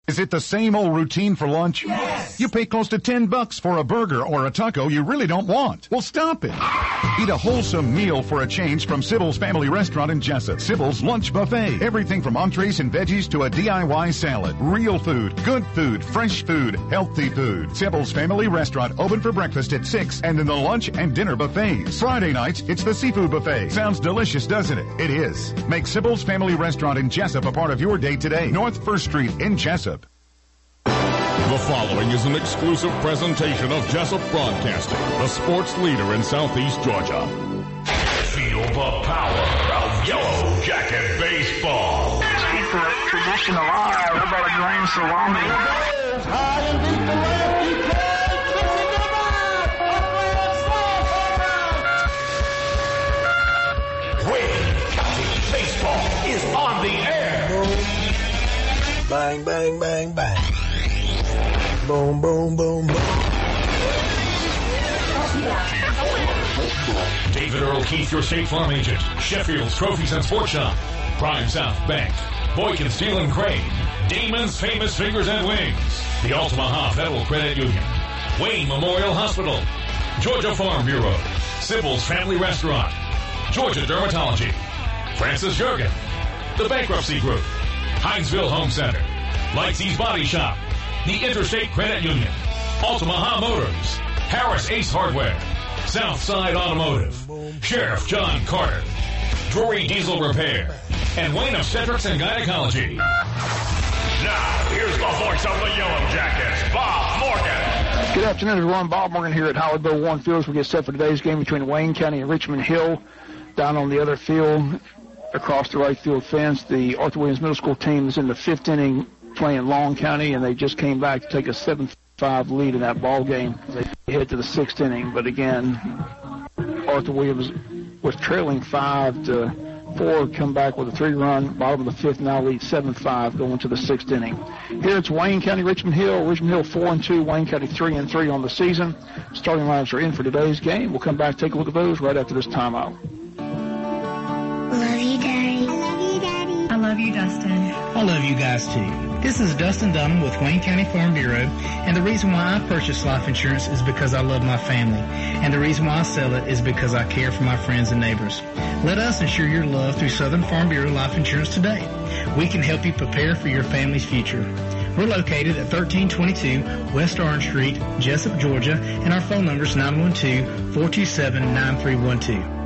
Is it the same old routine for lunch? Yes! You pay close to $10 for a burger or a taco you really don't want. Well, stop it. Eat a wholesome meal for a change from Sybil's Family Restaurant in Jessup. Sybil's Lunch Buffet. Everything from entrees and veggies to a DIY salad. Real food, good food, fresh food, healthy food. Sybil's Family Restaurant open for breakfast at 6 and in the lunch and dinner buffets. Friday nights, it's the seafood buffet. Sounds delicious, doesn't it? It is. Make Sybil's Family Restaurant in Jessup a part of your day today. North 1st Street in Jessup. The following is an exclusive presentation of Jessup Broadcasting, the sports leader in Southeast Georgia. Feel the power of Yellow Jacket baseball. Keep the tradition alive. How about a grain salami? High and deep to left. He can't. Wayne County Baseball is on the air. Bang, bang, bang, bang. Boom, boom, boom, boom. David Earl Keith, your State Farm agent. Sheffield's Trophies and Sports Shop. Prime South Bank. Boykin Steel and Crane. Damon's Famous Fingers and Wings. The Altamaha Federal Credit Union. Wayne Memorial Hospital. Georgia Farm Bureau. Sybil's Family Restaurant. Georgia Dermatology. Francis Jurgen. The Bankruptcy Group. Hinesville Home Center. Lightsy's Body Shop. The Interstate Credit Union, Altamaha Motors, Harris Ace Hardware, Southside Automotive, Sheriff John Carter, Drury Diesel Repair, and Wayne Obstetrics and Gynecology. Now, here's the voice of the Yellow Jackets, Bob Morgan. Good afternoon, everyone. Bob Morgan here at Howard Bill Warren Fields. We get set for today's game between Wayne County and Richmond Hill. Down on the other field, across the right field fence, the Arthur Williams Middle School team is in the 5th inning, playing Long County, and they just came back to take a 7-5 lead in that ball game. They head to the 6th inning, but again, Arthur Williams was trailing 5-4, come back with a 3-run, bottom of the 5th, now lead 7-5 going to the 6th inning. Here it's Wayne County, Richmond Hill. Richmond Hill 4-2, Wayne County 3-3 on the season. Starting lineups are in for today's game. We'll come back, take a look at those right after this timeout. Love you, Daddy. I love you, Daddy. I love you, Dustin. I love you guys, too. This is Dustin Dunham with Wayne County Farm Bureau, and the reason why I purchase life insurance is because I love my family, and the reason why I sell it is because I care for my friends and neighbors. Let us insure your love through Southern Farm Bureau Life Insurance today. We can help you prepare for your family's future. We're located at 1322 West Orange Street, Jessup, Georgia, and our phone number is 912-427-9312.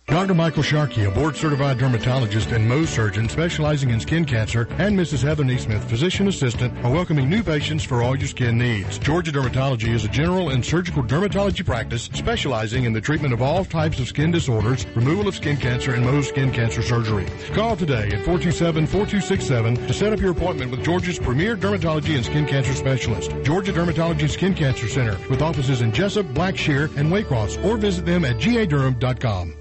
Dr. Michael Sharkey, a board-certified dermatologist and Mohs surgeon specializing in skin cancer, and Mrs. Heather Neesmith, physician assistant, are welcoming new patients for all your skin needs. Georgia Dermatology is a general and surgical dermatology practice specializing in the treatment of all types of skin disorders, removal of skin cancer, and Mohs skin cancer surgery. Call today at 427-4267 to set up your appointment with Georgia's premier dermatology and skin cancer specialist, Georgia Dermatology and Skin Cancer Center, with offices in Jessup, Blackshear, and Waycross, or visit them at gadurham.com.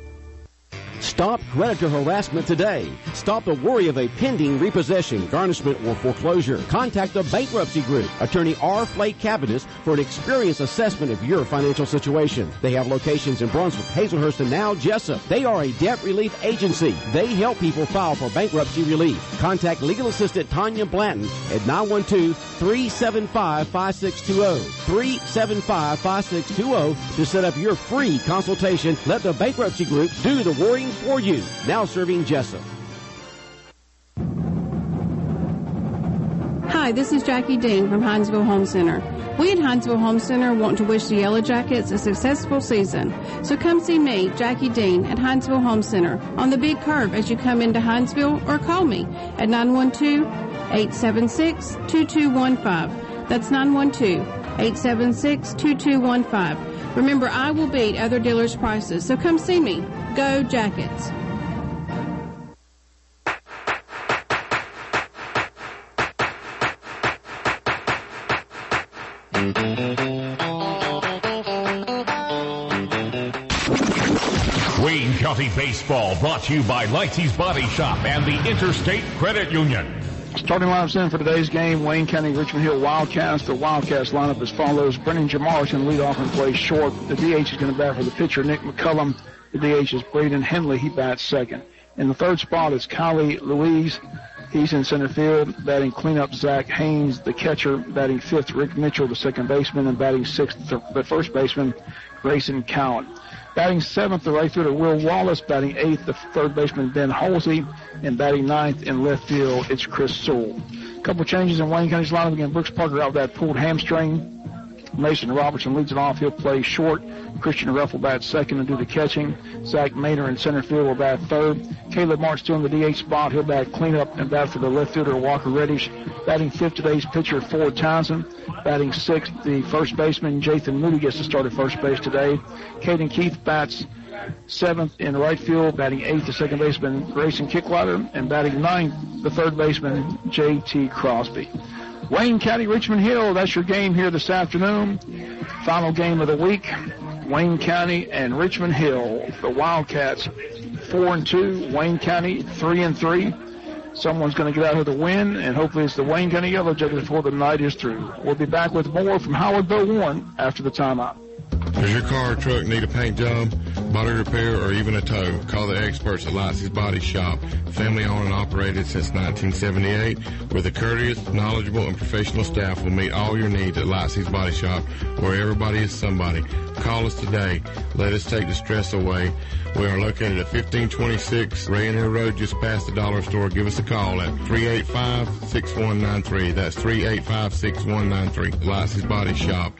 Stop creditor harassment today. Stop the worry of a pending repossession, garnishment, or foreclosure. Contact the Bankruptcy Group, Attorney R. Flake Cabinet, for an experienced assessment of your financial situation. They have locations in Brunswick, Hazelhurst, and now Jessup. They are a debt relief agency. They help people file for bankruptcy relief. Contact legal assistant Tanya Blanton at 912-375-5620. 375-5620 to set up your free consultation. Let the Bankruptcy Group do the worrying for you. Now serving Jessup. Hi, this is Jackie Dean from Hinesville Home Center. We at Hinesville Home Center want to wish the Yellow Jackets a successful season. So come see me, Jackie Dean, at Hinesville Home Center on the big curve as you come into Hinesville, or call me at 912-876-2215. That's 912-876-2215. Remember, I will beat other dealers' prices, so come see me. Go Jackets. Wayne County Baseball brought to you by Lightsy's Body Shop and the Interstate Credit Union. Starting lineups in for today's game, Wayne County, Richmond Hill Wildcats. The Wildcats lineup as follows. Brennan Jamar is going to lead off and play short. The DH is going to bat for the pitcher, Nick McCullum. The DH is Braden Henley. He bats second. In the third spot is Kylie Louise. He's in center field. Batting cleanup, Zach Haynes, the catcher. Batting fifth, Rick Mitchell, the second baseman. And batting sixth, the first baseman, Grayson Cowan. Batting seventh, the right fielder, Will Wallace. Batting eighth, the third baseman, Ben Halsey. And batting ninth in left field, it's Chris Sewell. A couple changes in Wayne County's lineup again. Brooks Parker out with that pulled hamstring. Mason Robertson leads it off. He'll play short. Christian Ruff will bat second and do the catching. Zach Maynard in center field will bat third. Caleb Martin still in the DH spot. He'll bat cleanup and bat for the left fielder, Walker Reddish. Batting fifth, today's pitcher, Ford Townsend. Batting sixth, the first baseman, Jathan Moody, gets to start at first base today. Caden Keith bats seventh in right field. Batting eighth, the second baseman, Grayson Kicklighter. And batting ninth, the third baseman, J.T. Crosby. Wayne County, Richmond Hill, that's your game here this afternoon. Final game of the week, Wayne County and Richmond Hill. The Wildcats 4-2, Wayne County 3-3. Someone's going to get out with a win, and hopefully it's the Wayne County Yellow Jackets before the night is through. We'll be back with more from Howard Bow 1 after the timeout. Does your car or truck need a paint job, body repair, or even a tow? Call the experts at Lightsey's Body Shop. Family owned and operated since 1978. With a courteous, knowledgeable, and professional staff will meet all your needs at Lightsey's Body Shop, where everybody is somebody. Call us today. Let us take the stress away. We are located at 1526 Ray and Hill Road, just past the dollar store. Give us a call at 385-6193. That's 385-6193. Lightsey's Body Shop.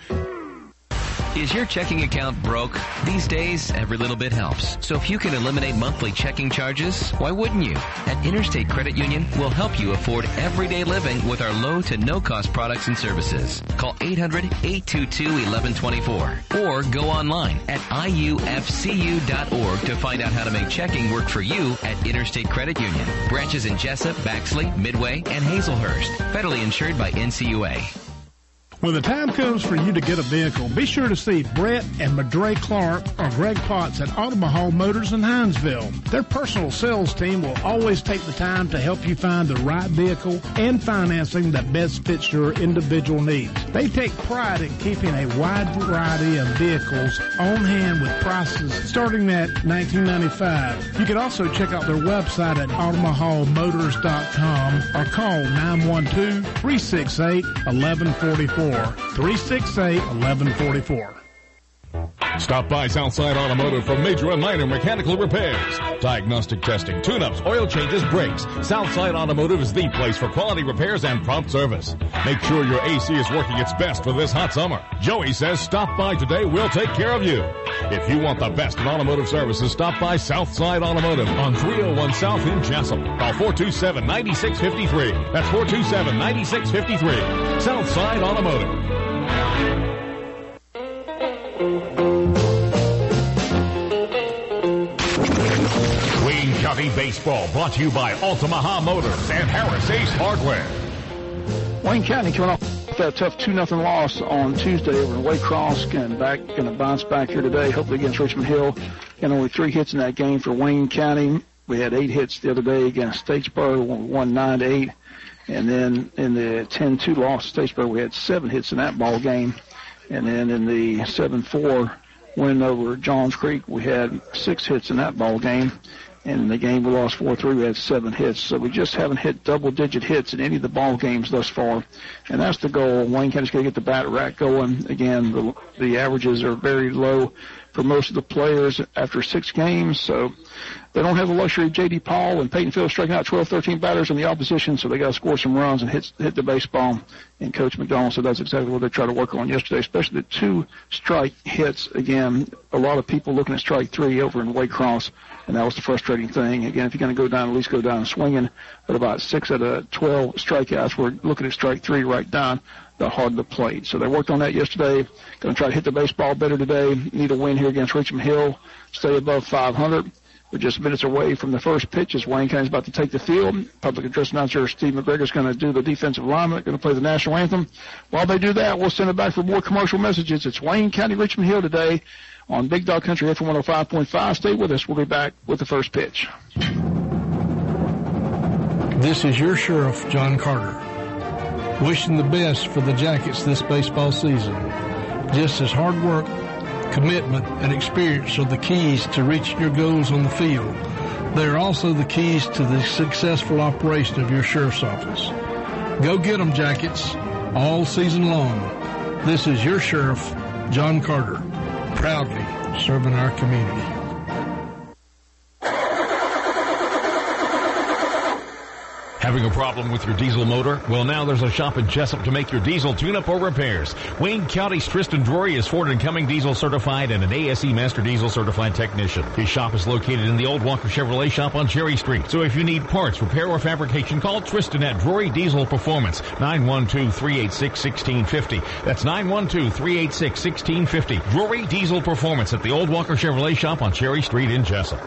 Is your checking account broke? These days, every little bit helps. So if you can eliminate monthly checking charges, why wouldn't you? At Interstate Credit Union, we'll help you afford everyday living with our low to no-cost products and services. Call 800-822-1124 or go online at iufcu.org to find out how to make checking work for you at Interstate Credit Union. Branches in Jessup, Baxley, Midway, and Hazelhurst. Federally insured by NCUA. When the time comes for you to get a vehicle, be sure to see Brett and Madre Clark or Greg Potts at Omaha Motors in Hinesville. Their personal sales team will always take the time to help you find the right vehicle and financing that best fits your individual needs. They take pride in keeping a wide variety of vehicles on hand with prices starting at $19.95. You can also check out their website at OmahaMotors.com or call 912-368-1144. 368-1144. Stop by Southside Automotive for major and minor mechanical repairs, diagnostic testing, tune-ups, oil changes, brakes. Southside Automotive is the place for quality repairs and prompt service. Make sure your AC is working its best for this hot summer. Joey says stop by today. We'll take care of you. If you want the best in automotive services, stop by Southside Automotive on 301 South in Jessup. Call 427-9653. That's 427-9653. Southside Automotive. Wayne County Baseball brought to you by Altamaha Motors and Harris Ace Hardware. Wayne County coming off that tough 2-0 loss on Tuesday over in Waycross, and going to bounce back here today, hopefully against Richmond Hill. And only 3 hits in that game for Wayne County. We had 8 hits the other day against Statesboro, won 9-8. And then in the 10-2 loss to Statesboro, we had 7 hits in that ball game. And then in the 7-4 win over Johns Creek, we had 6 hits in that ball game. And in the game we lost 4-3, we had 7 hits. So we just haven't hit double-digit hits in any of the ball games thus far. And that's the goal. Wayne County's got to get the bat rack going. Again, the averages are very low for most of the players after 6 games. So they don't have the luxury of J.D. Paul and Peyton Field striking out 12, 13 batters in the opposition, so they got to score some runs and hit the baseball. And Coach McDonald said that's exactly what they tried to work on yesterday, especially the 2 strike hits. Again, a lot of people looking at strike 3 over in Waycross, and that was the frustrating thing. Again, if you're going to go down, at least go down swinging. But about 6 out of 12 strikeouts were looking at strike 3 right down the hard of the plate. So they worked on that yesterday. Going to try to hit the baseball better today. Need a win here against Richmond Hill. Stay above 500. We're just minutes away from the first pitch as Wayne County's about to take the field. Public address announcer Steve McGregor is going to do the defensive lineman, going to play the national anthem. While they do that, we'll send it back for more commercial messages. It's Wayne County, Richmond Hill today on Big Dog Country FM 105.5. Stay with us. We'll be back with the first pitch. This is your sheriff, John Carter, wishing the best for the Jackets this baseball season. Just as hard work, commitment, and experience are the keys to reaching your goals on the field. They are also the keys to the successful operation of your sheriff's office. Go get them, Jackets, all season long. This is your sheriff, John Carter, proudly serving our community. Having a problem with your diesel motor? Well, now there's a shop in Jessup to make your diesel tune-up or repairs. Wayne County's Tristan Drury is Ford and Cumming diesel certified and an ASE Master Diesel certified technician. His shop is located in the Old Walker Chevrolet shop on Cherry Street. So if you need parts, repair, or fabrication, call Tristan at Drury Diesel Performance, 912-386-1650. That's 912-386-1650. Drury Diesel Performance at the Old Walker Chevrolet shop on Cherry Street in Jessup.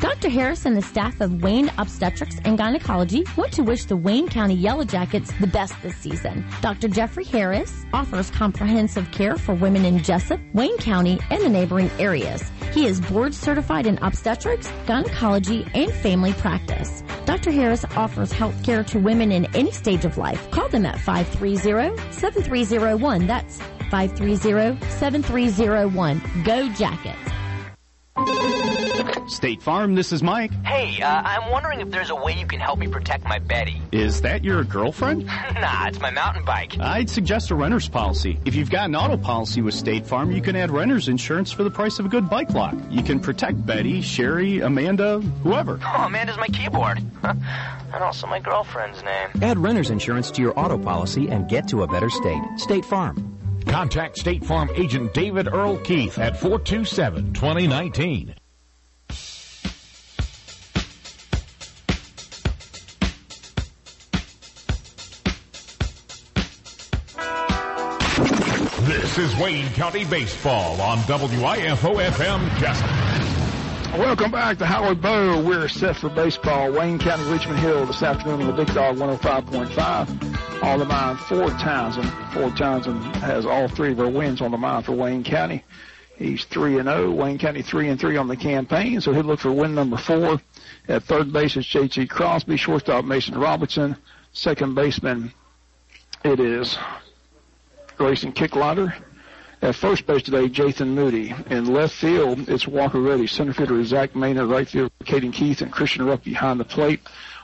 Dr. Harris and the staff of Wayne Obstetrics and Gynecology want to wish the Wayne County Yellow Jackets the best this season. Dr. Jeffrey Harris offers comprehensive care for women in Jessup, Wayne County, and the neighboring areas. He is board certified in obstetrics, gynecology, and family practice. Dr. Harris offers health care to women in any stage of life. Call them at 530-7301. That's 530-7301. Go Jackets. State Farm, this is Mike. Hey, I'm wondering if there's a way you can help me protect my Betty. Is that your girlfriend? Nah, it's my mountain bike. I'd suggest a renter's policy. If you've got an auto policy with State Farm, you can add renter's insurance for the price of a good bike lock. You can protect Betty, Sherry, Amanda, whoever. Oh, Amanda's my keyboard. And also my girlfriend's name. Add renter's insurance to your auto policy and get to a better state. State Farm. Contact State Farm agent David Earl Keith at 427-2019. This is Wayne County Baseball on WIFO-FM Jessup. Welcome back to Howard Bow. We're set for baseball. Wayne County, Richmond Hill this afternoon on the Big Dog 105.5. On the mound, Ford Townsend. Ford Townsend has all three of our wins on the mound for Wayne County. He's 3-0. Wayne County 3-3 on the campaign, so he'll look for win number 4. At third base is J.T. Crosby. Shortstop, Mason Robertson. Second baseman, it is Grayson Kicklighter. At first base today, Jathan Moody. In left field, it's Walker Reddy. Center fielder is Zach Maynard. Right field, Caden Keith and Christian Rupp behind the plate.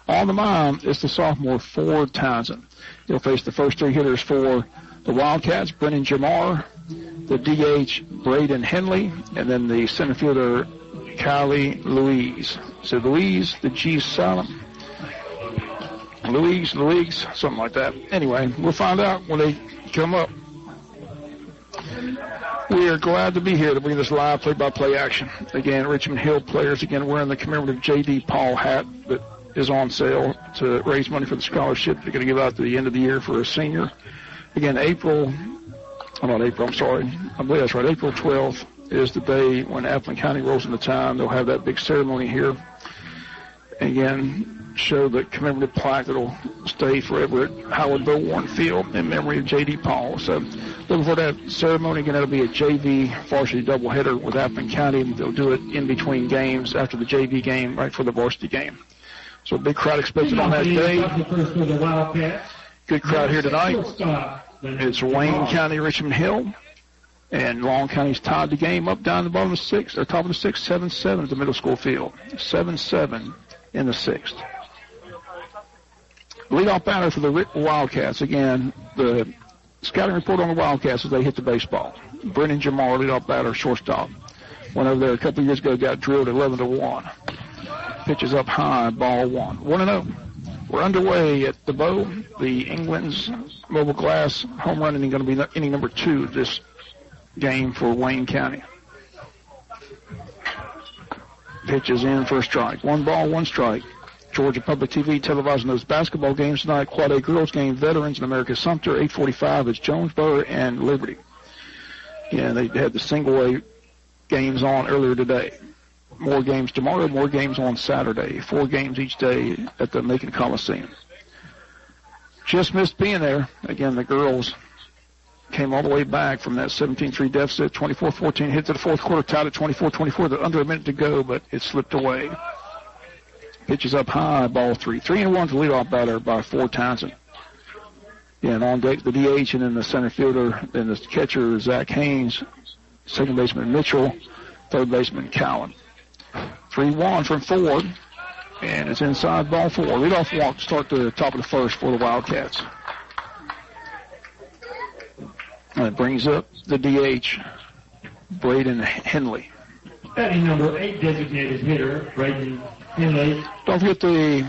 On the mound, it's the sophomore Ford Townsend. He'll face the first three hitters for the Wildcats, Brennan Jamar, the DH, Braden Henley, and then the center fielder, Kylie Louise. So Louise, the G's silent. Louise, something like that. Anyway, we'll find out when they come up. We are glad to be here to bring this live play-by-play action. Again, Richmond Hill players, again, wearing the commemorative J.D. Paul hat that is on sale to raise money for the scholarship they're going to give out at the end of the year for a senior. Again, April 12th is the day when Appleton County rolls into town. They'll have that big ceremony here. Again, show the commemorative plaque that will stay forever at Howard Bill Warren Field in memory of J.D. Paul. So looking for that ceremony. Again, that'll be a JV varsity doubleheader with Appleton County. They'll do it in between games after the JV game, right for the varsity game. So a big crowd expected on that day. Good crowd here tonight. It's Wayne County, Richmond Hill. And Long County's tied the game up down the bottom of the sixth, or top of the sixth, 7-7 at the middle school field. 7-7 in the sixth. Leadoff batter for the Wildcats. Again, the scouting report on the Wildcats as they hit the baseball. Brennan Jamar, leadoff batter, shortstop. Went over there a couple of years ago, got drilled 11-1. Pitches up high, ball 1. 1-0. We're underway at the Bow. The England's Mobile Glass home run inning going to be inning number 2 this game for Wayne County. Pitches in for a strike. 1 ball, 1 strike. Georgia Public TV televising those basketball games tonight. Quad A girls game, Veterans and America Sumter. 8:45 is Jonesboro and Liberty. Yeah, they had the single A games on earlier today. More games tomorrow, more games on Saturday. 4 games each day at the Macon Coliseum. Just missed being there. Again, the girls came all the way back from that 17-3 deficit, 24-14, hit to the fourth quarter, tied at 24-24. They're under a minute to go, but it slipped away. Pitches up high, ball 3. 3-1 to leadoff batter by Ford Townsend. Yeah, and on deck the DH and then the center fielder and the catcher, Zach Haynes, second baseman Mitchell, third baseman Cowan. 3-1 from Ford, and it's inside ball 4. Leadoff walk to start the top of the first for the Wildcats. And it brings up the DH, Braden Henley. Batting number 8 designated hitter, Braden Henley. Don't forget the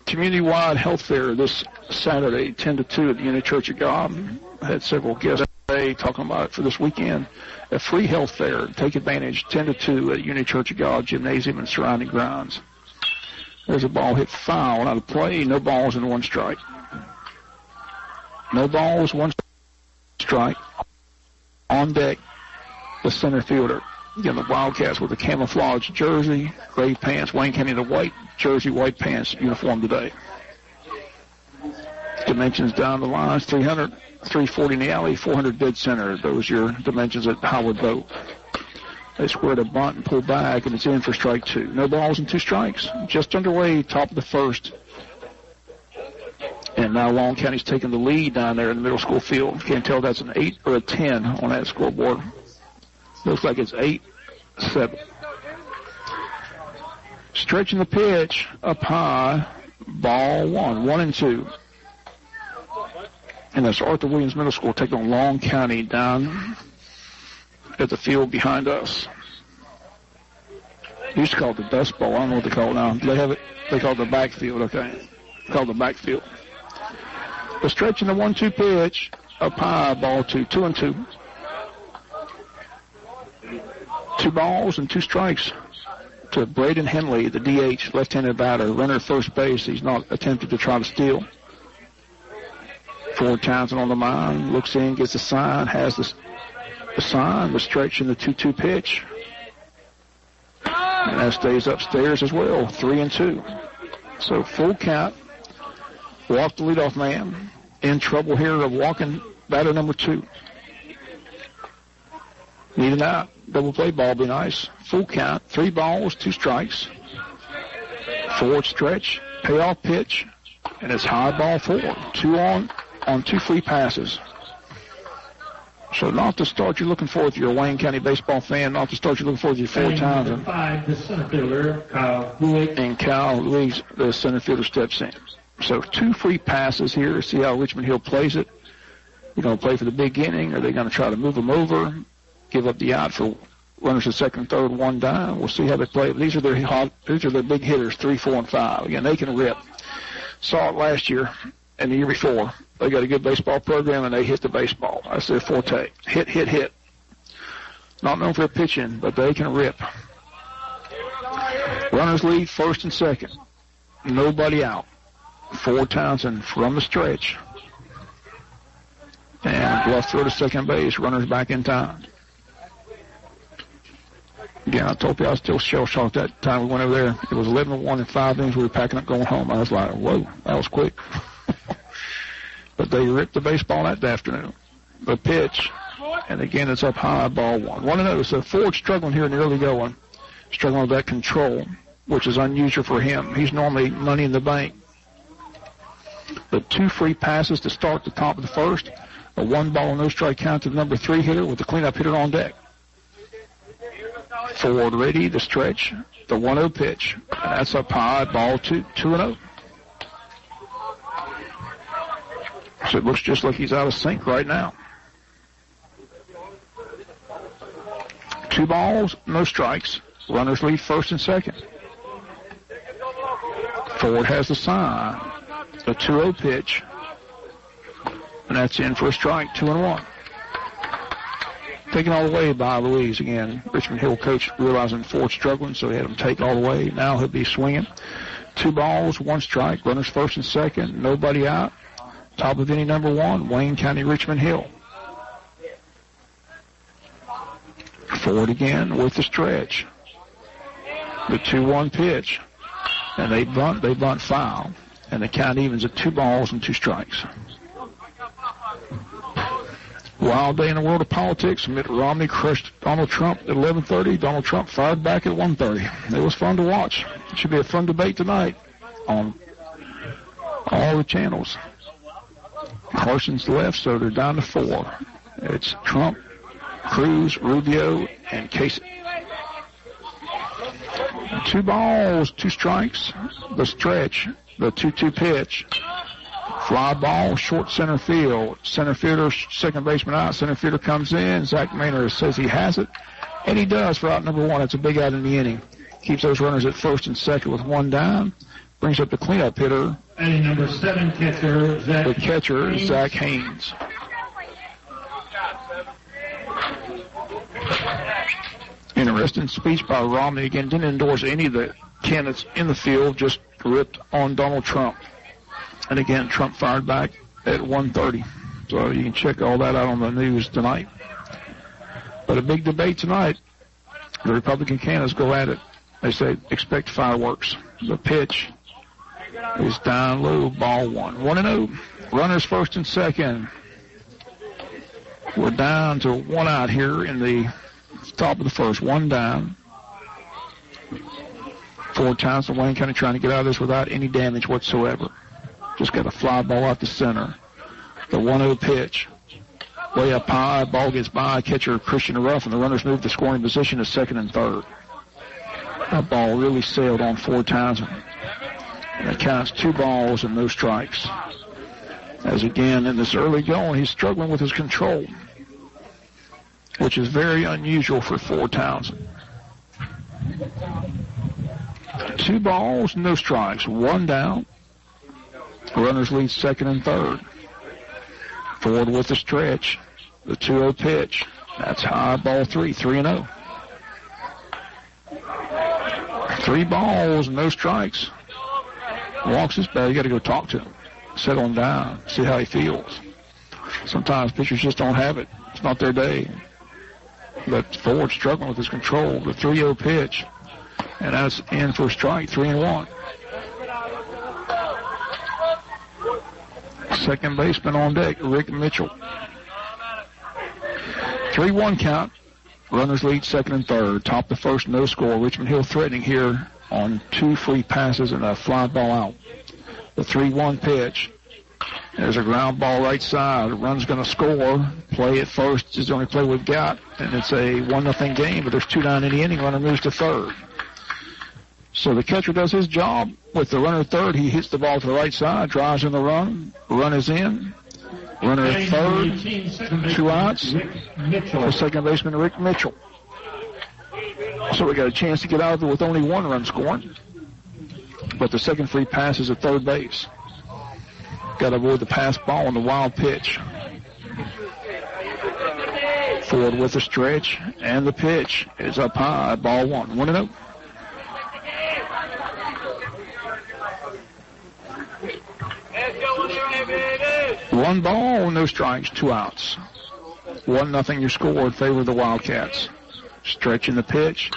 community-wide health fair this Saturday, 10 to 2 at the Unity Church of God. I had several guests today talking about it for this weekend. A free health fair. Take advantage, 10 to 2 at Unity Church of God Gymnasium and surrounding grounds. There's a ball hit foul out of play. No balls and 1 strike. No balls, 1 strike. On deck, the center fielder. Again, the Wildcats with the camouflage jersey, gray pants. Wayne County, the white jersey, white pants uniform today. Dimensions down the lines, 300, 340 in the alley, 400 dead center. Those are your dimensions at Howard Boat. They squared a bunt and pulled back, and it's in for strike 2. No balls and 2 strikes. Just underway, top of the first. And now Long County's taking the lead down there in the middle school field. Can't tell if that's an 8 or a 10 on that scoreboard. Looks like it's 8-7. Stretching the pitch up high. Ball 1, 1-2. And that's Arthur Williams Middle School taking on Long County down at the field behind us. They used to call it the dust bowl. I don't know what they call it now. They have it. They call it the backfield. Okay, called the backfield. The stretching the 1-2 pitch up high. Ball 2, 2-2. 2 balls and 2 strikes to Braden Henley, the DH, left-handed batter. Runner at first base. He's not attempted to try to steal. Ford Townsend on the mound. Looks in, gets the sign, has the sign, the stretch in the 2-2 pitch. And that stays upstairs as well, 3-2. So full count. Walk the leadoff man. In trouble here of walking batter number 2. Need an out. Double play ball be nice. Full count. 3 balls, 2 strikes. Forward stretch. Payoff pitch. And it's high ball 4. 2 on 2 free passes. So not the start you're looking for if you're a Wayne County baseball fan. Not the start you're looking for if you're 4 times. 5, the center fielder, Kyle Louis. And Kyle Louis, the center fielder, steps in. So 2 free passes here. See how Richmond Hill plays it. They're going to play for the big inning. Are they going to try to move them over? Give up the out for runners at second and third, 1 down. We'll see how they play. These are their big hitters, 3, 4, and 5. Again, they can rip. Saw it last year and the year before. They got a good baseball program, and they hit the baseball. That's their forte. Hit. Not known for pitching, but they can rip. Runners lead first and second. Nobody out. Ford Townsend from the stretch. And bluff throw to second base. Runners back in time. Again, I told you I was still shell-shocked that time we went over there. It was 11-1 in 5 innings. We were packing up going home. I was like, whoa, that was quick. But they ripped the baseball that afternoon. The pitch, and again, it's up high, ball 1. 1-0. So Ford's struggling here in the early going. Struggling with that control, which is unusual for him. He's normally money in the bank. But 2 free passes to start the top of the first. A 1 ball, no strike count to the number 3 hitter with the cleanup hitter on deck. Ford ready, the stretch, the 1-0 pitch. And that's up high, ball 2, 2-0. So it looks just like he's out of sync right now. 2 balls, no strikes. Runners lead first and second. Ford has the sign. The 2-0 pitch. And that's in for a strike, 2-1. Taken all the way by Louise again. Richmond Hill coach realizing Ford's struggling, so he had him take all the way. Now he'll be swinging. 2 balls, 1 strike. Runners first and second. Nobody out. Top of inning number 1, Wayne County, Richmond Hill. Ford again with the stretch. The 2-1 pitch. And they bunt foul. And the count evens at 2 balls and 2 strikes. Wild day in the world of politics. Mitt Romney crushed Donald Trump at 11:30. Donald Trump fired back at 1:30. It was fun to watch. It should be a fun debate tonight on all the channels. Carson's left, so they're down to 4. It's Trump, Cruz, Rubio, and Kasich. 2 balls, 2 strikes. The stretch, the 2-2 pitch. Fly ball, short center field. Center fielder, second baseman out. Center fielder comes in. Zach Maynard says he has it. And he does for out number 1. It's a big out in the inning. Keeps those runners at first and second with 1 down. Brings up the cleanup hitter. And number 7 catcher, Zach Haynes. Interesting speech by Romney. Again, didn't endorse any of the candidates in the field, just ripped on Donald Trump. And again, Trump fired back at 1:30. So you can check all that out on the news tonight. But a big debate tonight. The Republican candidates go at it. They say, expect fireworks. The pitch is down low, ball 1. 1-0. Runners first and second. We're down to 1 out here in the top of the first. 1 down. Ford Townsend, Wayne County trying to get out of this without any damage whatsoever. Just got a fly ball out the center. The 1-0 pitch. Way up high, ball gets by, catcher Christian Ruff, and the runners move to scoring position to second and third. That ball really sailed on Ford Townsend. And it counts 2 balls and no strikes. As again, in this early going, he's struggling with his control, which is very unusual for Ford Townsend. 2 balls, no strikes, 1 down. Runners lead second and third. Ford with the stretch. The 2-0 pitch. That's high, ball 3, 3-0. 3 balls, no strikes. Walks his bat. You got to go talk to him. Settle him down. See how he feels. Sometimes pitchers just don't have it. It's not their day. But Ford's struggling with his control. The 3-0 pitch. And that's in for a strike, 3-1. Second baseman on deck, Rick Mitchell. 3-1 count. Runners lead second and third. Top the first, no score. Richmond Hill threatening here on 2 free passes and a fly ball out. The 3-1 pitch. There's a ground ball right side. The run's going to score. Play at first is the only play we've got. And it's a 1-0 game, but there's 2 down in the inning. Runner moves to third. So the catcher does his job. With the runner at third, he hits the ball to the right side, drives in the run. Run is in. Runner at third, 2 outs. For second baseman Rick Mitchell. So we got a chance to get out of it with only 1 run scoring. But the second free pass is at third base. Got to avoid the pass ball and the wild pitch. Ford with the stretch and the pitch is up high, ball 1, 1-0. One ball, no strikes, 2 outs. 1-0 your score in favor of the Wildcats. Stretching the pitch.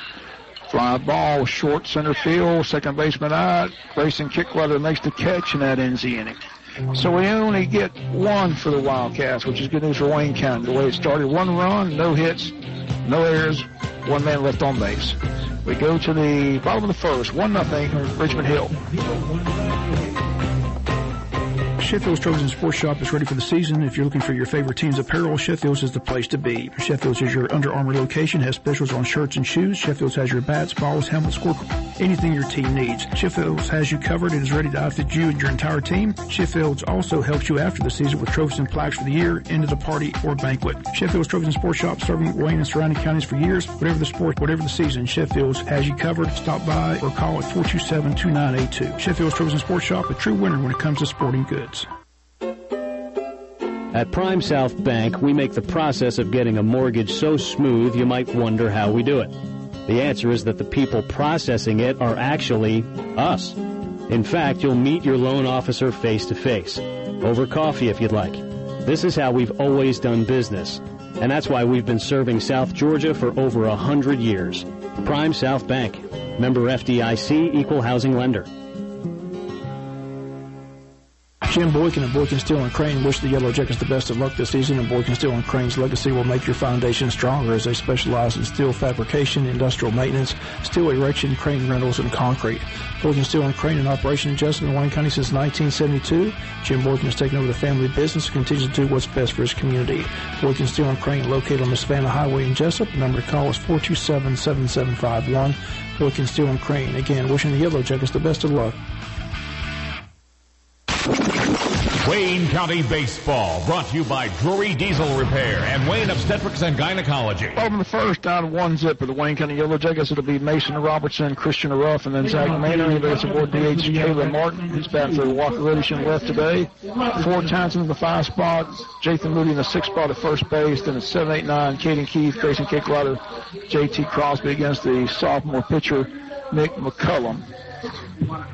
Fly ball, short center field, second baseman out. Grayson Kickleather makes the catch, and that ends the inning. So we only get 1 for the Wildcats, which is good news for Wayne County. The way it started, 1 run, no hits, no errors, 1 man left on base. We go to the bottom of the first, 1-0 Richmond Hill. Sheffield's Trojan Sports Shop is ready for the season. If you're looking for your favorite team's apparel, Sheffield's is the place to be. Sheffield's is your Under Armour location, has specials on shirts and shoes. Sheffield's has your bats, balls, helmets, scoreboard, anything your team needs. Sheffield's has you covered and is ready to outfit you and your entire team. Sheffield's also helps you after the season with trophies and plaques for the year, end of the party, or banquet. Sheffield's Trojan Sports Shop, serving Wayne and surrounding counties for years. Whatever the sport, whatever the season, Sheffield's has you covered. Stop by or call at 427-2982. Sheffield's Trojan Sports Shop, a true winner when it comes to sporting goods. At Prime South Bank, we make the process of getting a mortgage so smooth you might wonder how we do it. The answer is that the people processing it are actually us. In fact, you'll meet your loan officer face to face, over coffee if you'd like. This is how we've always done business, and that's why we've been serving South Georgia for over 100 years. Prime South Bank, member FDIC, equal housing lender. Jim Boykin and Boykin Steel & Crane wish the Yellow Jackets the best of luck this season, and Boykin Steel & Crane's legacy will make your foundation stronger as they specialize in steel fabrication, industrial maintenance, steel erection, crane rentals, and concrete. Boykin Steel & Crane in operation in Jessup and Wayne County since 1972. Jim Boykin has taken over the family business and continues to do what's best for his community. Boykin Steel & Crane located on the Savannah Highway in Jessup. The number to call is 427-7751. Boykin Steel & Crane. Again, wishing the Yellow Jackets the best of luck. Wayne County Baseball, brought to you by Drury Diesel Repair and Wayne Obstetrics and Gynecology. Over the first, down 1-0 for the Wayne County Yellow Jackets. It'll be Mason Robertson, Christian Ruff, and then Zach Maynard. He gets aboard DH Kayla Martin. He's batting for Walker Reddish in left today. Ford Townsend in the 5 spot. Jathan Moody in the 6 spot at first base. Then at 7, 8, 9, Caden Keith, Grayson Kickrider, J.T. Crosby against the sophomore pitcher, Nick McCullum.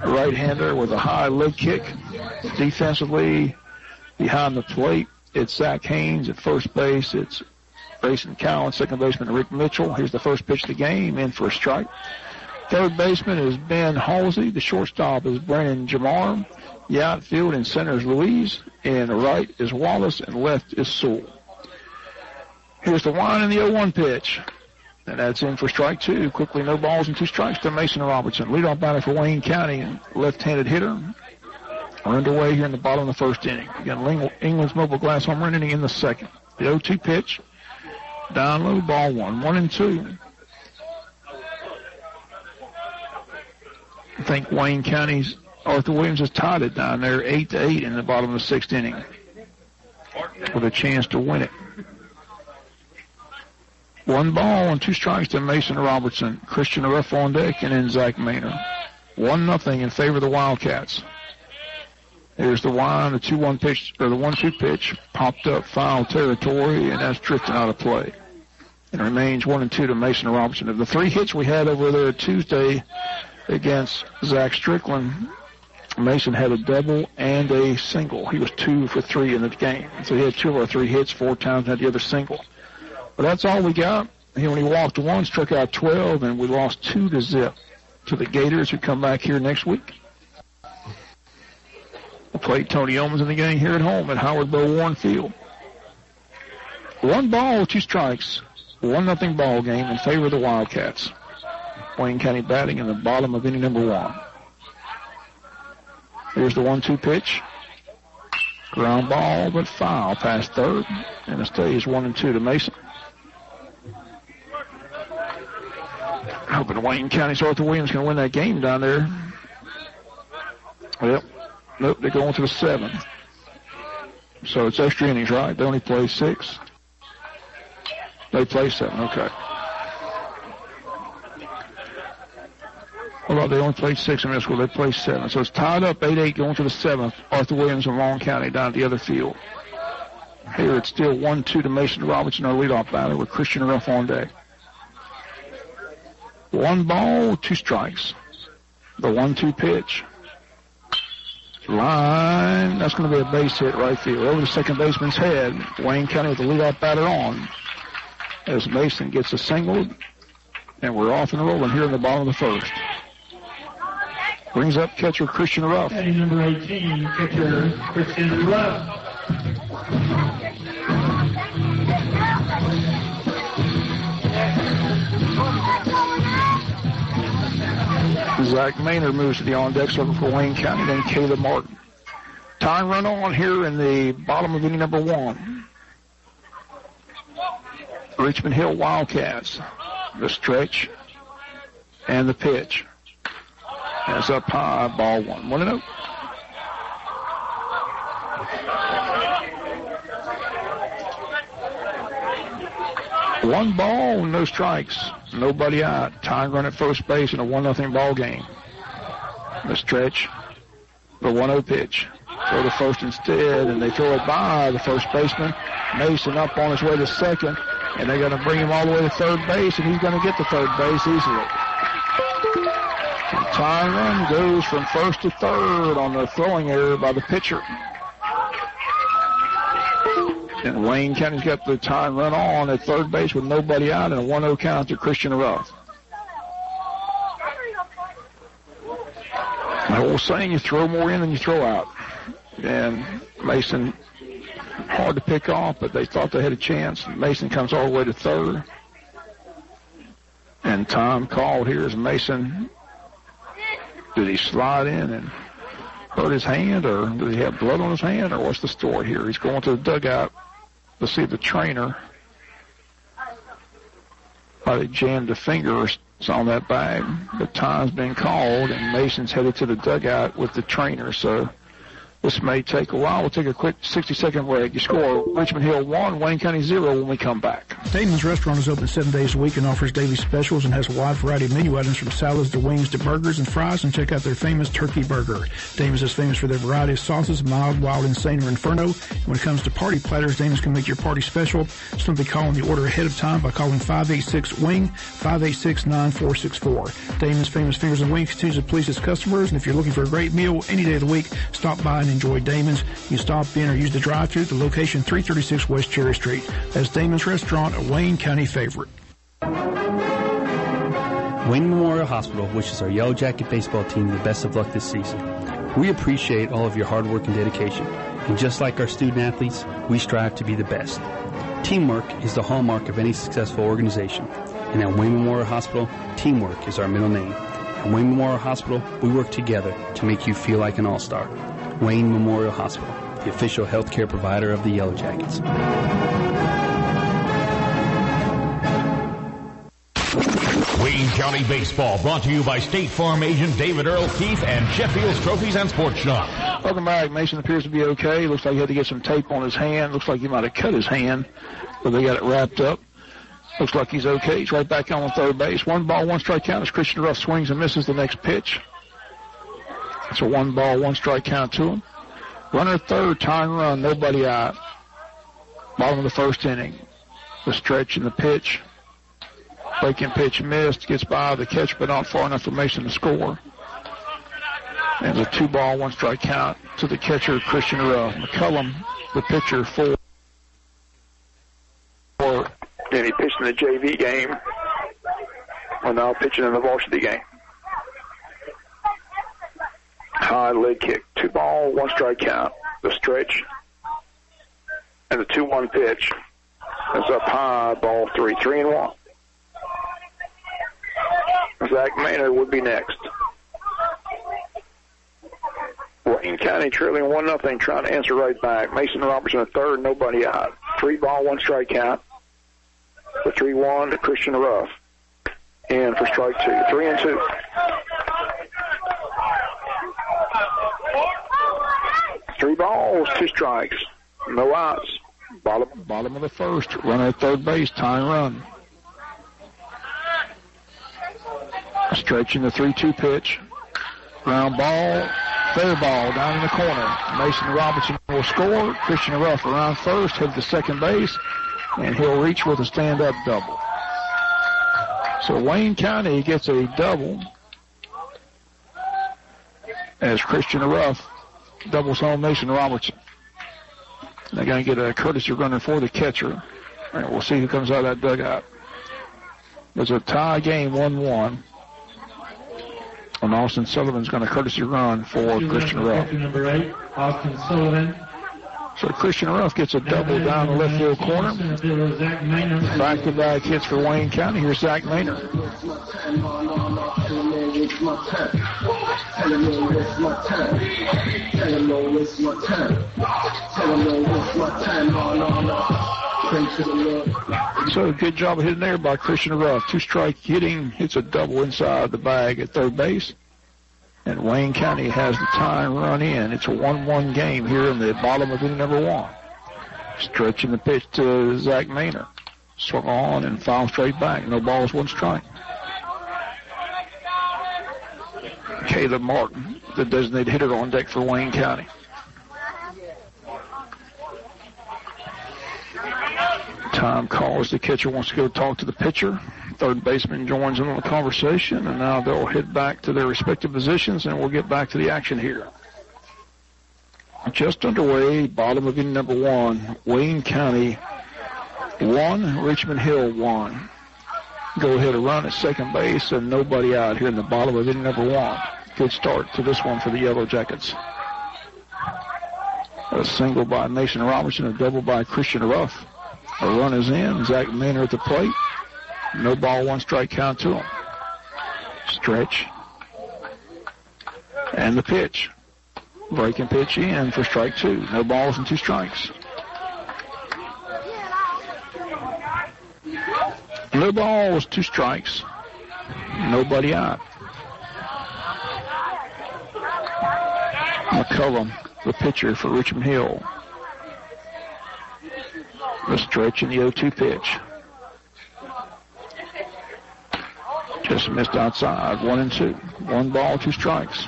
A right-hander with a high leg kick. Defensively, behind the plate, it's Zach Haynes. At first base, it's Grayson Cowan. Second baseman, Rick Mitchell. Here's the first pitch of the game, in for a strike. Third baseman is Ben Halsey. The shortstop is Brandon Jamar. The outfield and center is Louise. And the right is Wallace, and left is Sewell. Here's the one in the 0-1 pitch. And that's in for strike 2. Quickly, no balls and 2 strikes to Mason Robertson. Leadoff batter for Wayne County, and left-handed hitter. We're underway here in the bottom of the first inning. Again, England's mobile glass home run inning in the second. The 0-2 pitch. Down low, ball 1. 1-2. I think Wayne County's Arthur Williams has tied it down there 8-8 in the bottom of the 6th inning with a chance to win it. 1 ball and 2 strikes to Mason Robertson. Christian Ruff on deck, and then Zach Maynard. 1-0 in favor of the Wildcats. Here's the wind, the 2-1 pitch, or the 1-2 pitch, popped up foul territory, and that's drifting out of play. It remains 1-2 to Mason Robertson. Of the 3 hits we had over there Tuesday against Zach Strickland, Mason had a double and a single. He was 2 for 3 in the game. So he had 2 of our 3 hits, 4 times, had the other single. But that's all we got. He only walked 1, struck out 12, and we lost 2-0 to the Gators, who come back here next week. We'll play Tony Owens in the game here at home at Howard Bo Warren Field. 1 ball, 2 strikes. 1-0 ball game in favor of the Wildcats. Wayne County batting in the bottom of inning number 1. Here's the 1-2 pitch. Ground ball, but foul past third, and it stays 1-2 to Mason. Hoping Wayne County's Arthur Williams can win that game down there. Well, nope, they're going to the 7th. So it's extra innings, right? They only play 6. They play 7, okay. Well, they only played 6 in middle school. They play 7. So it's tied up 8-8 going to the 7th. Arthur Williams and Long County down at the other field. Here it's still 1-2 to Mason Robertson, our leadoff batter, with Christian Ruff on deck. 1 ball, 2 strikes. The 1-2 pitch. Line. That's going to be a base hit right field. Over the second baseman's head. Wayne County with the leadoff batter on. As Mason gets a single. And we're off and rolling here in the bottom of the first. Brings up catcher Christian Ruff. Batting number 18, catcher Christian Ruff. Zach Maynard moves to the on-deck circle for Wayne County, then Caleb Martin. Time run on here in the bottom of inning number 1. Richmond Hill Wildcats. The stretch and the pitch. That's up high, ball 1. 1-0. One ball, no strikes. Nobody out. Tying run at first base in a 1-0 ball game. The stretch. The 1-0 pitch. Throw to first instead, and they throw it by the first baseman. Mason up on his way to second, and they're going to bring him all the way to third base, and he's going to get to third base easily. The tying run goes from first to third on the throwing error by the pitcher. And Wayne County's got the tying run on at third base with nobody out, and a 1-0 count to Christian Ruff. The old saying, you throw more in than you throw out. and Mason, hard to pick off, but they thought they had a chance. Mason comes all the way to third. And time called here is Mason. Did he slide in and hurt his hand, or did he have blood on his hand, or what's the story here? He's going to the dugout to see the trainer. Probably jammed the fingers on that bag. The time's been called, and Mason's headed to the dugout with the trainer, so this may take a while. We'll take a quick 60-second break. You score Richmond Hill 1, Wayne County 0 when we come back. Damon's Restaurant is open 7 days a week and offers daily specials and has a wide variety of menu items from salads to wings to burgers and fries, and check out their famous turkey burger. Damon's is famous for their variety of sauces, mild, wild, insane, or inferno. And when it comes to party platters, Damon's can make your party special. Simply call on the order ahead of time by calling 586-WING, 586-9464. Damon's Famous Fingers and Wings continues to please its customers, and if you're looking for a great meal any day of the week, stop by and enjoy Damon's. You stop in or use the drive-thru at the location 336 West Cherry Street. That's Damon's Restaurant, a Wayne County favorite. Wayne Memorial Hospital wishes our Yellow Jacket baseball team the best of luck this season. We appreciate all of your hard work and dedication, and just like our student athletes, we strive to be the best. Teamwork is the hallmark of any successful organization, and at Wayne Memorial Hospital, teamwork is our middle name. At Wayne Memorial Hospital, we work together to make you feel like an all-star. Wayne Memorial Hospital, the official healthcare provider of the Yellow Jackets. Wayne County Baseball, brought to you by State Farm agent David Earl Keefe and Sheffield's Trophies and Sports Shop. Welcome back. Mason appears to be okay. Looks like he had to get some tape on his hand. Looks like he might have cut his hand, but they got it wrapped up. Looks like he's okay. He's right back on third base. 1 ball, 1 strike count as Christian Ruff swings and misses the next pitch. It's a 1 ball, 1 strike count to him. Runner third, tying run, nobody out. Bottom of the first inning. The stretch and the pitch. Breaking pitch missed. Gets by the catch, but not far enough for Mason to score. And a 2 ball, 1 strike count to the catcher, Christian Ruff. McCullum, the pitcher for. And he pitched in the JV game. Well, now pitching in the varsity game. High leg kick. 2 ball, 1 strike count. The stretch. And the 2-1 pitch. It's up high, ball 3. 3-1. Zach Maynard would be next. Wayne County trailing 1-0, trying to answer right back. Mason Robertson at third, nobody out. 3 ball, 1 strike count. The 3-1 to Christian Ruff. And for strike 2. 3-2. Three balls, 2 strikes. No outs. Bottom of the first. Runner at third base. Tying run. Stretching the 3-2 pitch. Ground ball. Fair ball down in the corner. Mason Robertson will score. Christian Ruff around first. Head to second base. And he'll reach with a stand-up double. So Wayne County gets a double as Christian Ruff doubles home Mason Robertson. They're going to get a courtesy runner for the catcher. And we'll see who comes out of that dugout. There's a tie game, 1-1. And Austin Sullivan's going to courtesy run for Christian Ruff. Number 8, Austin Sullivan. So Christian Ruff gets a double down the left field corner. Back-to-back hits for Wayne County. Here's Zach Maynard. So good job of hitting there by Christian Ruff. 2-strike hitting, hits a double inside the bag at third base. And Wayne County has the time run in. It's a 1-1 game here in the bottom of inning number 1. Stretching the pitch to Zach Maynard. Swung on and foul straight back. No balls, 1 strike. Caleb Martin, the designated hitter on deck for Wayne County. Time calls. The catcher wants to go talk to the pitcher. Third baseman joins in on the conversation, and now they'll head back to their respective positions, and we'll get back to the action here. Just underway, bottom of inning number 1. Wayne County 1, Richmond Hill 1. Go ahead and run at second base, and nobody out here in the bottom of inning number 1. Good start to this one for the Yellow Jackets. A single by Mason Robertson, a double by Christian Ruff. A run is in. Zach Maynard at the plate. No ball, 1 strike count to him. Stretch. And the pitch. Breaking pitch in for strike 2. No balls and 2 strikes. No balls, 2 strikes. Nobody out. McCullum, the pitcher for Richmond Hill. The stretch and the 0-2 pitch. Just missed outside. 1-2. 1 ball, 2 strikes.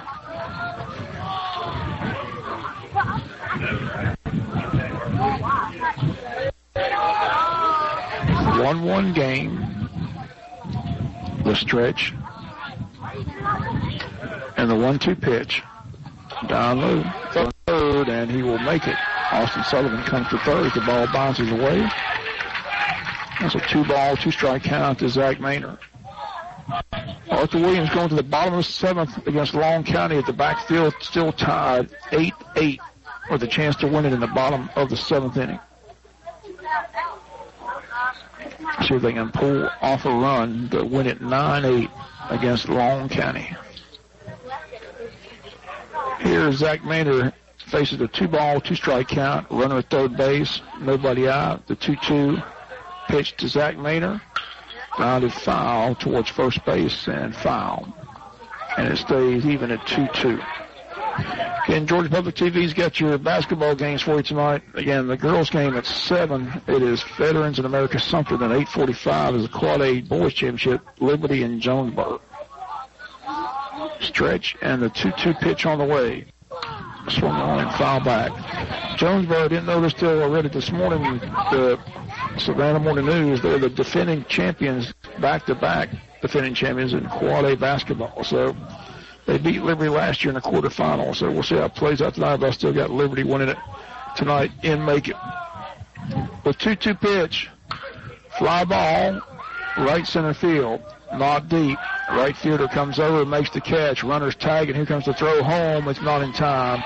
One game. The stretch and the 1-2 pitch. Down low, third, and he will make it. Austin Sullivan comes to third. The ball bounces away. That's a 2-ball, 2-strike count to Zach Maynard. Arthur Williams going to the bottom of the 7th against Long County at the backfield, still tied 8-8 with a chance to win it in the bottom of the 7th inning. See if they can pull off a run to win it 9-8 against Long County. Here, Zach Maynard faces a 2-ball, 2-strike count. Runner at third base, nobody out. The 2-2 pitch to Zach Maynard. Grounded foul towards first base and foul. And it stays even at 2-2. Again, Georgia Public TV's got your basketball games for you tonight. Again, the girls' game at 7. It is Veterans in America Sumter. Then 8:45 is the Quad A Boys Championship, Liberty and Jonesboro. Stretch and the 2-2 pitch on the way. Swung on and foul back. Jonesboro didn't know they're still already this morning. The Savannah Morning News, they're the defending champions, back-to-back defending champions in Quad A basketball. So they beat Liberty last year in the quarterfinal. So we'll see how it plays out tonight, but I still got Liberty winning it tonight in Macon. The 2-2 pitch, fly ball, right center field, not deep. Right fielder comes over and makes the catch. Runners tag, and here comes the throw home. It's not in time.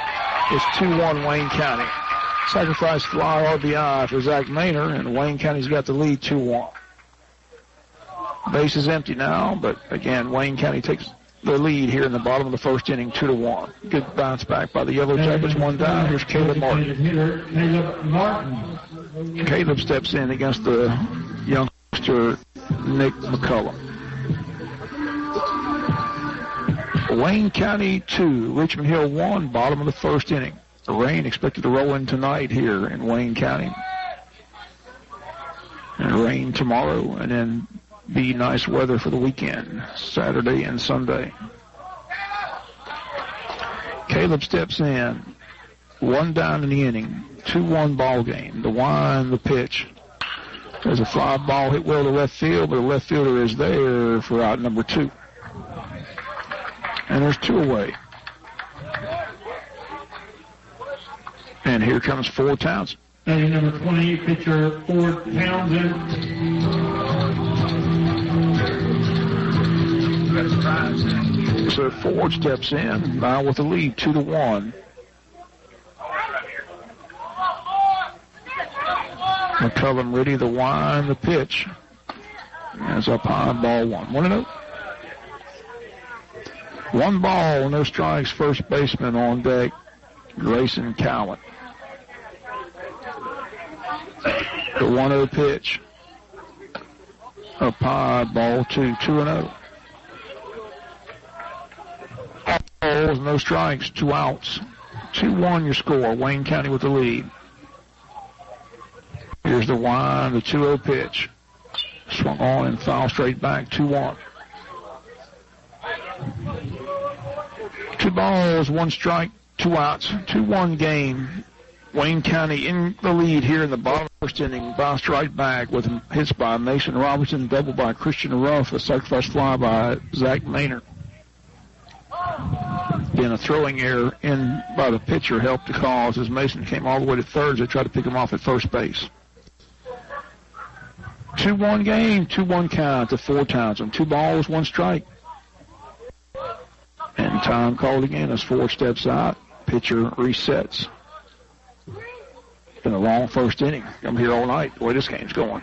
It's 2-1 Wayne County. Sacrifice fly RBI for Zach Maynard, and Wayne County's got the lead 2-1. Base is empty now, but again, Wayne County takes the lead here in the bottom of the first inning, 2-1. Good bounce back by the Yellow Jackets. 1 down. Here's Caleb Martin. Caleb steps in against the youngster Nick McCullum. Wayne County 2, Richmond Hill 1, bottom of the first inning. The rain expected to roll in tonight here in Wayne County. And rain tomorrow, and then be nice weather for the weekend, Saturday and Sunday. Caleb steps in. 1 down in the inning. 2-1 ball game. The wind, the pitch. There's a fly ball hit well to left field, but the left fielder is there for out number 2. And there's 2 away. And here comes Ford Townsend. And number 20, pitcher Ford Townsend. So Ford steps in now with the lead, 2-1. McCullum ready, the wind, the pitch. As up high, ball 1. 1-0. 1 ball, no strikes, first baseman on deck, Grayson Cowan. The 1-0 pitch. Up high, ball 2, 2-0. All balls, no strikes, 2 outs. 2-1 your score, Wayne County with the lead. Here's the wind, the 2-0 pitch. Swung on and foul straight back, 2-1. 2 balls, 1 strike, 2 outs, 2-1 game. Wayne County in the lead here in the bottom of the first inning. Bounced right back with hits by Mason Robertson, double by Christian Ruff, a sacrifice fly by Zach Maynard. Then a throwing error in by the pitcher helped the cause as Mason came all the way to third as they tried to pick him off at first base. 2-1 game, 2-1 count to Ford Townsend. 2 balls, 1 strike. And time called again as Ford steps out. Pitcher resets. Been a long first inning. I'm here all night, the way this game's going.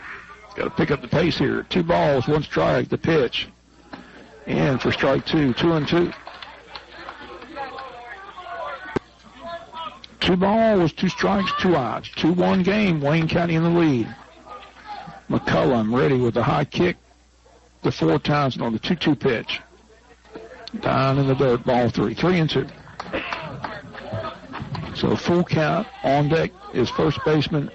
Got to pick up the pace here. 2 balls, 1 strike, the pitch. And for strike 2, 2-2. 2 balls, 2 strikes, 2 outs. 2-1 game, Wayne County in the lead. McCullum ready with a high kick to 4 Townsend on the 2-2 pitch. Down in the dirt, ball 3, 3-2. So full count. On deck is first baseman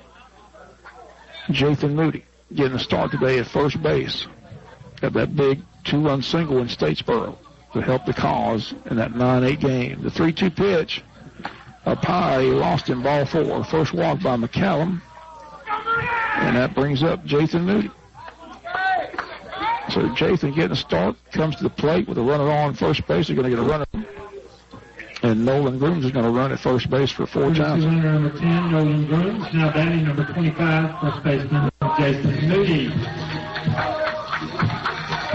Jathan Moody, getting a start today at first base. Got that big 2-run single in Statesboro to help the cause in that 9-8 game. The 3-2 pitch up high, lost in ball 4. First walk by McCallum, and that brings up Jathan Moody. So Jathan getting a start, comes to the plate with a runner on first base. They're going to get a runner. And Nolan Grooms is going to run at first base for 4 times. Runner number 10, Nolan Grooms. Now batting number 25, first baseman Jathan Moody.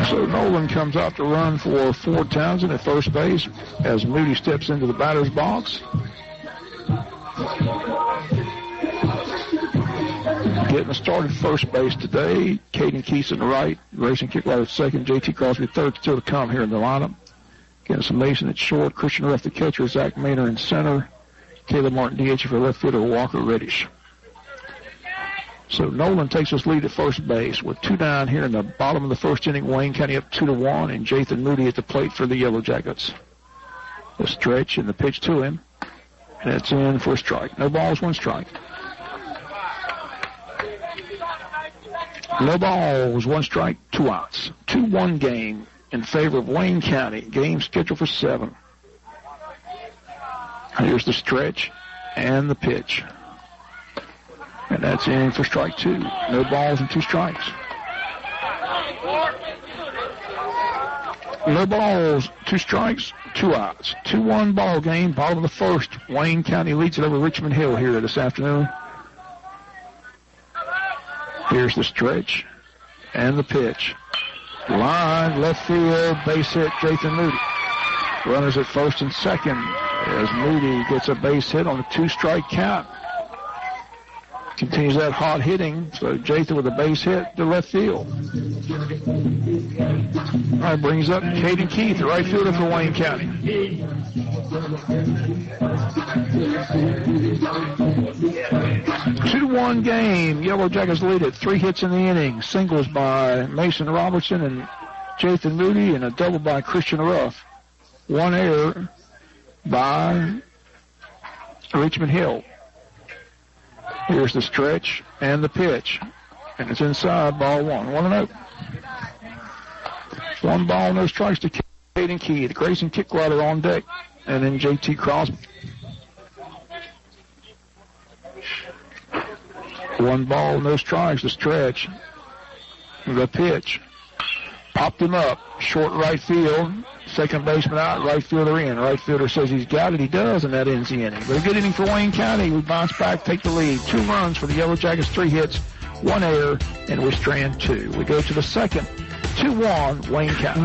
So Nolan comes out to run for 4 Townsend at first base as Moody steps into the batter's box. Getting started first base today. Caden Keeson right, Grayson Kickwright at second, J.T. Crosby third, still to come here in the lineup. Dennis Mason at short, Christian Ruff the catcher, Zach Maynard in center, Caleb Martin DH for left fielder, Walker Reddish. So Nolan takes his lead at first base with 2 down here in the bottom of the first inning. Wayne County up 2-1, and Jathan Moody at the plate for the Yellow Jackets. The stretch and the pitch to him, and it's in for a strike. No balls, 1 strike. No balls, 1 strike, 2 outs. 2-1 game in favor of Wayne County. Game scheduled for 7. Here's the stretch and the pitch. And that's in for strike 2. No balls and 2 strikes. No balls, 2 strikes, 2 outs. 2-1 ball game, bottom of the first. Wayne County leads it over Richmond Hill here this afternoon. Here's the stretch and the pitch. Line, left field, base hit, Jathan Moody. Runners at first and second as Moody gets a base hit on a 2-strike count. Continues that hot hitting, so Jathan with a base hit to left field. All right, brings up Caden Keith, the right fielder for Wayne County. 2-1 game. Yellow Jackets lead at 3 hits in the inning. Singles by Mason Robertson and Jathan Moody, and a double by Christian Ruff. 1 error by Richmond Hill. Here's the stretch and the pitch. And it's inside, ball 1. 1-0. 1 ball, no strikes to Caden Keith. Grayson Kickwriter on deck. And then J.T. Crosby. 1 ball, no strikes, the stretch. The pitch. Popped him up. Short right field. Second baseman out, right fielder in. Right fielder says he's got it. He does, and that ends the inning. But a good inning for Wayne County. We bounce back, take the lead. 2 runs for the Yellow Jackets, 3 hits, 1 error, and we strand 2. We go to the second. 2-1, Wayne County.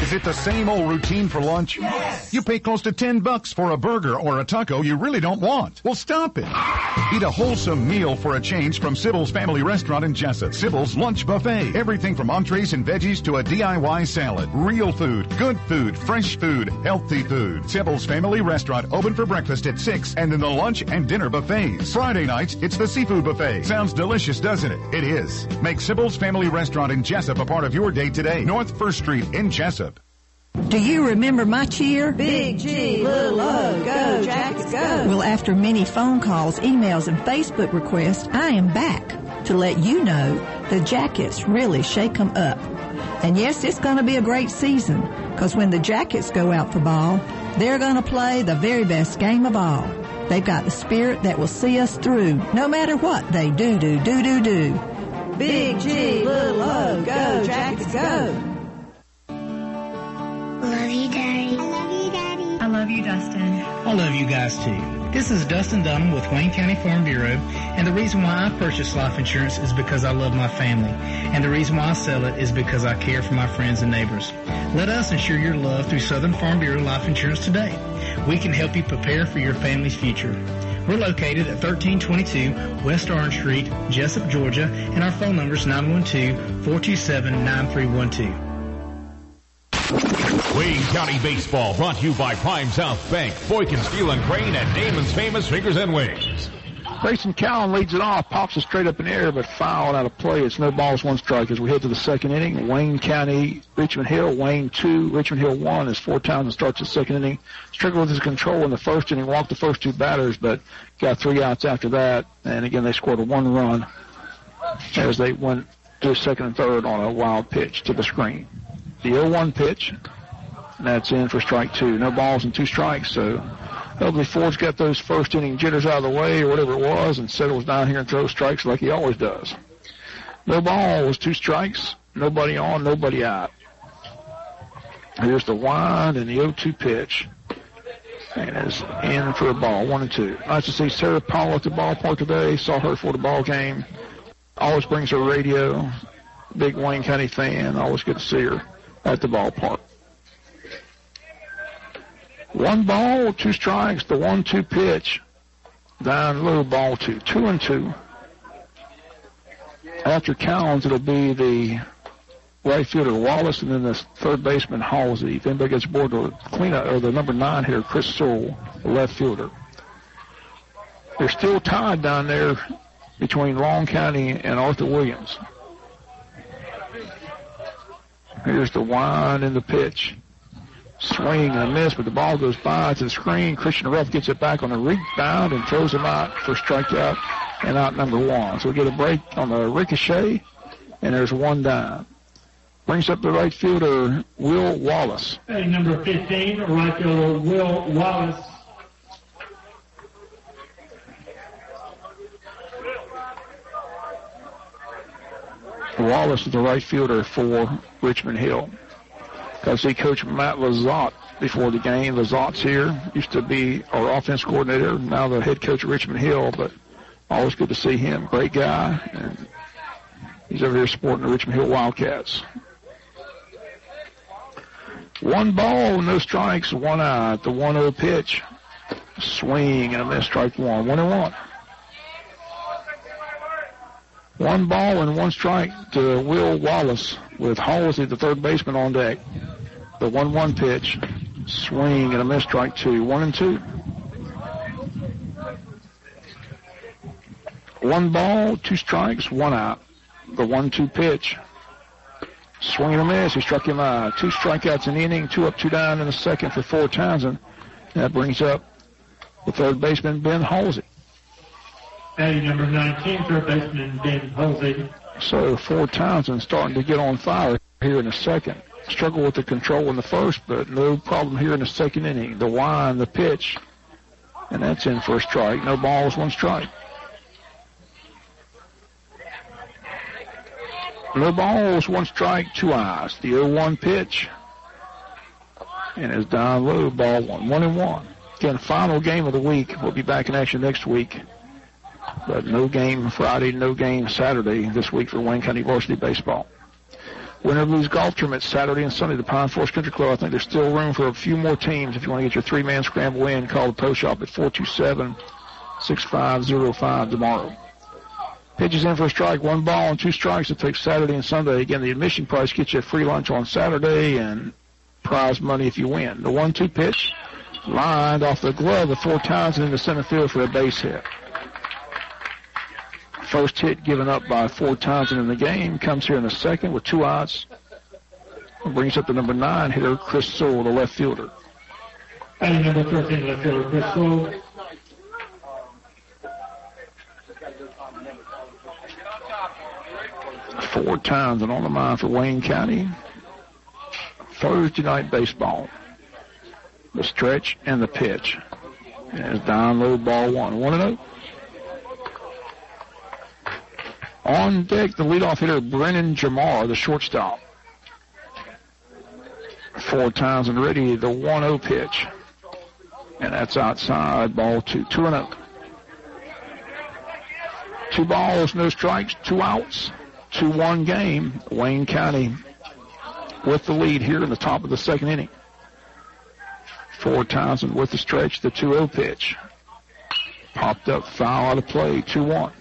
Is it the same old routine for lunch? Yes! You pay close to $10 for a burger or a taco you really don't want. Well, stop it. Eat a wholesome meal for a change from Sybil's Family Restaurant in Jessup. Sybil's Lunch Buffet. Everything from entrees and veggies to a DIY salad. Real food, good food, fresh food, healthy food. Sybil's Family Restaurant open for breakfast at 6 and in the lunch and dinner buffets. Friday nights, it's the seafood buffet. Sounds delicious, doesn't it? It is. Make Sybil's Family Restaurant in Jessup a part of your day today. North 1st Street in Jessup. Do you remember my cheer? Big G, little O, go, Jackets, go. Well, after many phone calls, emails, and Facebook requests, I am back to let you know the Jackets really shake 'em up. And yes, it's going to be a great season, because when the Jackets go out for ball, they're going to play the very best game of all. They've got the spirit that will see us through, no matter what they do. Big G, little O, go, Jackets, go. Love you, Daddy. I love you, Daddy. I love you, Dustin. I love you guys, too. This is Dustin Dunham with Wayne County Farm Bureau, and the reason why I purchase life insurance is because I love my family, and the reason why I sell it is because I care for my friends and neighbors. Let us insure your love through Southern Farm Bureau Life Insurance today. We can help you prepare for your family's future. We're located at 1322 West Orange Street, Jessup, Georgia, and our phone number is 912-427-9312. Wayne County Baseball brought to you by Prime South Bank, Boykin Steel and Crane, and Damon's Famous Fingers and Wings. Grayson Cowan leads it off, pops it straight up in the air, but fouled out of play. It's no balls, one strike as we head to the second inning. Wayne County, Richmond Hill, Wayne 2, Richmond Hill 1 as Fort Townsend starts the second inning. Struggled with his control in the first inning, walked the first two batters, but got 3 outs after that. And again, they scored a 1 run as they went to second and third on a wild pitch to the screen. The 0-1 pitch, and that's in for strike 2. No balls and 2 strikes, so hopefully Ford's got those first inning jitters out of the way or whatever it was and settles down here and throws strikes like he always does. No balls, 2 strikes, nobody on, nobody out. Here's the wind and the 0-2 pitch, and it's in for a ball, 1-2. Nice to see Sarah Powell at the ballpark today. Saw her for the ball game. Always brings her radio. Big Wayne County fan. Always good to see her at the ballpark. 1 ball, 2 strikes, the 1-2 pitch. Down low, ball 2. 2-2. After Collins, it'll be the right fielder Wallace and then the third baseman Halsey. If anybody gets aboard, the cleanup or the number 9 hitter Chris Sewell, the left fielder. They're still tied down there between Long County and Arthur Williams. Here's the wind and the pitch. Swing and a miss, but the ball goes by to the screen. Christian Ruff gets it back on the rebound and throws him out for strikeout and out number 1. So we get a break on the ricochet, and there's 1 down. Brings up the right fielder, Will Wallace. Hey, number 15, right fielder, Will Wallace. Wallace is the right fielder for Richmond Hill. Got to see Coach Matt Lazat before the game. Lazat's here. Used to be our offense coordinator, now the head coach of Richmond Hill, but always good to see him. Great guy, and he's over here supporting the Richmond Hill Wildcats. 1 ball, no strikes, 1 out. The 1-0 pitch. Swing and a miss, strike 1. 1-1. 1 ball and 1 strike to Will Wallace with Halsey, the third baseman, on deck. The 1-1 pitch. Swing and a miss, strike 2. 1-2. 1 ball, 2 strikes, 1 out. The 1-2 pitch. Swing and a miss. He struck him out. 2 strikeouts in the inning, 2 up, 2 down in the second for Fort Townsend. That brings up the third baseman, Ben Halsey. Hey, number 19, third baseman, Ben Halsey. So Fort Townsend starting to get on fire here in the second. Struggled with the control in the first, but no problem here in the second inning. The wind, the pitch, and that's in for a strike. No balls, 1 strike. No balls, 1 strike, 2 outs. The 0-1 pitch, and it's down low, ball 1. 1-1. Again, final game of the week. We'll be back in action next week. But no game Friday, no game Saturday this week for Wayne County Varsity Baseball. Winner Blues Golf Tournament Saturday and Sunday at the Pine Forest Country Club. I think there's still room for a few more teams. If you want to get your 3-man scramble in, call the Post Shop at 427-6505 tomorrow. Pitches in for a strike, 1 ball and 2 strikes. It takes Saturday and Sunday. Again, the admission price gets you a free lunch on Saturday and prize money if you win. The 1-2 pitch lined off the glove of Fort Townsend in the center field for a base hit. First hit given up by Fort Townsend in the game comes here in the second with 2 outs. It brings up the number 9 hitter, Chris Sewell, the left fielder. And number 13, left fielder, Chris Sewell. Fort Townsend on the mound for Wayne County. Thursday night baseball. The stretch and the pitch. And it's down low, ball 1. 1-0. On deck, the leadoff hitter, Brennan Jamar, the shortstop. Fort Townsend ready, the 1-0 pitch. And that's outside, ball 2. 2-0. 2 balls, no strikes, 2 outs, 2-1 game. Wayne County with the lead here in the top of the second inning. Ford Townsend with the stretch, the 2-0 pitch. Popped up, foul out of play, 2-1.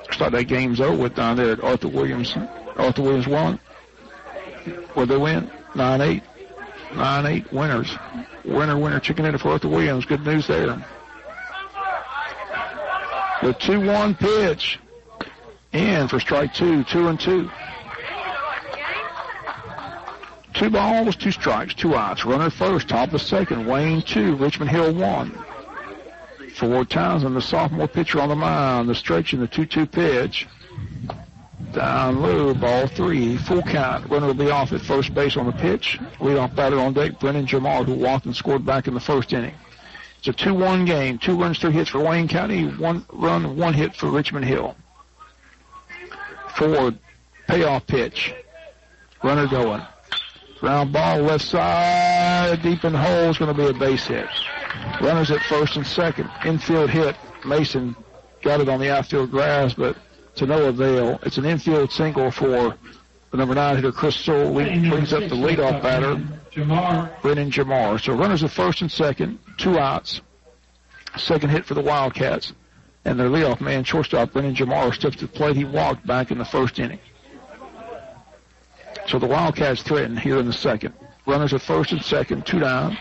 Looks like that game's over with down there at Arthur Williams 1. Where'd they win? 9-8. 9-8 winners. Winner, chicken dinner for Arthur Williams. Good news there. The 2-1 pitch. In for strike 2, 2-2. 2 balls, 2 strikes, 2 outs. Runner first, top of the second. Wayne 2, Richmond Hill 1. Ford Townsend, the sophomore pitcher on the mound. The stretch in the 2-2 pitch. Down low, ball 3, full count. Runner will be off at first base on the pitch. Leadoff batter on deck, Brennan Jamar, who walked and scored back in the first inning. It's a 2-1 game. 2 runs, 3 hits for Wayne County. 1 run, 1 hit for Richmond Hill. Ford, payoff pitch. Runner going. Ground ball, left side, deep in the hole. Is going to be a base hit. Runners at first and second. Infield hit. Mason got it on the outfield grass, but to no avail. It's an infield single for the number 9 hitter, Chris Soule. Brings up the leadoff batter, Brennan Jamar. So runners at first and second, 2 outs. Second hit for the Wildcats. And their leadoff man, shortstop Brennan Jamar, steps to the plate. He walked back in the first inning. So the Wildcats threaten here in the second. Runners at first and second, 2 down.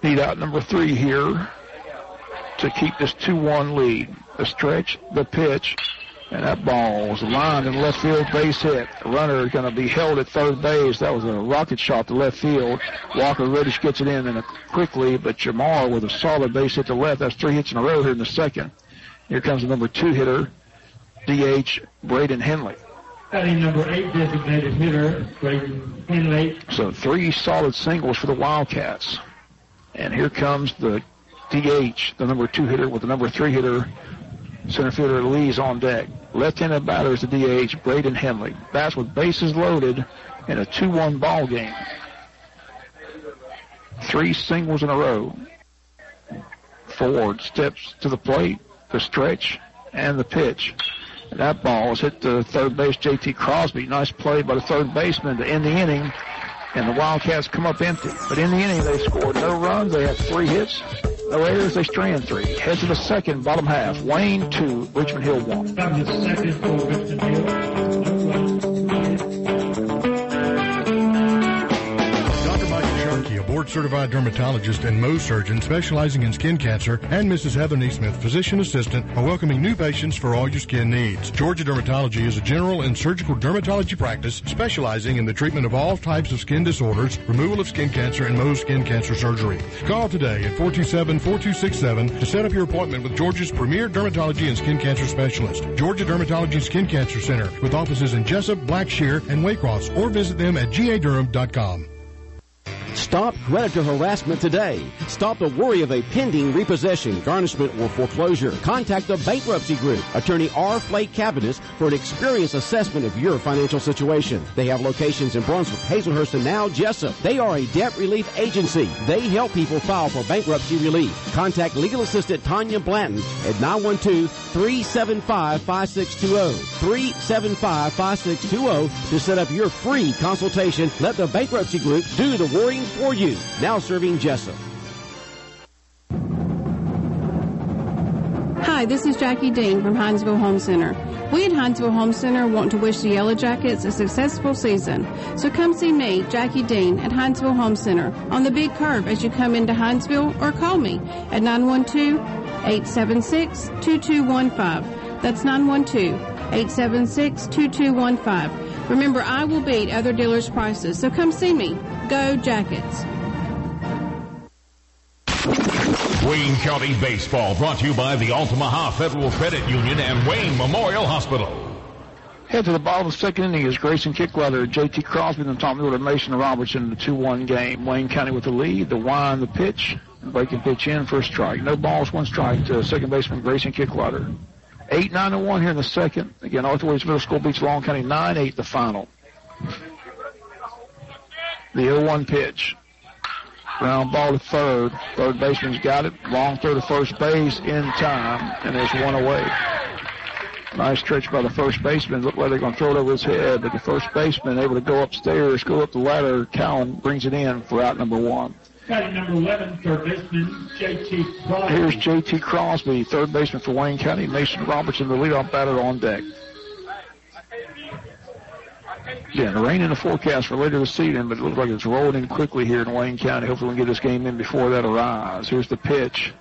Need out number 3 here to keep this 2-1 lead. The stretch, the pitch, and that ball was lined in left field, base hit. The runner is going to be held at third base. That was a rocket shot to left field. Walker Reddish gets it in quickly, but Jamar with a solid base hit to left. That's 3 hits in a row here in the second. Here comes the number 2 hitter, DH Braden Henley. Batting number 8 designated hitter, Braden Henley. So 3 solid singles for the Wildcats. And here comes the DH, the number 2 hitter with the number 3 hitter, center fielder Lee's on deck. Left-handed batter is the DH, Braden Henley. Bats with bases loaded in a 2-1 ball game. 3 singles in a row. Ford steps to the plate, the stretch, and the pitch. And that ball is hit to third base, J.T. Crosby. Nice play by the third baseman to end the inning. And the Wildcats come up empty. But in the inning, they scored no runs. They had 3 hits. No errors, they strand 3. Head to the second, bottom half. Wayne 2, Richmond Hill 1. Second for Richmond Hill. Dr. Michael Sharkey, a board-certified dermatologist and Mohs surgeon specializing in skin cancer, and Mrs. Heather Neesmith, physician assistant, are welcoming new patients for all your skin needs. Georgia Dermatology is a general and surgical dermatology practice specializing in the treatment of all types of skin disorders, removal of skin cancer, and Mohs skin cancer surgery. Call today at 427-4267 to set up your appointment with Georgia's premier dermatology and skin cancer specialist, Georgia Dermatology Skin Cancer Center, with offices in Jessup, Blackshear, and Waycross, or visit them at gadurham.com. Stop creditor harassment today. Stop the worry of a pending repossession, garnishment, or foreclosure. Contact the Bankruptcy Group, attorney R. Flake Cabinet, for an experienced assessment of your financial situation. They have locations in Brunswick, Hazelhurst, and now Jessup. They are a debt relief agency. They help people file for bankruptcy relief. Contact legal assistant Tanya Blanton at 912-375-5620. 375-5620 to set up your free consultation. Let the Bankruptcy Group do the worrying for you. Now serving Jessup. Hi, this is Jackie Dean from Hinesville Home Center. We at Hinesville Home Center want to wish the Yellow Jackets a successful season. So come see me, Jackie Dean, at Hinesville Home Center on the big curve as you come into Hinesville, or call me at 912-876-2215. That's 912-876-2215. Remember, I will beat other dealers' prices, so come see me. Go Jackets. Wayne County Baseball, brought to you by the Altamaha Federal Credit Union and Wayne Memorial Hospital. Head to the bottom of the second inning is Grayson Kickleather, J.T. Crosby, and Tom Miller, Mason Robertson in the 2-1 game. Wayne County with the lead, the wind, the pitch, breaking pitch in for a strike. No balls, 1 strike to second baseman Grayson Kickleather. 8-9-1 here in the second. Again, Arthur Williams Middle School beats Long County 9-8 the final. The 0-1 pitch. Ground ball to third. Third baseman's got it. Long throw to first base in time, and there's one away. Nice stretch by the first baseman. Looked like they're going to throw it over his head, but the first baseman able to go upstairs, go up the ladder. Cowan brings it in for out number 1. Batting number 11, third baseman, J.T. Crosby. Here's J.T. Crosby, third baseman for Wayne County. Mason Robertson, the leadoff batter, on deck. Again, the rain in the forecast for later this evening, but it looks like it's rolling in quickly here in Wayne County. Hopefully we can get this game in before that arrives. Here's the pitch,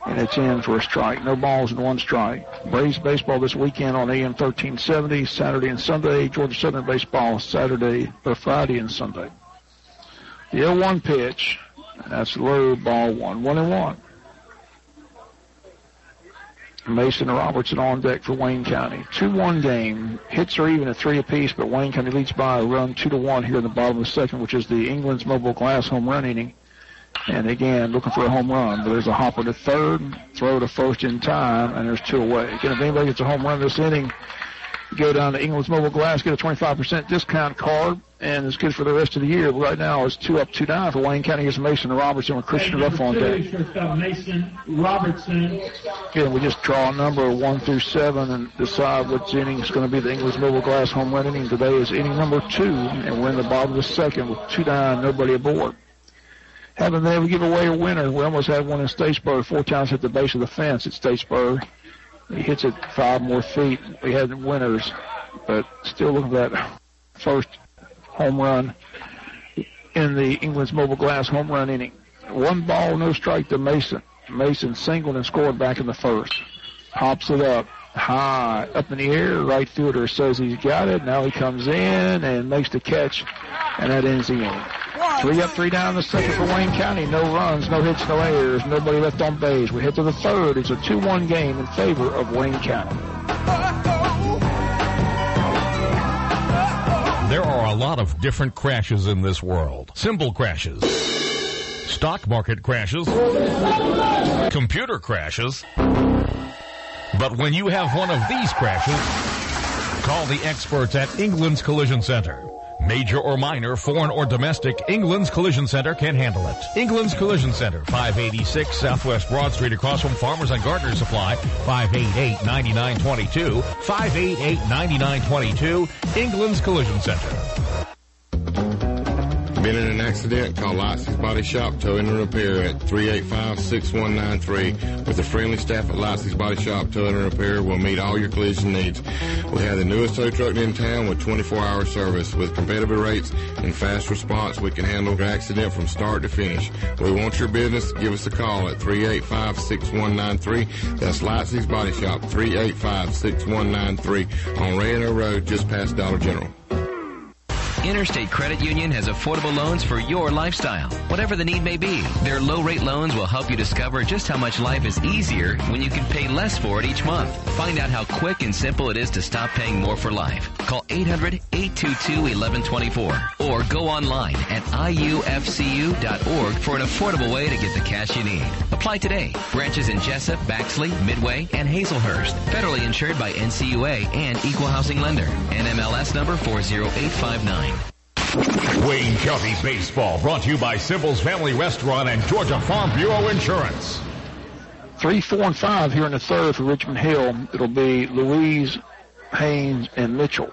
and it's in for a strike. No balls and 1 strike. Braves baseball this weekend on AM 1370, Saturday and Sunday. Georgia Southern baseball Friday and Sunday. The 0-1 pitch, that's low, ball 1. 1-1. Mason Robertson on deck for Wayne County. 2-1 game. Hits are even at 3 apiece, but Wayne County leads by a run 2-1 here in the bottom of the second, which is the England's Mobile Glass home run inning. And again, looking for a home run. There's a hopper to third, throw to first in time, and there's 2 away. Again, if anybody gets a home run this inning, go down to England's Mobile Glass, get a 25% discount card, and it's good for the rest of the year. But right now, it's 2 up, 2 down for Wayne County. Here's Mason Robertson with Christian Ruff on deck. Mason Robertson. Again, we just draw a number 1 through 7 and decide which inning is going to be the England's Mobile Glass home run inning. Today is inning number 2, and we're in the bottom of the second with 2 down, nobody aboard. Haven't been able to give away a winner. We almost had one in Statesboro. 4 times hit the base of the fence at Statesboro. He hits it 5 more feet. We had winners, but still looking for that first home run in the England's Mobile Glass home run inning. 1 ball, no strike to Mason. Mason singled and scored back in the first. Pops it up high, up in the air. Right fielder says he's got it. Now he comes in and makes the catch, and that ends the inning. 3 up, 3 down in the second for Wayne County. No runs, no hits, no errors, nobody left on base. We hit to the third. It's a 2-1 game in favor of Wayne County. There are a lot of different crashes in this world. Simple crashes, stock market crashes, computer crashes. But when you have one of these crashes, call the experts at England's Collision Center. Major or minor, foreign or domestic, England's Collision Center can handle it. England's Collision Center, 586 Southwest Broad Street across from Farmers and Gardener Supply, 588-9922, 588-9922, England's Collision Center. Been in an accident? Call Lightsey's Body Shop, Towing and Repair at 385-6193. With the friendly staff at Lightsey's Body Shop, Towing and Repair will meet all your collision needs. We have the newest tow truck in town with 24-hour service. With competitive rates and fast response, we can handle your accident from start to finish. We want your business. Give us a call at 385-6193. That's Lightsey's Body Shop, 385-6193 on Rayano Road, just past Dollar General. Interstate Credit Union has affordable loans for your lifestyle. Whatever the need may be, their low-rate loans will help you discover just how much life is easier when you can pay less for it each month. Find out how quick and simple it is to stop paying more for life. Call 800-822-1124 or go online at iufcu.org for an affordable way to get the cash you need. Apply today. Branches in Jessup, Baxley, Midway, and Hazelhurst. Federally insured by NCUA and Equal Housing Lender. NMLS number 40859. Wayne County Baseball brought to you by Symbol's Family Restaurant and Georgia Farm Bureau Insurance. 3, 4, and 5 here in the third for Richmond Hill. It'll be Louise, Haynes, and Mitchell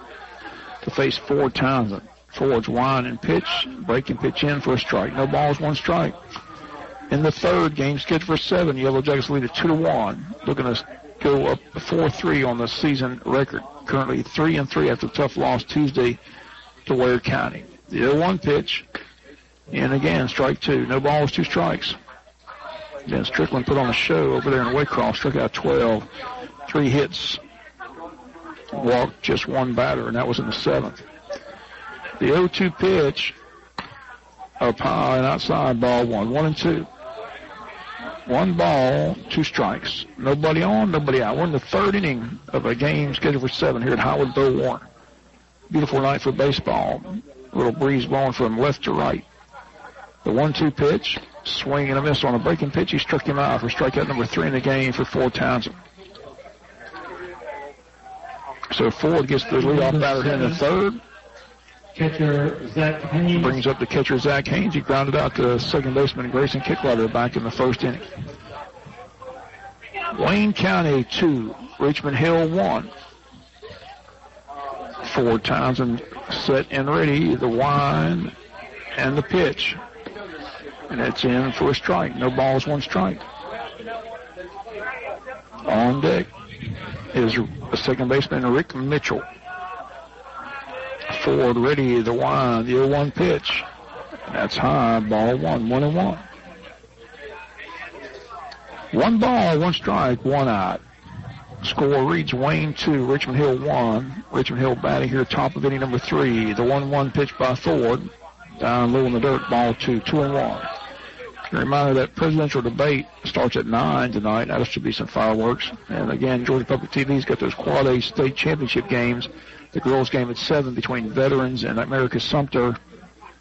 to face Ford Townsend. Ford's wind and pitch, break and pitch in for a strike. No balls, 1 strike. In the third, game scheduled for 7. Yellow Jackets lead at 2-1. Looking to go up 4-3 on the season record. Currently 3-3 after a tough loss Tuesday to Ware County. The 0-1 pitch, and again, strike 2. No balls, 2 strikes. Then Strickland put on a show over there in Waycross, struck out 12, 3 hits, walked just 1 batter, and that was in the 7th. The 0-2 pitch, up high and outside, ball 1, 1-2. 1 ball, 2 strikes. Nobody on, nobody out. We're in the third inning of a game scheduled for 7 here at Howard Bo Warren. Beautiful night for baseball. A little breeze blowing from left to right. The 1-2 pitch, swing and a miss on a breaking pitch. He struck him out for strikeout number 3 in the game for Ford Townsend. So Ford gets the leadoff batter in the third. Catcher Zach Haynes. Brings up the catcher Zach Haynes. He grounded out to second baseman Grayson Kickleiter back in the first inning. Wayne County 2, Richmond Hill 1. Ford Townsend set and ready. The wind and the pitch. And it's in for a strike. No balls, one strike. On deck is second baseman Rick Mitchell. Ford ready, the wind, the 0-1 pitch. That's high, ball 1-1. 1 ball, 1 strike, 1 out. Score reads Wayne 2, Richmond Hill 1. Richmond Hill batting here top of inning number 3. The 1-1 pitch by Ford. Down low in the dirt, ball 2, 2-1. A reminder that presidential debate starts at 9 tonight. That should be some fireworks. And again, Georgia Public TV's got those Quad A state championship games. The girls game at 7 between Veterans and America's Sumter.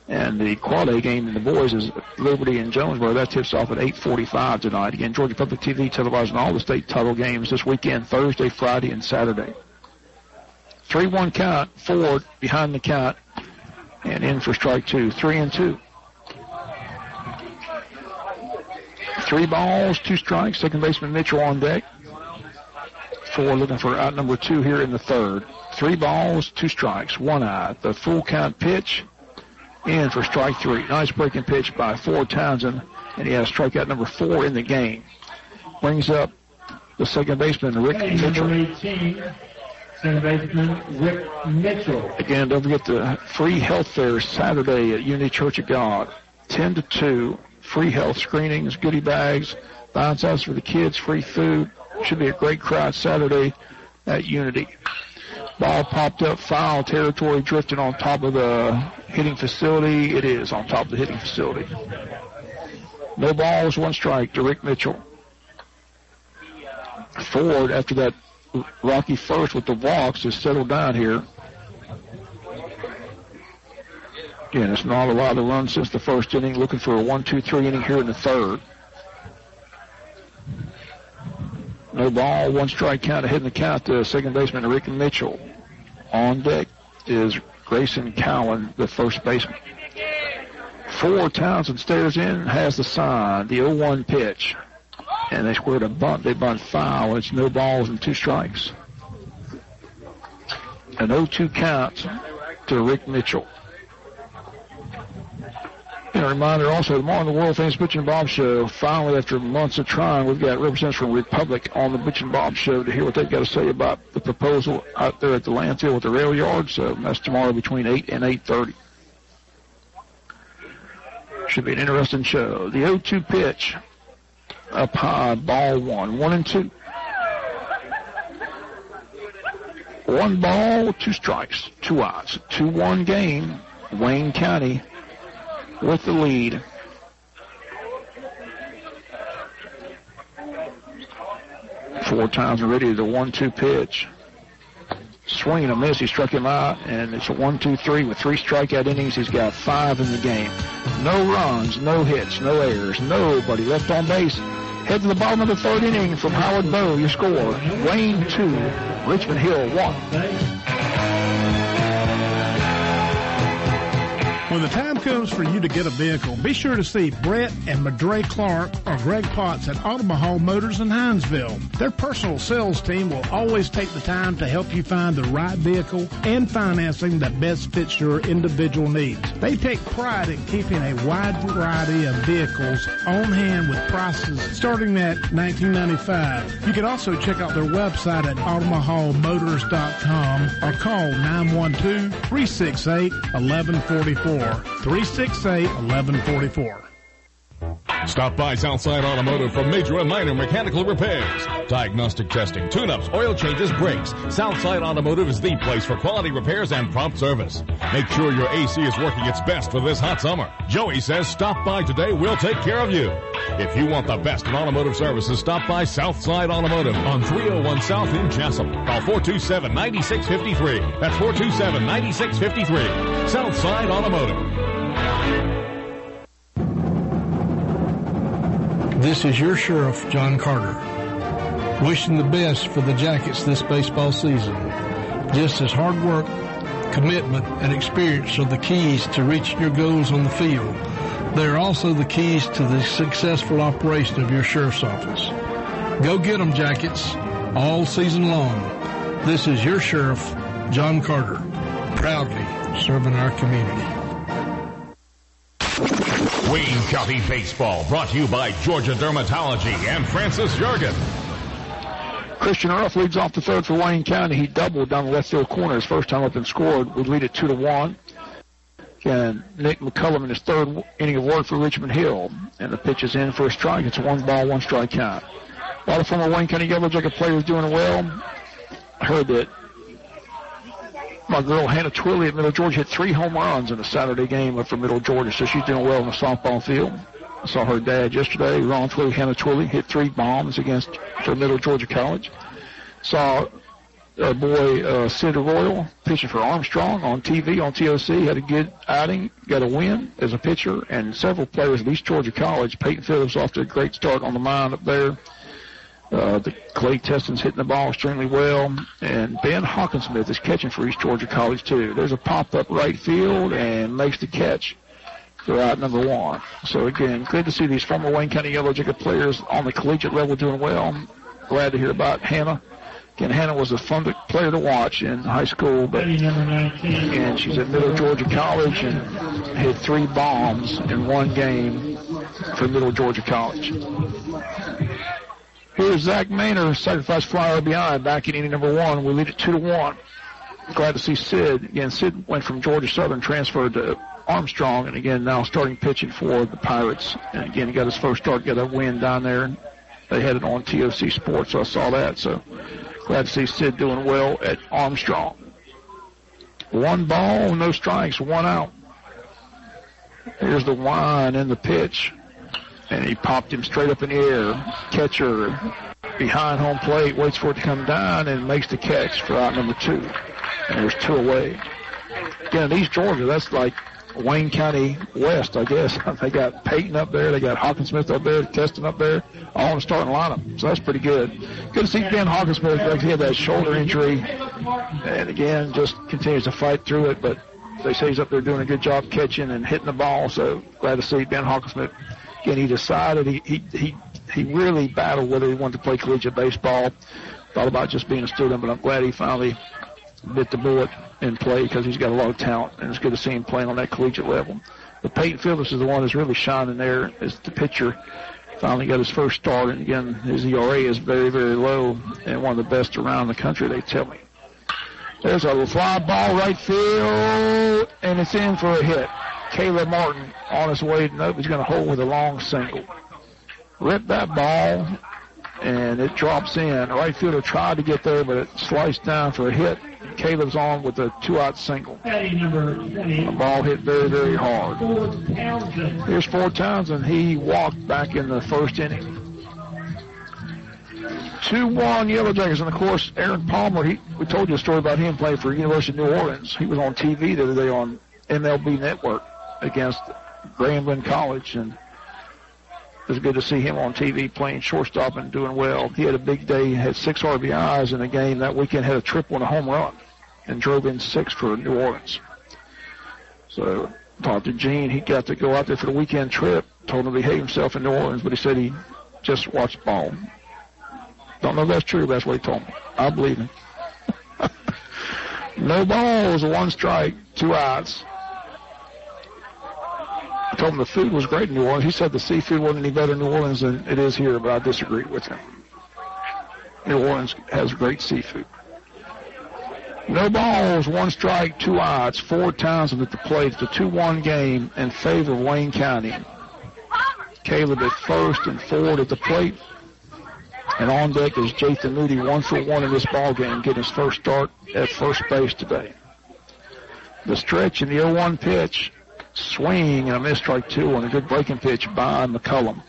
And the Quad A game in the boys is Liberty and Jonesboro. That tips off at 8:45 tonight. Again, Georgia Public TV televising all the state title games this weekend, Thursday, Friday, and Saturday. 3-1 count, Ford behind the count, and in for strike 2, 3-2. 3 balls, 2 strikes. Second baseman Mitchell on deck. Ford looking for out number 2 here in the third. 3 balls, 2 strikes, 1 out. The full count pitch. In for strike 3. Nice breaking pitch by Ford Townsend, and he has strikeout number 4 in the game. Brings up the second baseman, Rick Mitchell. Number 18, second baseman, Rick Mitchell. Again, don't forget the free health fair Saturday at Unity Church of God. 10 to 2. Free health screenings, goodie bags, bounce houses for the kids, free food. Should be a great crowd Saturday at Unity. Ball popped up, foul territory, drifting on top of the hitting facility. It is on top of the hitting facility. No balls, 1 strike to Rick Mitchell. Ford, after that rocky first with the walks, has settled down here. Again, it's not a lot of runs since the first inning. Looking for a 1-2-3 inning here in the third. No ball, 1 strike count ahead in the count to second baseman Rick Mitchell. On deck is Grayson Cowan, the first baseman. Ford Townsend stares in, has the sign, the 0-1 pitch. And they squared a bunt. They bunt foul. It's no balls and 2 strikes. An 0-2 count to Rick Mitchell. And a reminder also, tomorrow on the World Famous Butch and Bob Show, finally after months of trying, we've got representatives from Republic on the Butch and Bob Show to hear what they've got to say about the proposal out there at the landfill with the rail yard. So that's tomorrow between 8 and 8:30. Should be an interesting show. The 0-2 pitch up high, ball 1, 1-2. 1 ball, 2 strikes, 2 outs. 2-1 game. Wayne County with the lead. Ford Townsend ready to the 1-2 pitch. Swing and a miss. He struck him out, and it's a 1-2-3 with 3 strikeout innings. He's got 5 in the game. No runs, no hits, no errors, nobody left on base. Head to the bottom of the third inning from Howard Bowe. Your score, Wayne 2, Richmond Hill 1. When the time comes for you to get a vehicle, be sure to see Brett and Madre Clark or Greg Potts at Omaha Motors in Hinesville. Their personal sales team will always take the time to help you find the right vehicle and financing that best fits your individual needs. They take pride in keeping a wide variety of vehicles on hand with prices starting at $19.95. You can also check out their website at omahamotors.com or call 912-368-1144. 368-1144. Stop by Southside Automotive for major and minor mechanical repairs, diagnostic testing, tune-ups, oil changes, brakes. Southside Automotive is the place for quality repairs and prompt service. Make sure your AC is working its best for this hot summer. Joey says stop by today, we'll take care of you. If you want the best in automotive services, stop by Southside Automotive on 301 South in Jessup. Call 427-9653. That's 427-9653. Southside Automotive. This is your sheriff, John Carter, wishing the best for the Jackets this baseball season. Just as hard work commitment, and experience are the keys to reaching your goals on the field. They are also the keys to the successful operation of your sheriff's office. Go get 'em, Jackets, all season long. This is your sheriff, John Carter, proudly serving our community. Wayne County Baseball, brought to you by Georgia Dermatology and Francis Jurgen. Christian Earth leads off the third for Wayne County. He doubled down the left field corner his first time up and scored. Would lead it 2-1. And Nick McCullum in his third inning of work for Richmond Hill. And the pitch is in for a strike. It's a 1-1 strike count. A lot of former Wayne County Yellow Jacket players doing well. I heard that my girl Hannah Twilley at Middle Georgia hit 3 home runs in a Saturday game up for Middle Georgia, so she's doing well in the softball field. I saw her dad yesterday, Ron Twilley, Hannah Twilley, hit 3 bombs for Middle Georgia College. Saw our boy Sid Royal pitching for Armstrong on TV, on TOC, had a good outing, got a win as a pitcher, and several players at East Georgia College. Peyton Phillips off to a great start on the mound up there. The Clay Teston's hitting the ball extremely well, and Ben Hawkinsmith is catching for East Georgia College too. There's a pop-up right field and makes the catch for out number 1. So again, good to see these former Wayne County Yellow Jacket players on the collegiate level doing well. Glad to hear about Hannah. Again, Hannah was a fun player to watch in high school, but again, she's at Middle Georgia College and hit 3 bombs in 1 game for Middle Georgia College. Here's Zach Maynard, sacrifice fly RBI back in inning number 1. We lead it 2-1. Glad to see Sid. Again, Sid went from Georgia Southern, transferred to Armstrong, and again, now starting pitching for the Pirates. And again, he got his first start, got a win down there. They had it on TOC Sports, so I saw that. So glad to see Sid doing well at Armstrong. 1 ball, no strikes, 1 out. Here's the wind and the pitch. And he popped him straight up in the air. Catcher behind home plate, waits for it to come down, and makes the catch for out number 2. And there's 2 away. Again, East Georgia, that's like Wayne County West, I guess. They got Peyton up there, they got Hawkinsmith up there, Teston up there, all in the starting lineup. So that's pretty good. Good to see Ben Hawkinsmith. He had that shoulder injury, and again, just continues to fight through it. But they say he's up there doing a good job catching and hitting the ball. So glad to see Ben Hawkinsmith. Again, he decided he really battled whether he wanted to play collegiate baseball. Thought about just being a student, but I'm glad he finally bit the bullet and play because he's got a lot of talent, and it's good to see him playing on that collegiate level. But Peyton Phillips is the one that's really shining there as the pitcher. Finally got his first start, and again, his ERA is very, very low and one of the best around the country, they tell me. There's a fly ball right field, and it's in for a hit. Caleb Martin on his way. Nope, he's going to hold with a long single. Rip that ball, and it drops in. The right fielder tried to get there, but it sliced down for a hit. Caleb's on with a 2-out single. The ball hit very, very hard. Here's Ford Townsend. He walked back in the first inning. 2-1 Yellow Jackets. And, of course, Aaron Palmer, we told you a story about him playing for University of New Orleans. He was on TV the other day on MLB Network against Grambling College, and it was good to see him on TV playing shortstop and doing well. He had a big day, had 6 RBIs in a game that weekend, had a triple and a home run, and drove in 6 for New Orleans. So talked to Gene. He got to go out there for the weekend trip, told him to behave himself in New Orleans, but he said he just watched ball. Don't know if that's true, but that's what he told me. I believe him. No balls, 1 strike, 2 outs. I told him the food was great in New Orleans. He said the seafood wasn't any better in New Orleans than it is here, but I disagreed with him. New Orleans has great seafood. No balls, 1 strike, 2 outs. Ford Townsend at the plate. It's a 2-1 game in favor of Wayne County. Caleb at first and Ford at the plate. And on deck is Jathan Moody, 1 for 1 in this ball game, getting his first start at first base today. The stretch in the 0-1 pitch. Swing and a missed strike 2 on a good breaking pitch by McCullum.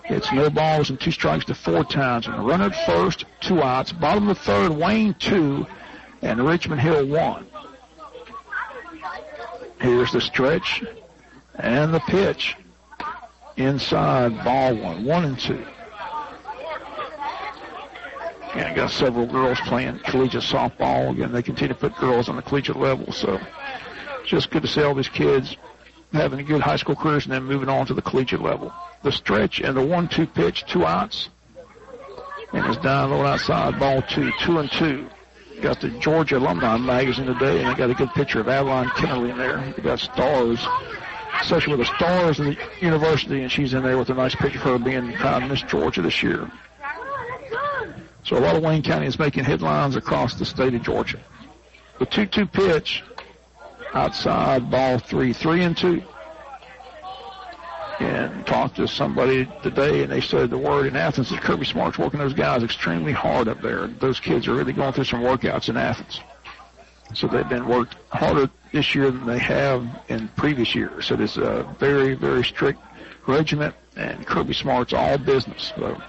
It's no balls and 2 strikes to Ford Townsend. Run at first, 2 outs. Bottom of the third, Wayne 2 and Richmond Hill 1. Here's the stretch and the pitch. Inside, ball 1, 1-2. And got several girls playing collegiate softball. Again, they continue to put girls on the collegiate level. So it's just good to see all these kids having good high school careers and then moving on to the collegiate level. The stretch and the 1-2 pitch, 2 outs. And it's down low outside, ball 2, 2-2. Got the Georgia Alumni magazine today, and they got a good picture of Adeline Kennerly in there. They got stars, especially with the stars of the university, and she's in there with a nice picture of her being crowned Miss Georgia this year. So a lot of Wayne County is making headlines across the state of Georgia. The 2-2 pitch, outside, ball 3, 3-2. And talked to somebody today, and they said the word in Athens is Kirby Smart's working those guys extremely hard up there. Those kids are really going through some workouts in Athens. So they've been worked harder this year than they have in previous years. So it's a very, very strict regiment, and Kirby Smart's all business. So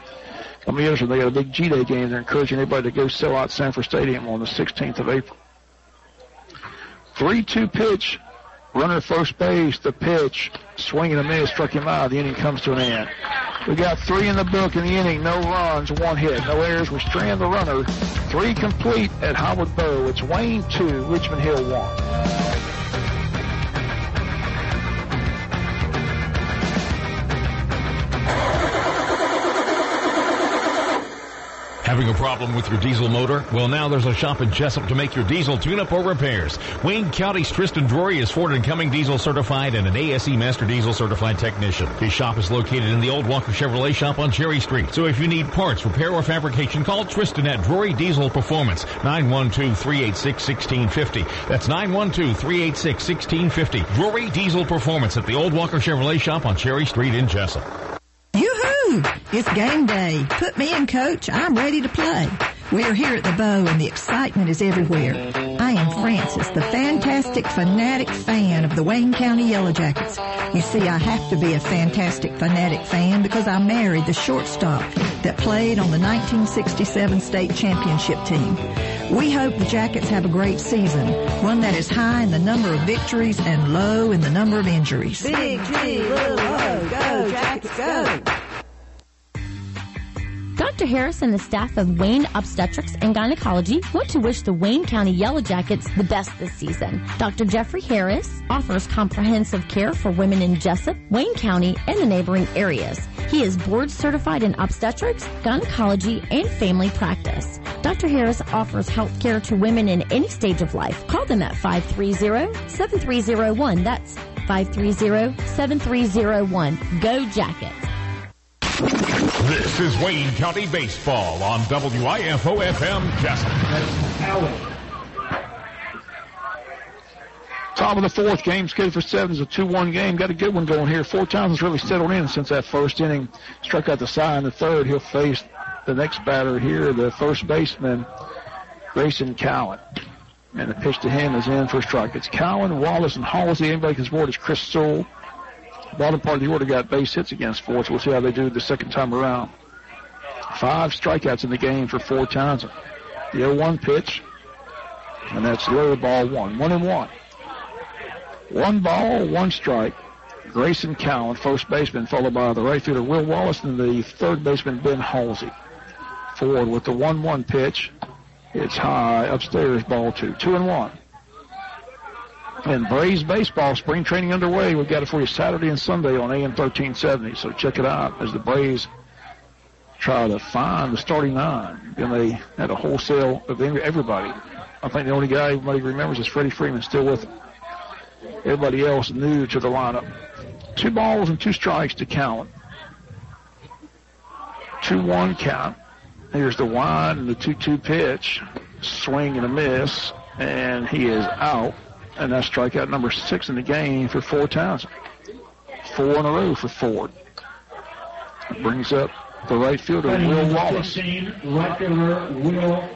on the other side, they got a big G-Day game. They're encouraging everybody to go sell out Sanford Stadium on the 16th of April. 3-2 pitch. Runner first base, the pitch, swing and a miss, struck him out. The inning comes to an end. We got 3 in the book in the inning, no runs, 1 hit, no errors. We strand the runner. 3 complete at Howard Bow. It's Wayne 2, Richmond Hill 1. Having a problem with your diesel motor? Well, now there's a shop in Jessup to make your diesel tune-up or repairs. Wayne County's Tristan Drury is Ford and Cumming diesel certified and an ASE Master Diesel certified technician. His shop is located in the old Walker Chevrolet shop on Cherry Street. So if you need parts, repair, or fabrication, call Tristan at Drury Diesel Performance, 912-386-1650. That's 912-386-1650. Drury Diesel Performance at the old Walker Chevrolet shop on Cherry Street in Jessup. Yoo-hoo! It's game day. Put me in, Coach. I'm ready to play. We're here at the Bow, and the excitement is everywhere. I am Francis, the fantastic, fanatic fan of the Wayne County Yellow Jackets. You see, I have to be a fantastic, fanatic fan because I married the shortstop that played on the 1967 state championship team. We hope the Jackets have a great season, one that is high in the number of victories and low in the number of injuries. Big G, little O, go, Jackets, go! Dr. Harris and the staff of Wayne Obstetrics and Gynecology want to wish the Wayne County Yellow Jackets the best this season. Dr. Jeffrey Harris offers comprehensive care for women in Jessup, Wayne County, and the neighboring areas. He is board certified in obstetrics, gynecology, and family practice. Dr. Harris offers health care to women in any stage of life. Call them at 530-7301. That's 530-7301. Go Jackets! This is Wayne County Baseball on WIFO-FM Jessup. Top of the fourth, game scheduled for 7 is a 2-1 game. Got a good one going here. Fort Townsend's really settled in since that first inning. Struck out the side in the third. He'll face the next batter here, the first baseman, Grayson Cowan. And the pitch to him is in for a strike. It's Cowan, Wallace, and Halsey. Anybody can score is Chris Sewell. Bottom part of the order got base hits against Fort, so we'll see how they do the second time around. 5 strikeouts in the game for Fort Townsend. The 0-1 pitch, and that's low, ball 1. 1-1. 1 ball, 1 strike. Grayson Cowan, first baseman, followed by the right fielder Will Wallace and the third baseman Ben Halsey. Forward with the 1-1 pitch. It's high, upstairs, ball 2. 2-1. And Braves baseball, spring training underway. We've got it for you Saturday and Sunday on AM 1370. So check it out as the Braves try to find the starting 9. And they had a wholesale of everybody. I think the only guy everybody remembers is Freddie Freeman, still with them. Everybody else new to the lineup. 2 balls and 2 strikes to Cowan. 2-1 count. Here's the wind and the 2-2 pitch. Swing and a miss, and he is out. And that's strikeout number 6 in the game for Fort Townsend. 4 in a row for Ford. Brings up the right fielder, Will Wallace. 15, right fielder, Will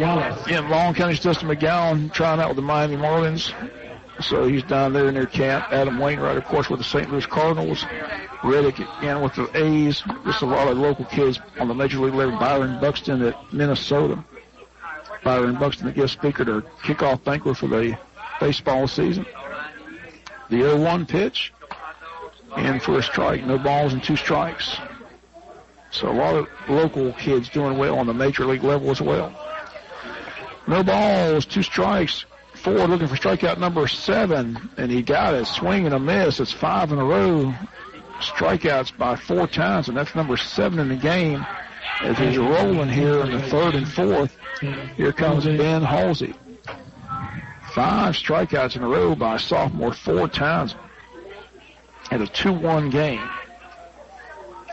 Wallace. Yeah, Long County's Dustin McGowan trying out with the Miami Marlins. So he's down there in their camp. Adam Wainwright, of course, with the St. Louis Cardinals. Reddick again with the A's. Just a lot of local kids on the Major League level. Byron Buxton at Minnesota. Byron Buxton, the guest speaker, to kickoff banquet for the baseball season. The 0-1 pitch. In for a strike. No balls and 2 strikes. So a lot of local kids doing well on the major league level as well. No balls, 2 strikes. Ford looking for strikeout number 7, and he got it. Swing and a miss. It's 5 in a row. Strikeouts by 4 times, and that's number 7 in the game. As he's rolling here in the 3rd and 4th, here comes Ben Halsey. 5 strikeouts in a row by sophomore 4 times. And a 2-1 game.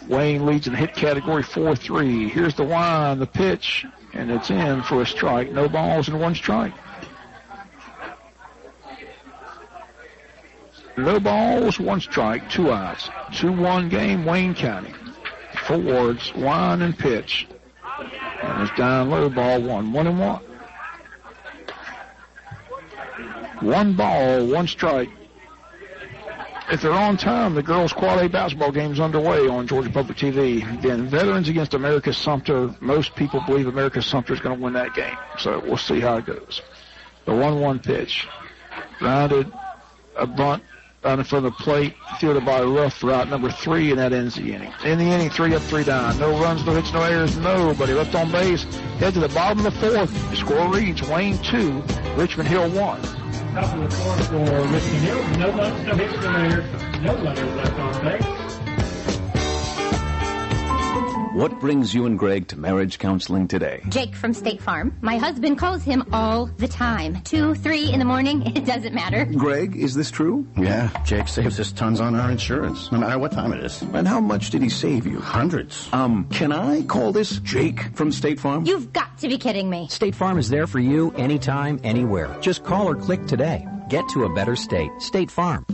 Wayne leads in the hit category 4-3. Here's the wind, the pitch, and it's in for a strike. No balls and 1 strike. No balls, 1 strike, 2 outs. 2-1 game, Wayne County. Forwards, wind and pitch. And it's down low, ball 1. 1-1. 1 ball, 1 strike. If they're on time, the girls' Quad A basketball game is underway on Georgia Public TV. Again, Veterans against America Sumter. Most people believe America Sumter is going to win that game. So we'll see how it goes. The 1-1 pitch. Grounded, a bunt out in front of the plate, fielded by Ruff for out number 3, and that ends the inning. In the inning, 3 up, 3 down. No runs, no hits, no errors, nobody left on base. Head to the bottom of the 4th. The score reads Wayne 2, Richmond Hill 1. Top of the score for Richmond Hill. No runs, no hits, no errors, no runners left on base. What brings you and Greg to marriage counseling today? Jake from State Farm. My husband calls him all the time. 2, 3 in the morning, it doesn't matter. Greg, is this true? Yeah, Jake saves us tons on our insurance, no matter what time it is. And how much did he save you? Hundreds. Can I call this Jake from State Farm? You've got to be kidding me. State Farm is there for you anytime, anywhere. Just call or click today. Get to a better state. State Farm.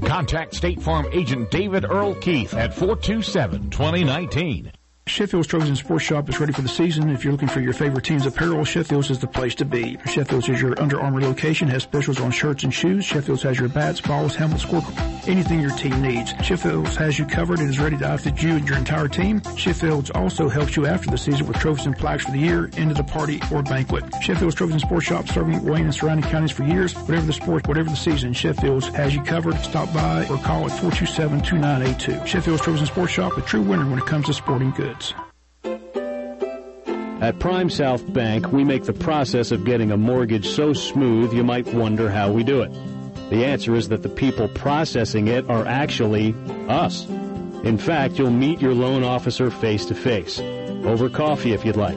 Contact State Farm agent David Earl Keith at 427-2019. Sheffield's Trophies and Sports Shop is ready for the season. If you're looking for your favorite team's apparel, Sheffield's is the place to be. Sheffield's is your Under Armour location, has specials on shirts and shoes. Sheffield's has your bats, balls, helmets, scoreboard, anything your team needs. Sheffield's has you covered and is ready to outfit you and your entire team. Sheffield's also helps you after the season with trophies and plaques for the year, end of the party, or banquet. Sheffield's Trophies and Sports Shop, serving Wayne and surrounding counties for years. Whatever the sport, whatever the season, Sheffield's has you covered. Stop by or call at 427-2982. Sheffield's Trophies and Sports Shop, a true winner when it comes to sporting goods. At Prime South Bank, we make the process of getting a mortgage so smooth you might wonder how we do it. The answer is that the people processing it are actually us. In fact, you'll meet your loan officer face to face, over coffee if you'd like.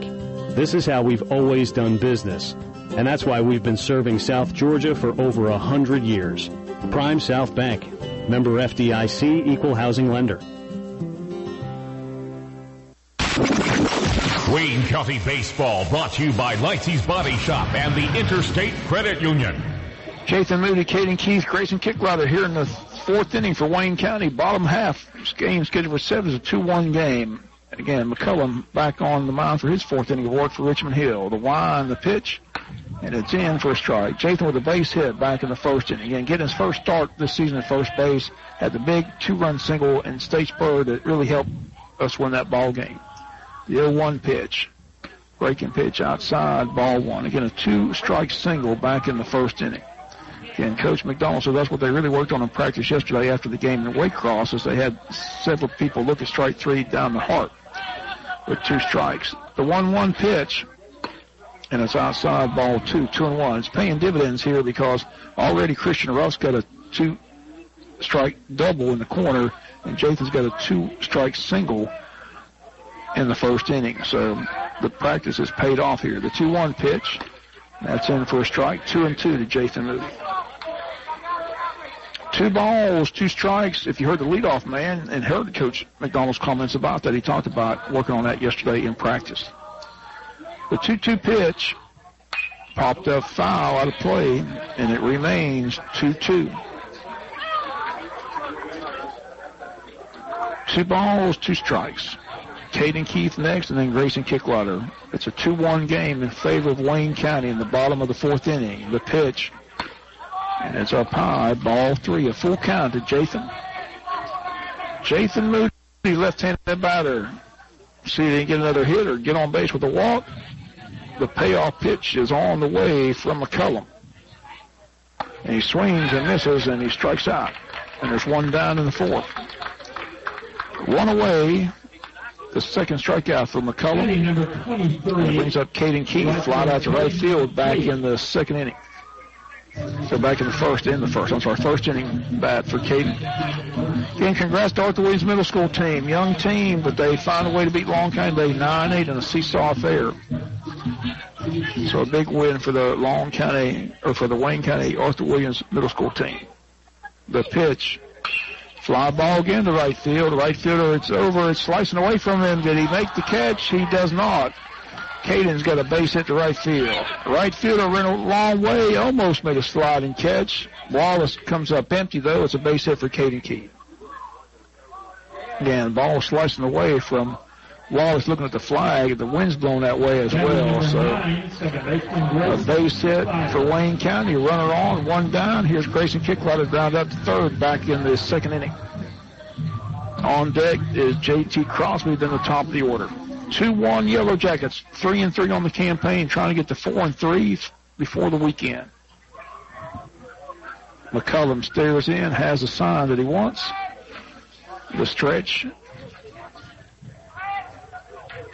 This is how we've always done business, and that's why we've been serving South Georgia for over 100 years. Prime South Bank, member FDIC, equal housing lender. Wayne County Baseball brought to you by Lightsy's Body Shop and the Interstate Credit Union. Jathan Moody, Caden Keith, Grayson Kickrider here in the 4th inning for Wayne County. Bottom half. This game scheduled for 7 is a 2-1 game. And again, McCullum back on the mound for his 4th inning of work for Richmond Hill. The wind, the pitch, and it's in for a strike. Jathan with a base hit back in the 1st inning. Again, getting his first start this season at first base. Had the big 2-run single in Statesboro that really helped us win that ball game. The 0-1 pitch. Breaking pitch outside, ball 1. Again, a 2-strike single back in the 1st inning. Again, Coach McDonald said that's what they really worked on in practice yesterday after the game in Waycross, as they had several people look at strike 3 down the heart with 2 strikes. The 1-1 pitch, and it's outside, ball 2, 2-1. It's paying dividends here because already Christian Ruff's got a 2-strike double in the corner, and Jathan's got a 2-strike single in the 1st inning. So the practice has paid off here. The 2-1 pitch, that's in for a strike. 2-2 to Jathan Moody. 2 balls, 2 strikes. If you heard the leadoff man and heard Coach McDonald's comments about that, he talked about working on that yesterday in practice. The 2-2 pitch popped up foul out of play, and it remains 2-2. 2 balls, 2 strikes. Caden Keith next, and then Grayson Kickrider. It's a 2-1 game in favor of Wayne County in the bottom of the 4th inning. The pitch, and it's up high, ball 3, a full count to Jathan. Jathan Moody, left-handed batter. See if he can get another hit or get on base with a walk. The payoff pitch is on the way from McCullum. And he swings and misses, and he strikes out. And there's 1 down in the 4th. 1 away the second strikeout for McCullum. Inning number 23. And it brings up Caden Keith, flied out to right field back in the second inning. So back in the first inning bat for Caden. Again, congrats to Arthur Williams Middle School team. Young team, but they find a way to beat Long County Bay 9-8 in a seesaw affair. So a big win for the Wayne County Arthur Williams Middle School team. The pitch. Fly ball again to right field. The right fielder, it's over. It's slicing away from him. Did he make the catch? He does not. Caden's got a base hit to right field. Right fielder ran a long way, almost made a sliding catch. Wallace comes up empty, though. It's a base hit for Caden Keith. Again, ball slicing away from Wallace looking at the flag. The wind's blown that way as well. So a base hit for Wayne County. Runner on, one down. Here's Grayson Kicklot ground up to third back in the second inning. On deck is J.T. Crosby, then the top of the order. 2-1 Yellow Jackets, 3-3 on the campaign, trying to get to 4-3 before the weekend. McCullum stares in, has a sign that he wants. The stretch.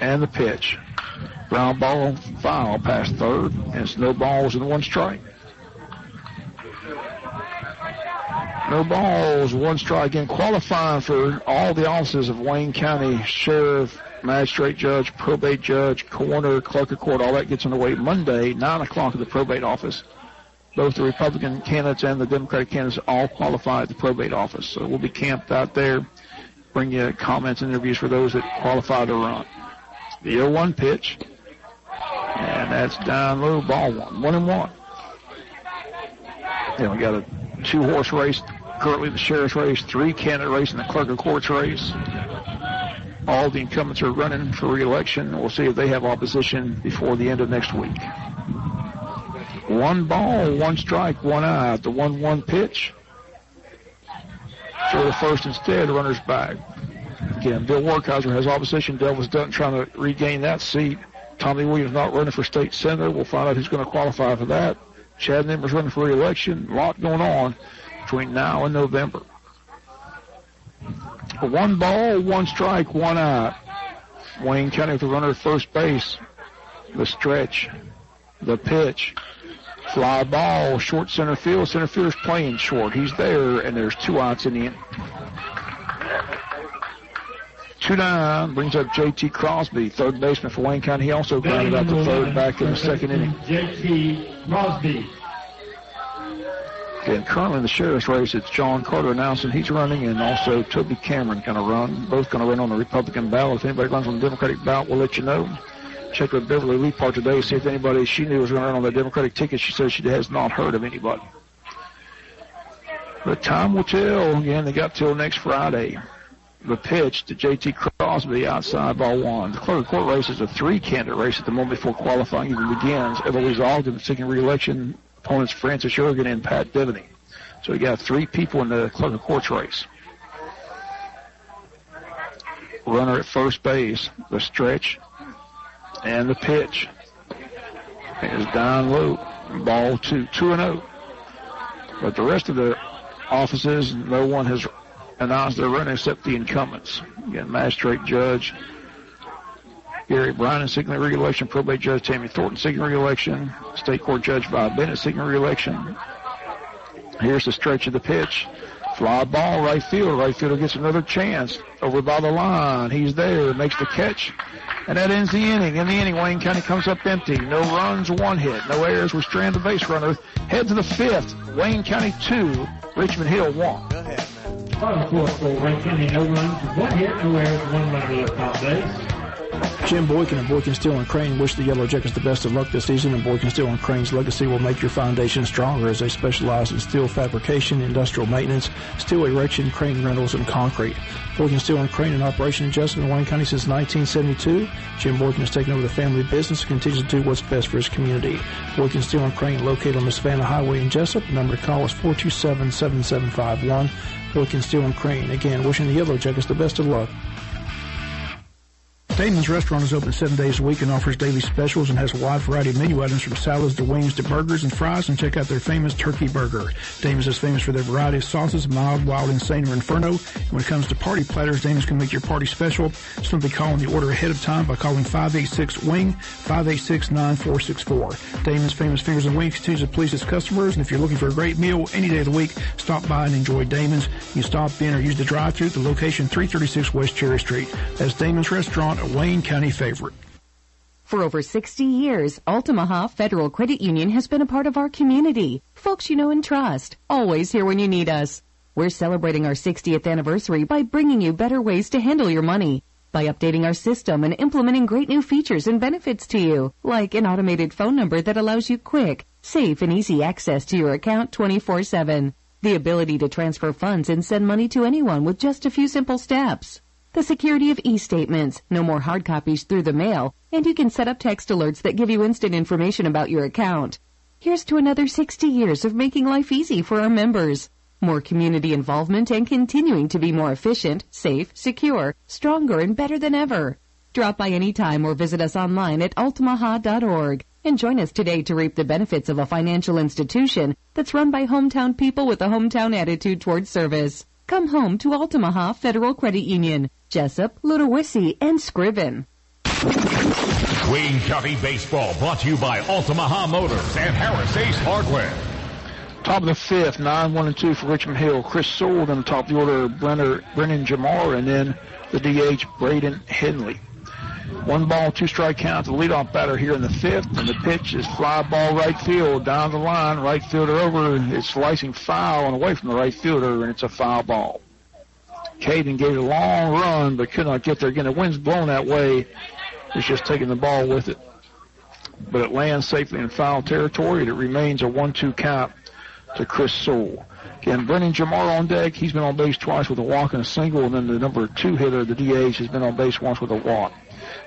And the pitch. Ground ball foul past third, and it's no balls and one strike. No balls, one strike, and qualifying for all the offices of Wayne County Sheriff, Magistrate Judge, Probate Judge, Coroner, Clerk of Court. All that gets underway Monday, 9 o'clock at the Probate Office. Both the Republican candidates and the Democratic candidates all qualify at the Probate Office. So we'll be camped out there, bring you comments and interviews for those that qualify to run. The 0-1 pitch, and that's down low, ball one. 1-1. Then we got a 2-horse race, currently the Sheriff's race, 3-candidate race in the Clerk of Court's race. All the incumbents are running for re-election. We'll see if they have opposition before the end of next week. 1 ball, 1 strike, 1 out. The 1-1 pitch. Throw the first instead, runners back. Again, Bill Werkheiser has opposition. Delvis Dutton trying to regain that seat. Tommy Williams not running for state senator. We'll find out who's going to qualify for that. Chad Nimmer's running for re-election. A lot going on between now and November. 1 ball, 1 strike, 1 out. Wayne County with the runner at first base. The stretch. The pitch. Fly ball, short center field. Center fielder's playing short. He's there, and there's 2 outs in the inning. 2 down, brings up J.T. Crosby, third baseman for Wayne County. He also grounded out to third back in the second inning. J.T. Crosby. And currently in the Sheriff's race, it's John Carter announcing he's running, and also Toby Cameron going to run. Both going to run on the Republican ballot. If anybody runs on the Democratic ballot, we'll let you know. Checked with Beverly Leapart today, see if anybody she knew was going to run on the Democratic ticket. She says she has not heard of anybody. But time will tell. Again, they got till next Friday. The pitch to J.T. Crosby, outside ball 1. The Clerk of Court race is a 3-candidate race at the moment before qualifying even begins. Eloise Ogden seeking re-election. Opponents Francis Jurgen and Pat Devaney. So we got 3 people in the Clerk of Court's race. Runner at first base, the stretch, and the pitch. It is down low, ball 2, 2-0. But the rest of the offices, no one has announced their runner except the incumbents. Again, Magistrate Judge Gary Bryan seeking re-election, Probate Judge Tammy Thornton seeking re-election, State Court Judge Vi Bennett seeking re-election. Here's the stretch of the pitch. Fly ball, right field. Right fielder gets another chance over by the line. He's there, makes the catch, and that ends the inning. In the inning, Wayne County comes up empty. No runs, 1 hit. No errors. We strand the base runner. Head to the 5th. Wayne County 2, Richmond Hill 1. Go ahead, man. Bottom 4 for Wayne County, no runs, 1 hit, no errors, 1 runner left top base. Jim Boykin and Boykin Steel & Crane wish the Yellow Jackets the best of luck this season, and Boykin Steel & Crane's legacy will make your foundation stronger as they specialize in steel fabrication, industrial maintenance, steel erection, crane rentals, and concrete. Boykin Steel & Crane in operation in Jessup and Wayne County since 1972. Jim Boykin has taken over the family business and continues to do what's best for his community. Boykin Steel & Crane located on the Savannah Highway in Jessup. The number to call is 427-7751. Boykin Steel & Crane, again, wishing the Yellow Jackets the best of luck. Damon's Restaurant is open 7 days a week and offers daily specials and has a wide variety of menu items from salads to wings to burgers and fries, and check out their famous turkey burger. Damon's is famous for their variety of sauces, mild, wild, insane, or inferno. And when it comes to party platters, Damon's can make your party special. Simply call on the order ahead of time by calling 586-WING, 586-9464. Damon's Famous Fingers and Wings continues to please its customers, and if you're looking for a great meal any day of the week, stop by and enjoy Damon's. You stop in or use the drive-thru at the location 336 West Cherry Street. That's Damon's Restaurant, a Wayne County favorite. For over 60 years, Altamaha Federal Credit Union has been a part of our community. Folks you know and trust, always here when you need us. We're celebrating our 60th anniversary by bringing you better ways to handle your money, by updating our system and implementing great new features and benefits to you, like an automated phone number that allows you quick, safe, and easy access to your account 24/7. The ability to transfer funds and send money to anyone with just a few simple steps. The security of e-statements, no more hard copies through the mail, and you can set up text alerts that give you instant information about your account. Here's to another 60 years of making life easy for our members. More community involvement and continuing to be more efficient, safe, secure, stronger, and better than ever. Drop by any time or visit us online at altamaha.org and join us today to reap the benefits of a financial institution that's run by hometown people with a hometown attitude towards service. Come home to Altamaha Federal Credit Union, Jessup, Ludowisi, and Scriven. Wayne County Baseball brought to you by Altamaha Motors and Harris Ace Hardware. Top of the fifth, 9-1-2 for Richmond Hill. Chris Sewell, then the top of the order, Brennan Jamar, and then the DH, Braden Henley. 1 ball, 2 strike count to the leadoff batter here in the fifth, and the pitch is fly ball right field, down the line, right fielder over, it's slicing foul and away from the right fielder, and it's a foul ball. Caden gave it a long run, but could not get there. Again, the wind's blowing that way. It's just taking the ball with it. But it lands safely in foul territory, and it remains a 1-2 count to Chris Sewell. Again, Brennan Jamar on deck. He's been on base twice with a walk and a single, and then the number 2 hitter, the DH, has been on base once with a walk.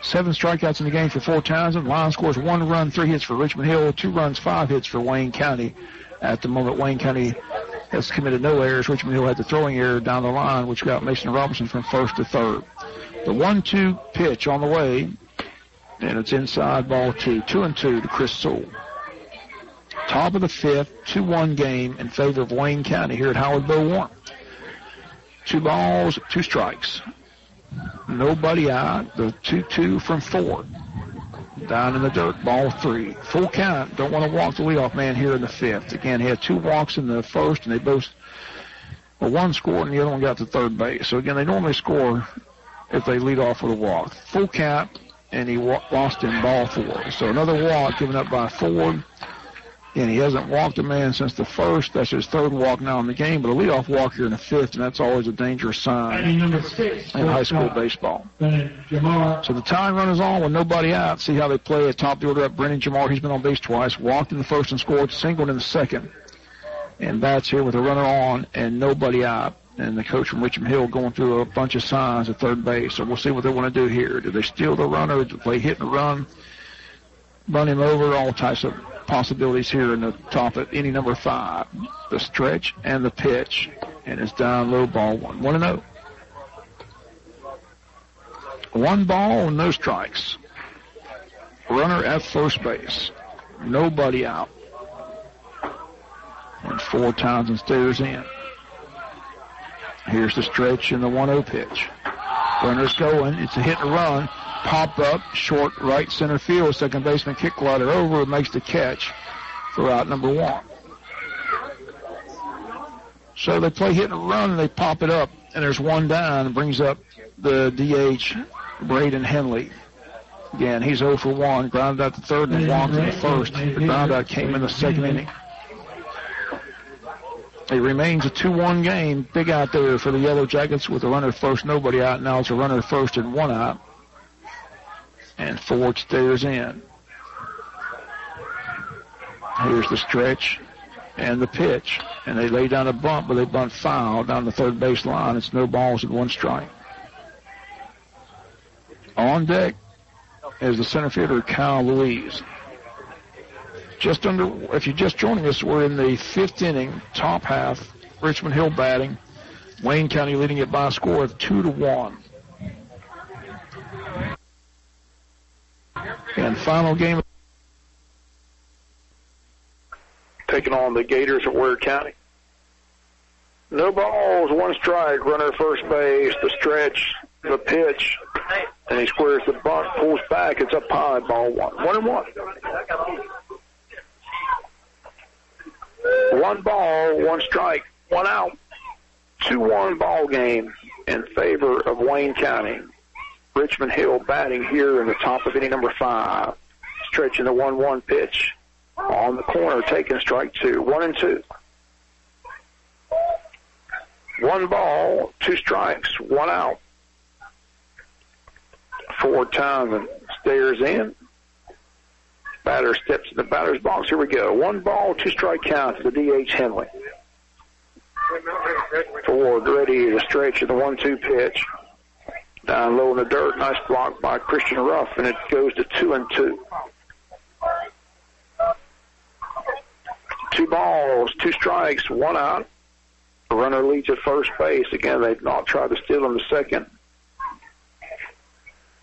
7 strikeouts in the game for Fort Townsend. Line scores 1 run, 3 hits for Richmond Hill, 2 runs, 5 hits for Wayne County. At the moment, Wayne County has committed no errors. Richmond Hill had the throwing error down the line, which got Mason Robinson from first to third. The 1-2 pitch on the way, and it's inside, ball 2. 2-2 to Chris Sewell. Top of the fifth, 2-1 game in favor of Wayne County here at Howard Bo Warren. 2 balls, 2 strikes. Nobody out. The 2-2 from Ford. Down in the dirt, ball 3. Full count. Don't want to walk the leadoff man here in the fifth. Again, he had 2 walks in the first, and they both, well, one scored and the other one got to third base. So again, they normally score if they lead off with a walk. Full count, and he lost in ball 4. So another walk given up by Ford. And he hasn't walked a man since the first. That's his 3rd walk now in the game, but a leadoff walk here in the 5th, and that's always a dangerous sign number 6, in high school baseball. Jamar. So the tying run is on with nobody out. See how they play at top of the order up. Brennan Jamar, he's been on base twice, walked in the first and scored, singled in the second. And bats here with a runner on and nobody out. And the coach from Richmond Hill going through a bunch of signs at third base. So we'll see what they want to do here. Do they steal the runner? Do they hit and run him over? All types of possibilities here in the top at any number 5. The stretch and the pitch, and it's down low, ball 1. 1-0. 1 ball, no strikes. Runner at first base. Nobody out. And Fort Townsend stares in. Here's the stretch and the 1-0 pitch. Runner's going. It's a hit and run. Popped up, short right center field. Second baseman kick glider over, makes the catch for out number 1. So they play hit and run, and they pop it up, and there's 1 down, and brings up the DH, Braden Henley. Again, he's 0 for 1, grounded out to third and walked in the first. The ground out came in the second inning. It remains a 2-1 game. Big out there for the Yellow Jackets with a runner first, nobody out. Now it's a runner first and 1 out. And Ford stares in. Here's the stretch and the pitch. And they lay down a bunt, but they bunt foul down the third base line. It's no balls and 1 strike. On deck is the center fielder, Kyle Louise. If you're just joining us, we're in the 5th inning, top half. Richmond Hill batting. Wayne County leading it by a score of 2-1. And final game, taking on the Gators of Ware County. No balls, one strike, runner first base, the stretch, the pitch, and he squares the bunt, pulls back, it's up high, ball one. 1-1. 1 ball, 1 strike, 1 out. 2-1 ball game in favor of Wayne County. Richmond Hill batting here in the top of inning number 5. Stretching the 1-1 pitch. On the corner, taking strike 2. 1-2. 1 ball, 2 strikes, 1 out. 4 times and stares in. Batter steps in the batter's box. Here we go. 1 ball, 2 strike count to the DH Henley. Ford ready to stretch at the 1-2 pitch. Down low in the dirt. Nice block by Christian Ruff, and it goes to 2-2. 2 balls, 2 strikes, 1 out. The runner leads at first base. Again, they've not tried to steal him to second.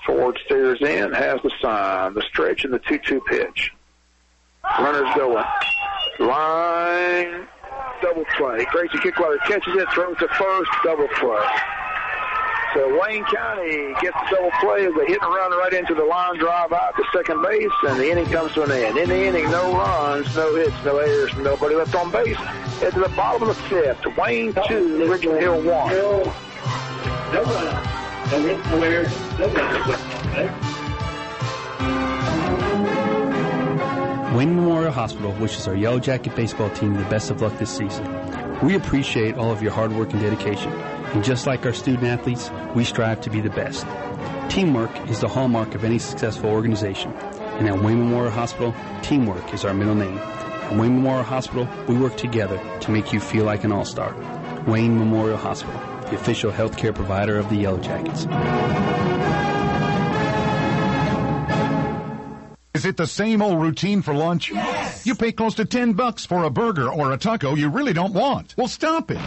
Ford stares in, has the sign, the stretch, and the 2-2 pitch. Runner's going. Line, double play. Gracie Kickwater catches it, throws to first, double play. So Wayne County gets the double play as they hit and run right into the line drive out to second base, and the inning comes to an end. In the inning, no runs, no hits, no errors, nobody left on base. At the bottom of the 5th, Wayne 2, Richmond Hill 1. No runs, no hits, no errors, no runs. Wayne Memorial Hospital wishes our Yellow Jacket baseball team the best of luck this season. We appreciate all of your hard work and dedication. And just like our student athletes, we strive to be the best. Teamwork is the hallmark of any successful organization. And at Wayne Memorial Hospital, teamwork is our middle name. At Wayne Memorial Hospital, we work together to make you feel like an all-star. Wayne Memorial Hospital, the official healthcare provider of the Yellow Jackets. Is it the same old routine for lunch? Yes! You pay close to $10 for a burger or a taco you really don't want. Well, stop it.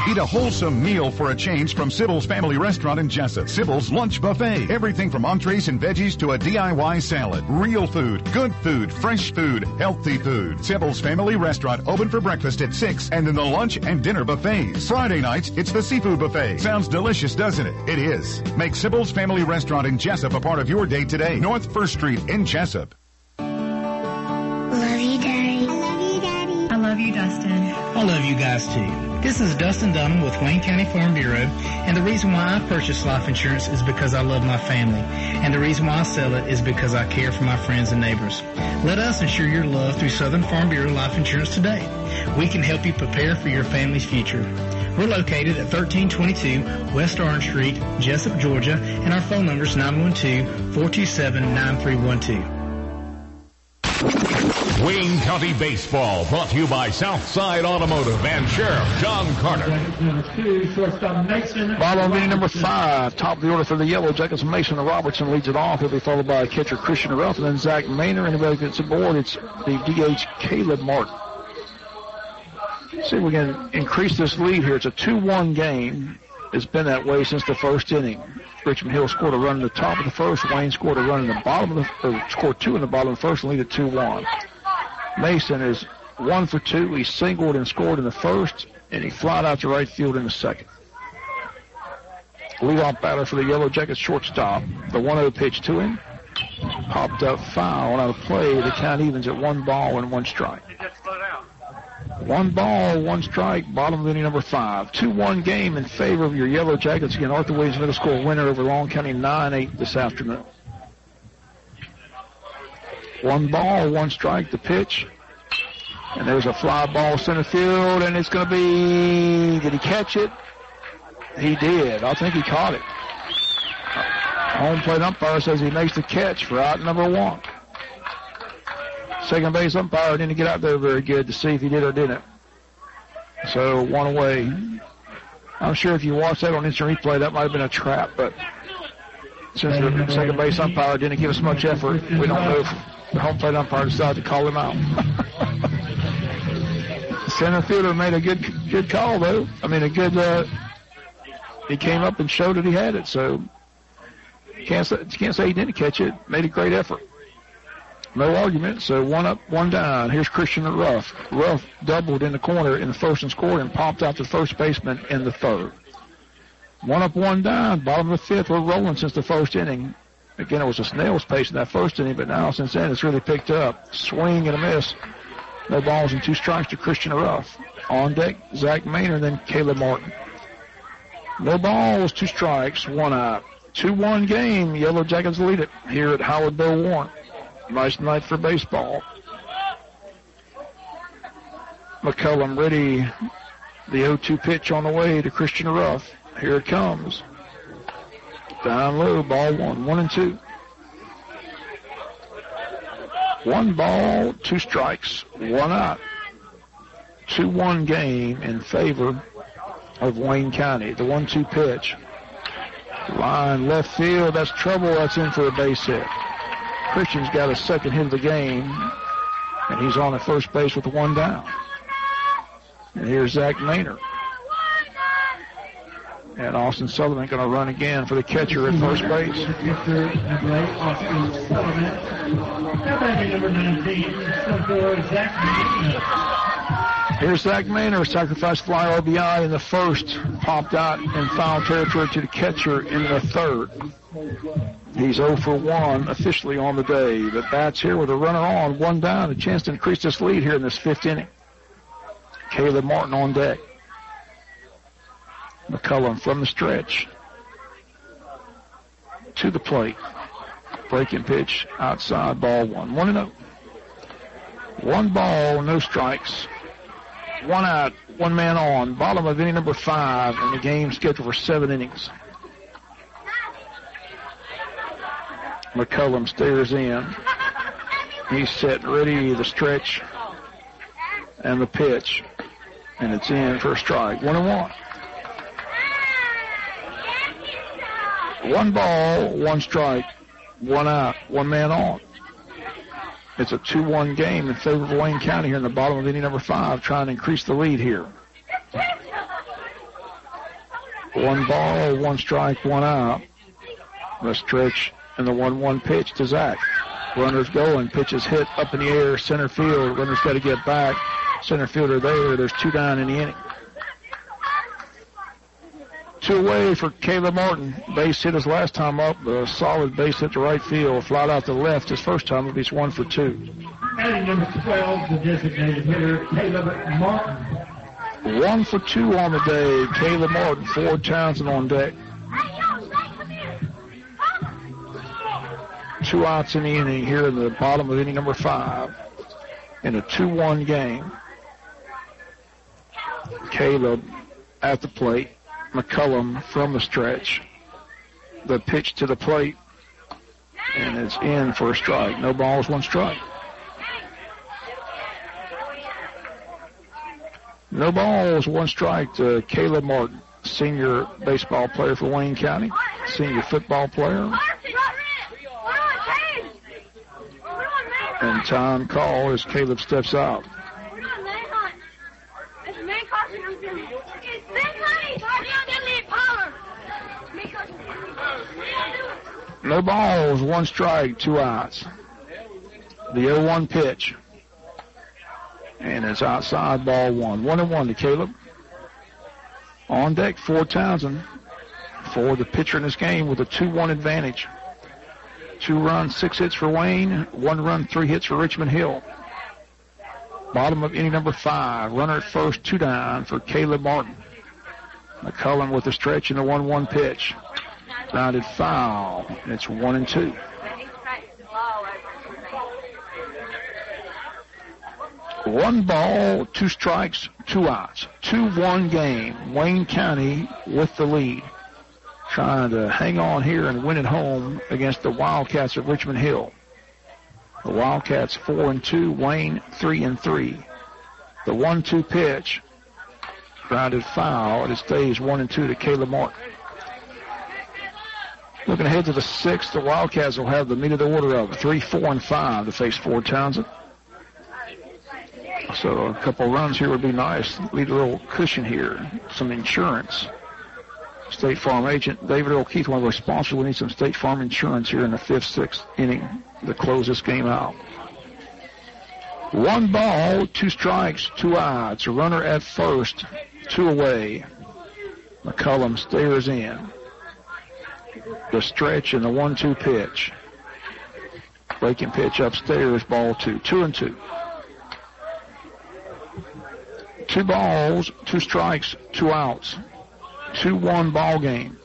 Eat a wholesome meal for a change from Sybil's Family Restaurant in Jessup. Sybil's Lunch Buffet. Everything from entrees and veggies to a DIY salad. Real food, good food, fresh food, healthy food. Sybil's Family Restaurant open for breakfast at 6 and in the lunch and dinner buffets. Friday nights, it's the seafood buffet. Sounds delicious, doesn't it? It is. Make Sybil's Family Restaurant in Jessup a part of your day today. North 1st Street in Jessup. Love you, Daddy. I love you, Daddy. I love you, Dustin. I love you guys, too. This is Dustin Dunham with Wayne County Farm Bureau, and the reason why I purchase life insurance is because I love my family, and the reason why I sell it is because I care for my friends and neighbors. Let us ensure your love through Southern Farm Bureau Life Insurance today. We can help you prepare for your family's future. We're located at 1322 West Orange Street, Jessup, Georgia, and our phone number is 912-427-9312. Wayne County Baseball, brought to you by Southside Automotive and Sheriff John Carter. Bottom of inning number 5, top of the order for the Yellow Jackets. Mason Robertson leads it off. He'll be followed by catcher Christian Ruff and then Zach Maynard. Anybody gets aboard, it's the DH Caleb Martin. See if we can increase this lead here. It's a 2-1 game. It's been that way since the first inning. Richmond Hill scored a run in the top of the first. Wayne scored a run in the bottom of the, scored 2 in the bottom of the first and lead at 2-1. Mason is 1 for 2. He singled and scored in the first, and he flied out to right field in the second. Leadoff batter for the Yellow Jackets, shortstop. The 1-0 pitch to him. Popped up foul on a play. The count evens at 1 ball and 1 strike. 1 ball, 1 strike, bottom of inning number 5. 2-1 game in favor of your Yellow Jackets. Again, Arthur Williams Middle School winner over Long County 9-8 this afternoon. 1 ball, 1 strike, the pitch. And there's a fly ball center field, and it's going to be, did he catch it? He did. I think he caught it. Home plate umpire says he makes the catch for out number 1. Second base umpire didn't get out there very good to see if he did or didn't. So 1 away. I'm sure if you watch that on instant replay, that might have been a trap, but since the second base umpire didn't give us much effort, we don't know if the home plate umpire decided to call him out. Center fielder made a good call, though. I mean, he came up and showed that he had it, so can't say he didn't catch it. Made a great effort. No argument, so 1 up, 1 down. Here's Christian Ruff. Ruff doubled in the corner in the first and scored and popped out to first baseman in the third. 1 up, 1 down. Bottom of the fifth. We're rolling since the first inning. Again, it was a snail's pace in that first inning, but now since then it's really picked up. Swing and a miss. No balls and 2 strikes to Christian Ruff. On deck, Zach Maynard, then Caleb Martin. No balls, 2 strikes, 1 out. 2-1 game. Yellow Jackets lead it here at Howard Bill Warren. Nice night for baseball. McCullum ready. The 0-2 pitch on the way to Christian Ruff. Here it comes. Down low, ball 1, 1-2. 1 ball, 2 strikes, 1 out. 2-1 game in favor of Wayne County. The 1-2 pitch. Line left field, that's trouble, that's in for a base hit. Christian's got a second hit of the game, and he's on at first base with 1 down. And here's Zach Maynard. And Austin Sullivan going to run again for the catcher at first base. Here's Zach Maynard, sacrifice fly RBI in the first, popped out in foul territory to the catcher in the third. He's 0 for 1 officially on the day. The bat's here with a runner on, 1 down, a chance to increase this lead here in this 5th inning. Caleb Martin on deck. McCullum from the stretch to the plate. Breaking pitch outside, ball 1. 1-0. 1 ball, no strikes. 1 out, 1 man on. Bottom of inning number 5, and the game scheduled for 7 innings. McCullum stares in. He's set ready, the stretch and the pitch. And it's in for a strike. 1-1. 1 ball, 1 strike, 1 out, 1 man on. It's a 2-1 game in favor of Wayne County here in the bottom of inning number 5, trying to increase the lead here. 1 ball, 1 strike, 1 out. The stretch and the 1-1 pitch to Zach. Runners going, pitch is hit up in the air, center field. Runners got to get back. Center fielder there. There's 2 down in the inning. 2 away for Caleb Martin. Base hit his last time up. A solid base hit to right field. Flied out to left his first time. He's 1 for 2. Adding number 12, the designated hitter, Caleb Martin. 1 for 2 on the day. Caleb Martin, Ford Townsend on deck. 2 outs in the inning here in the bottom of inning number 5 in a 2-1 game. Caleb at the plate. McCullum from the stretch. The pitch to the plate, and it's in for a strike. No balls, 1 strike. No balls, 1 strike to Caleb Martin, senior baseball player for Wayne County, senior football player. And time call as Caleb steps out. No balls, 1 strike, 2 outs. The 0-1 pitch. And it's outside, ball 1. 1-1 to Caleb. On deck, Ford Townsend for the pitcher in this game with a 2-1 advantage. 2 runs, 6 hits for Wayne. 1 run, 3 hits for Richmond Hill. Bottom of inning number 5. Runner at first, 2 down for Caleb Martin. McCullum with the stretch and the 1-1 pitch. Grounded foul. It's 1-2. One ball, 2 strikes, 2 outs. 2-1 game. Wayne County with the lead. Trying to hang on here and win at home against the Wildcats of Richmond Hill. The Wildcats 4-2, Wayne 3-3. The 1-2 pitch. Grounded foul, and it stays 1-2 to Caleb Martin. Looking ahead to the 6th, the Wildcats will have the meat of the order of 3, 4, and 5 to face Ford Townsend. So a couple runs here would be nice. Leave a little cushion here, some insurance. State Farm agent David O'Keefe, one of our sponsors, will need some State Farm insurance here in the 5th, 6th inning to close this game out. 1 ball, 2 strikes, 2 outs. A runner at first, 2 away. McCullum stares in. The stretch and the 1-2 pitch. Breaking pitch upstairs, ball 2. 2-2. 2 balls, 2 strikes, 2 outs. 2-1 ball game.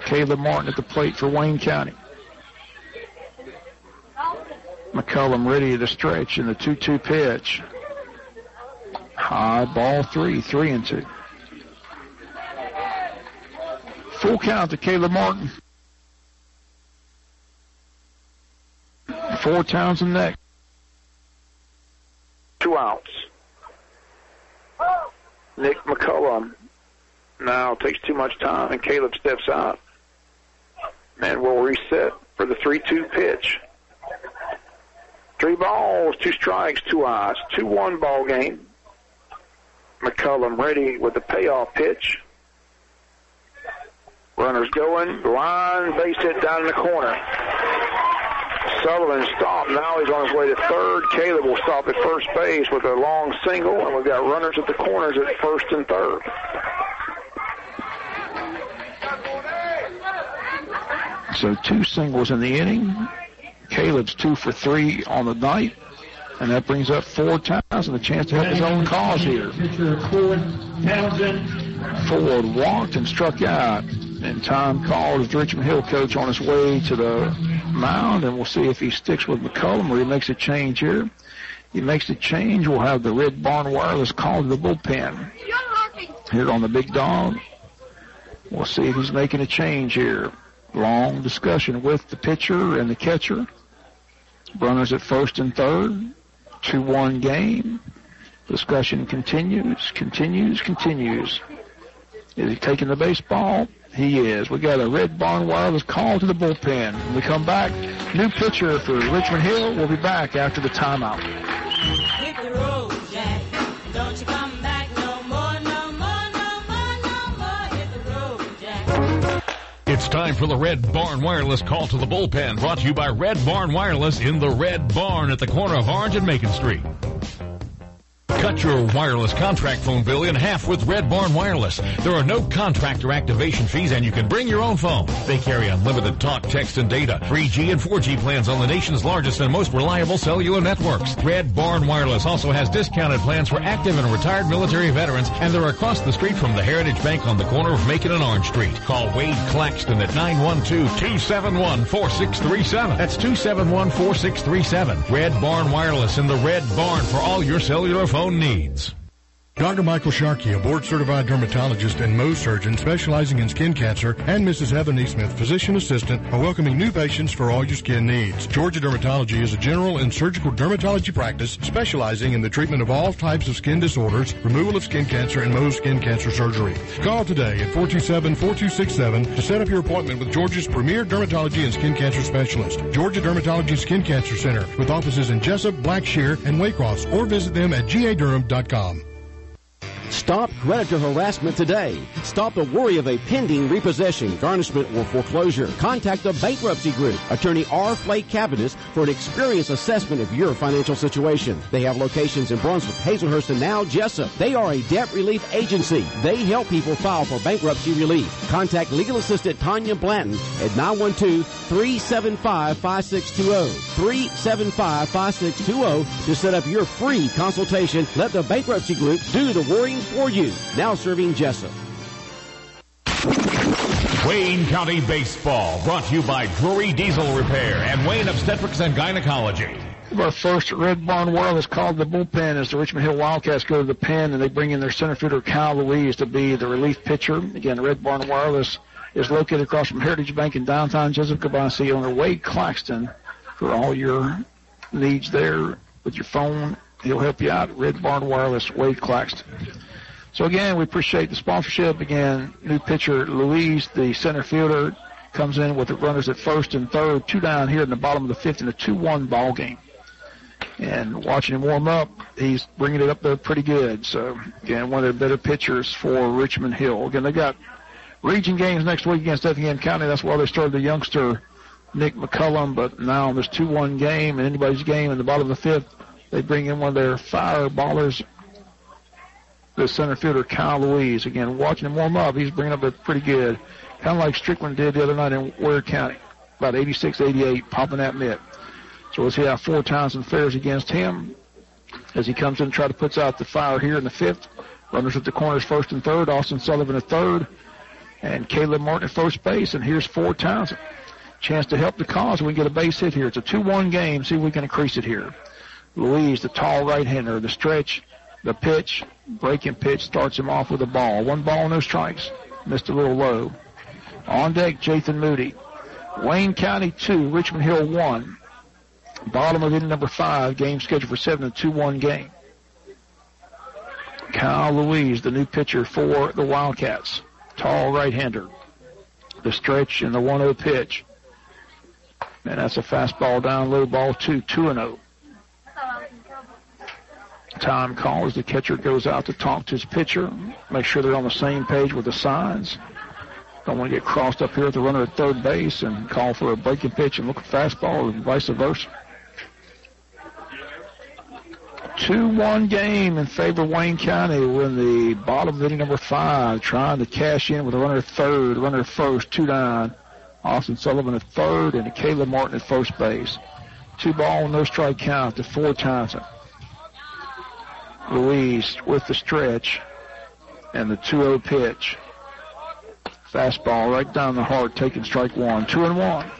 Caleb Martin at the plate for Wayne County. McCullum ready to stretch in the 2-2 pitch. High, ball 3, 3-2. Full count to Caleb Martin. 4 Townsend next. 2 outs. Nick McCullum now takes too much time, and Caleb steps out. And will reset for the 3-2 pitch. 3 balls, 2 strikes, 2 outs. 2-1 ball game. McCullum ready with the payoff pitch. Runners going, line, base hit down in the corner. Sullivan stopped. Now he's on his way to third. Caleb will stop at first base with a long single, and we've got runners at the corners at first and third. So 2 singles in the inning. Caleb's 2 for 3 on the night, and that brings up 4 Townsend, a chance to help his own cause here. Ford walked and struck out, and time called as the Richmond Hill coach on his way to the mound, and we'll see if he sticks with McCullum or he makes a change here. He makes a change. We'll have the Red Barn Wireless call to the bullpen here on the Big Dog. We'll see if he's making a change here. Long discussion with the pitcher and the catcher. Runners at first and third. 2-1 game. Discussion continues. Is he taking the baseball? He is. We got a Red Barn Wireless call to the bullpen. When we come back, new pitcher for Richmond Hill. We'll be back after the timeout. Hit the road, Jack. Don't you come back no more, no more, no more, no more. Hit the road, Jack. It's time for the Red Barn Wireless call to the bullpen, brought to you by Red Barn Wireless in the Red Barn at the corner of Orange and Macon Street. Cut your wireless contract phone bill in half with Red Barn Wireless. There are no contractor activation fees, and you can bring your own phone. They carry unlimited talk, text, and data, 3G and 4G plans on the nation's largest and most reliable cellular networks. Red Barn Wireless also has discounted plans for active and retired military veterans, and they're across the street from the Heritage Bank on the corner of Macon and Orange Street. Call Wade Claxton at 912-271-4637. That's 271-4637. Red Barn Wireless in the Red Barn for all your cellular phone needs. Dr. Michael Sharkey, a board-certified dermatologist and Mohs surgeon specializing in skin cancer, and Mrs. Heather Neesmith, physician assistant, are welcoming new patients for all your skin needs. Georgia Dermatology is a general and surgical dermatology practice specializing in the treatment of all types of skin disorders, removal of skin cancer, and Mohs skin cancer surgery. Call today at 427-4267 to set up your appointment with Georgia's premier dermatology and skin cancer specialist, Georgia Dermatology Skin Cancer Center, with offices in Jessup, Blackshear, and Waycross, or visit them at gadurham.com. Stop creditor harassment today. Stop the worry of a pending repossession, garnishment, or foreclosure. Contact the Bankruptcy Group, Attorney R. Flake Cabinet, for an experienced assessment of your financial situation. They have locations in Brunswick, Hazelhurst, and now Jessup. They are a debt relief agency. They help people file for bankruptcy relief. Contact legal assistant Tanya Blanton at 912-375-5620. 375-5620 to set up your free consultation. Let the Bankruptcy Group do the worrying for you. Now serving Jessup. Wayne County Baseball, brought to you by Drury Diesel Repair and Wayne Obstetrics and Gynecology. Our first Red Barn Wireless called the bullpen as the Richmond Hill Wildcats go to the pen, and they bring in their center fielder, Kyle Louise, to be the relief pitcher. Again, Red Barn Wireless is located across from Heritage Bank in downtown Jessup. Kabasi, owner Wade Claxton, for all your needs there with your phone. He'll help you out. Red Barn Wireless, Wade Claxton. So, again, we appreciate the sponsorship. Again, new pitcher Louise, the center fielder, comes in with the runners at first and third, 2 down here in the bottom of the 5th in a 2-1 ball game. And watching him warm up, he's bringing it up there pretty good. So, again, one of the better pitchers for Richmond Hill. Again, they got region games next week against Effingham County. That's why they started the youngster Nick McCullum, but now in this 2-1 game and anybody's game in the bottom of the fifth, they bring in one of their fireballers, the center fielder, Kyle Louise. Again, watching him warm up, he's bringing up it pretty good. Kind of like Strickland did the other night in Ware County, about 86, 88, popping that mitt. So we'll see how Fort Townsend fares against him as he comes in and tries to put out the fire here in the fifth. Runners at the corners first and third, Austin Sullivan at third, and Caleb Martin at first base, and here's Fort Townsend. Chance to help the cause. We get a base hit here. It's a 2-1 game. See if we can increase it here. Louise, the tall right-hander, the stretch, the pitch, breaking pitch, starts him off with a ball. 1 ball, no strikes. Missed a little low. On deck, Jathan Moody. Wayne County 2, Richmond Hill 1. Bottom of inning number 5, game scheduled for 7, a 2-1 game. Kyle Louise, the new pitcher for the Wildcats. Tall right-hander. The stretch and the 1-0 pitch. And that's a fastball down, low ball 2-0. Time call as the catcher goes out to talk to his pitcher. Make sure they're on the same page with the signs. Don't want to get crossed up here with the runner at third base and call for a breaking pitch and look at fastball and vice versa. 2-1 game in favor of Wayne County. We're in the bottom of inning number 5, trying to cash in with a runner at third, runner at first, 2 down. Austin Sullivan at third and Caleb Martin at first base. 2 ball, no strike count to Fort Townsend. Louise with the stretch and the 2-0 pitch. Fastball right down the heart, taking strike 1. 2-1.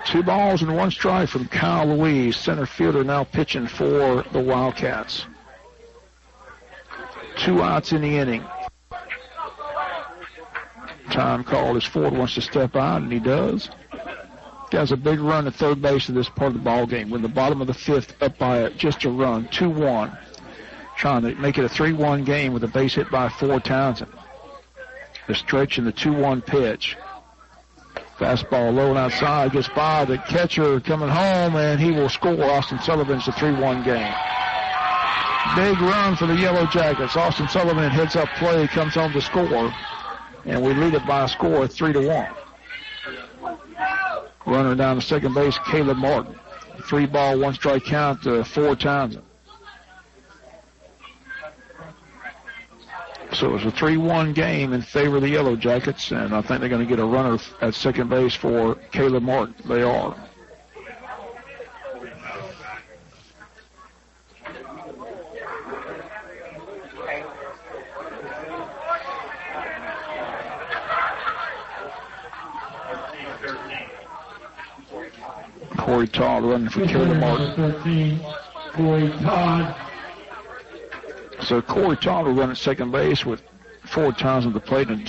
2 balls and 1 strike from Kyle Louise, center fielder, now pitching for the Wildcats. 2 outs in the inning. Time called as Ford wants to step out, and he does. Has a big run at third base in this part of the ball game. We're in the bottom of the 5th, up by just a run, 2-1. Trying to make it a 3-1 game with a base hit by Fort Townsend. The stretch and the 2-1 pitch. Fastball low and outside, gets by the catcher coming home, and he will score. Austin Sullivan's a 3-1 game. Big run for the Yellow Jackets. Austin Sullivan heads up play, comes home to score, and we lead it by a score of 3-1. Runner down to second base, Caleb Martin. 3 ball, 1 strike count to Fort Townsend. So it's a 3-1 game in favor of the Yellow Jackets, and I think they're going to get a runner at second base for Caleb Martin. They are. Corey Todd running for Caleb Martin. 13, Corey Todd. So Corey Todd will run at second base with Fort Townsend at the plate and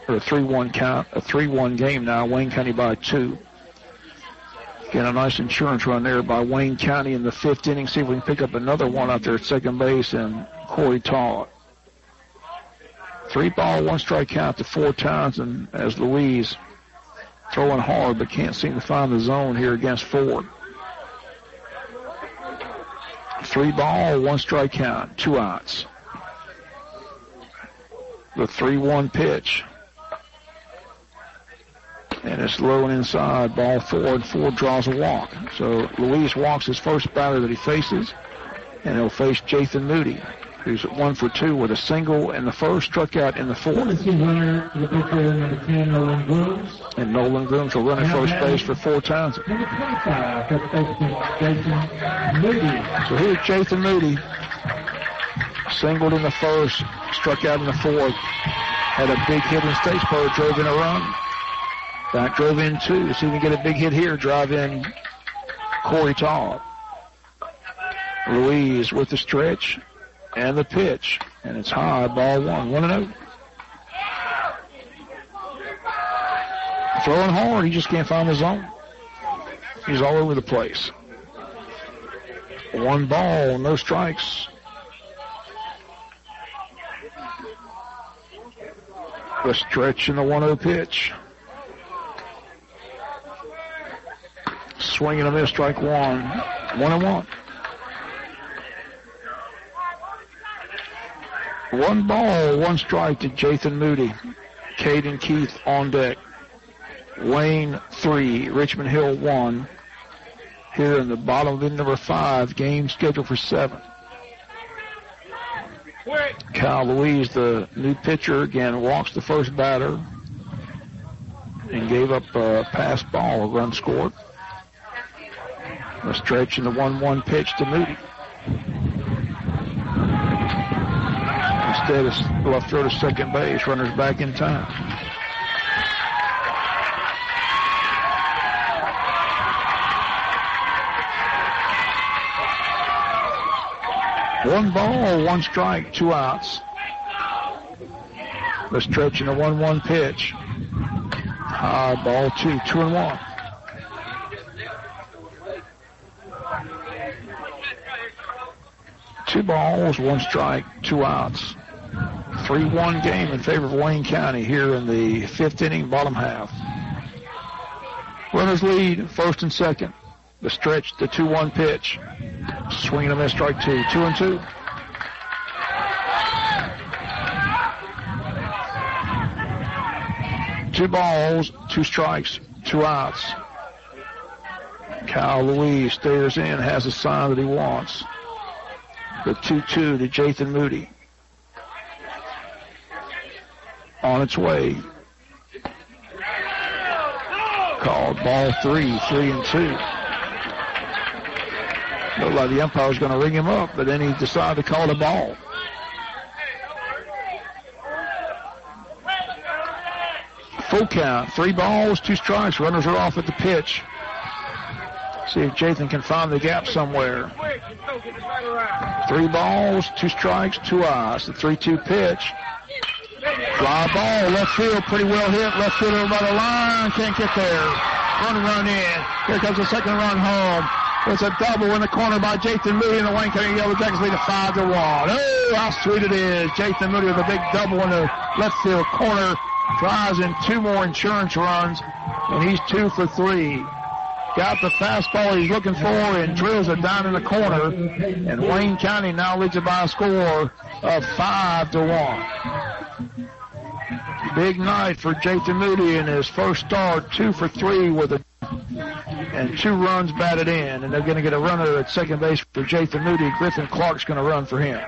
a 3-1 count, a 3-1 game now. Wayne County by 2. Again, a nice insurance run there by Wayne County in the 5th inning. See if we can pick up another one out there at second base and Corey Todd. 3 ball, 1 strike count to Fort Townsend as Louise throwing hard but can't seem to find the zone here against Ford. 3 ball, 1 strike count, 2 outs. The 3-1 pitch. And it's low and inside, ball 4, and Ford draws a walk. So Louise walks his first batter that he faces, and he'll face Jathan Moody, who's at 1 for 2 with a single in the first, struck out in the 4th. Runner to the pitcher, number 10, Nolan Grooms. And Nolan Grooms will run at first base for Fort Townsend. Number 25, first baseman, Jathan Moody. So here's Jathan Moody. Singled in the first, struck out in the 4th. Had a big hit in Statesboro, drove in a run. Back drove in 2. See if we can get a big hit here, drive in Corey Todd. Louise with the stretch and the pitch. And it's high, ball 1, 1-0. Throwing hard, he just can't find the zone. He's all over the place. 1 ball, no strikes. The stretch and the 1-0 pitch. Swing and a miss, strike 1. 1-1. 1 ball, 1 strike to Jathan Moody. Caden Keith on deck. Wayne 3, Richmond Hill 1. Here in the bottom of inning number 5, game scheduled for 7. Kyle Louise, the new pitcher, again walks the first batter and gave up a pass ball, a run scored. A stretch in the 1-1 pitch to Moody. Instead, it's left throw to second base. Runners back in time. One ball, 1 strike, 2 outs. The stretch in the 1-1 pitch. High ball 2, 2-1. Two balls, 1 strike, 2 outs. 3-1 game in favor of Wayne County here in the 5th inning, bottom half. Runners lead, first and second. The stretch, the 2-1 pitch. Swing and a miss, strike 2, 2-2. Two balls, 2 strikes, 2 outs. Kyle Louise stares in, has a sign that he wants. The 2-2 to Jathan Moody. On its way. Called ball 3, 3-2. Looked like the umpire was going to ring him up, but then he decided to call the ball. Full count, 3 balls, 2 strikes. Runners are off at the pitch. See if Jathan can find the gap somewhere. 3 balls, 2 strikes, 2 outs. The 3-2 pitch. Fly ball, left field, pretty well hit. Left field over by the line, can't get there. Run in. Here comes the second run home. It's a double in the corner by Jathan Moody, and the Wayne County Yellow Jackets lead 5-1. Oh, how sweet it is. Jathan Moody with a big double in the left field corner. Drives in 2 more insurance runs, and he's 2 for 3. Got the fastball he's looking for and drills it down in the corner. And Wayne County now leads it by a score of 5-1. Big night for Jathan Moody in his first start, 2 for 3 and 2 runs batted in. And they're going to get a runner at second base for Jathan Moody. Griffin Clark's going to run for him.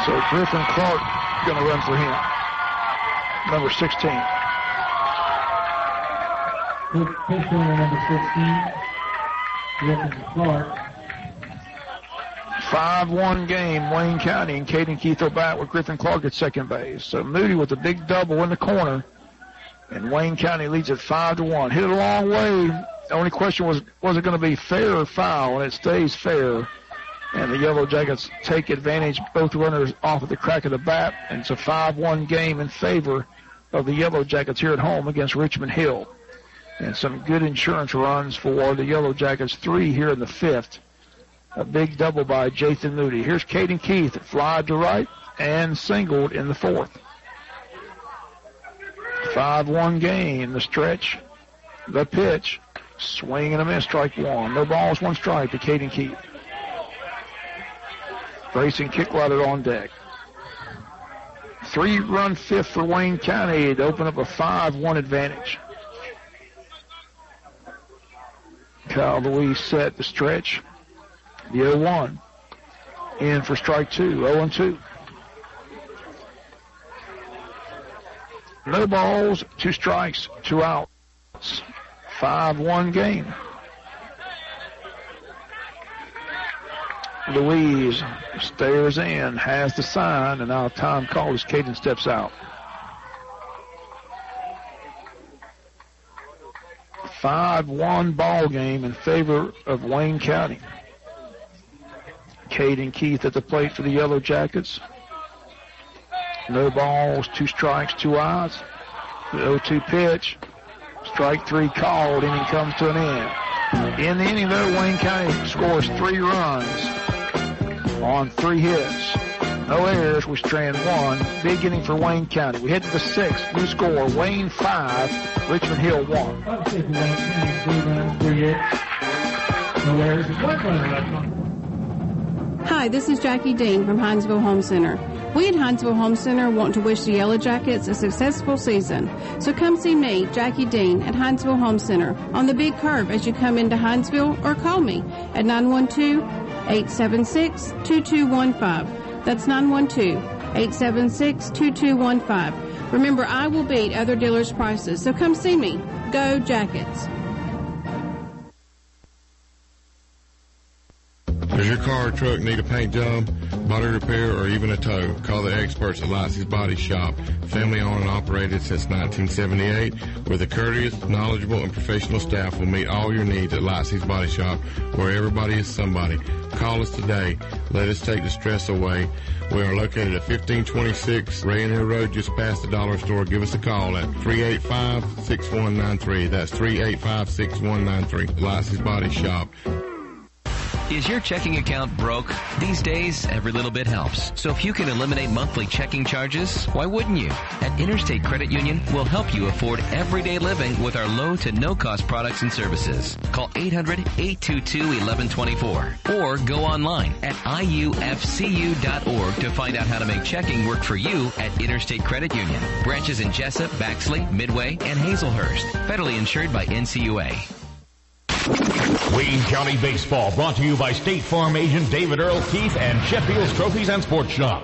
So Griffin Clark going to run for him. Number 16. Pitcher number 16, Griffin Clark. 5-1 game, Wayne County, and Caden Keith will bat with Griffin Clark at second base. So Moody with a big double in the corner, and Wayne County leads at 5-1. Hit it a long way. The only question was it going to be fair or foul, and it stays fair. And the Yellow Jackets take advantage, both runners off at the crack of the bat, and it's a 5-1 game in favor of the Yellow Jackets here at home against Richmond Hill. And some good insurance runs for the Yellow Jackets, 3 here in the 5th. A big double by Jathan Moody. Here's Caden Keith, fly to right and singled in the 4th. 5-1 game, the stretch, the pitch, swing and a miss, strike 1. No balls, 1 strike to Caden Keith. Grayson Kicklighter on deck. 3-run 5th for Wayne County to open up a 5-1 advantage. Kyle Louise set the stretch. The 0-1. In for strike 2. 0-2. No balls, 2 strikes, 2 outs. 5-1 game. Louise stares in, has the sign, and now time call as Caden steps out. 5-1 ball game in favor of Wayne County. Caden Keith at the plate for the Yellow Jackets. No balls, 2 strikes, 2 outs. The 0-2 pitch. Strike 3 called. Inning comes to an end. In the inning, though, Wayne County scores 3 runs on 3 hits. No errors. We strand 1. Big inning for Wayne County. We head to the 6th. New score, Wayne 5, Richmond Hill 1. Wayne County 3 runs, 3 hits. No errors. 1 runner left on. Hi, this is Jackie Dean from Hinesville Home Center. We at Hinesville Home Center want to wish the Yellow Jackets a successful season. So come see me, Jackie Dean, at Hinesville Home Center on the big curve as you come into Hinesville, or call me at 912-876-2215. That's 912-876-2215. Remember, I will beat other dealers' prices, so come see me. Go Jackets. Does your car or truck need a paint job, body repair, or even a tow? Call the experts at Lightsey's Body Shop, family-owned and operated since 1978, where the courteous, knowledgeable, and professional staff will meet all your needs at Lightsey's Body Shop, where everybody is somebody. Call us today. Let us take the stress away. We are located at 1526 Rayon Hill Road, just past the dollar store. Give us a call at 385-6193. That's 385-6193. Lightsey's Body Shop. Is your checking account broke? These days, every little bit helps. So if you can eliminate monthly checking charges, why wouldn't you? At Interstate Credit Union, we'll help you afford everyday living with our low to no cost products and services. Call 800-822-1124 or go online at iufcu.org to find out how to make checking work for you at Interstate Credit Union. Branches in Jessup, Baxley, Midway, and Hazelhurst. Federally insured by NCUA. Wayne County Baseball, brought to you by State Farm agent David Earl Keith and Sheffield's Trophies and Sports Shop.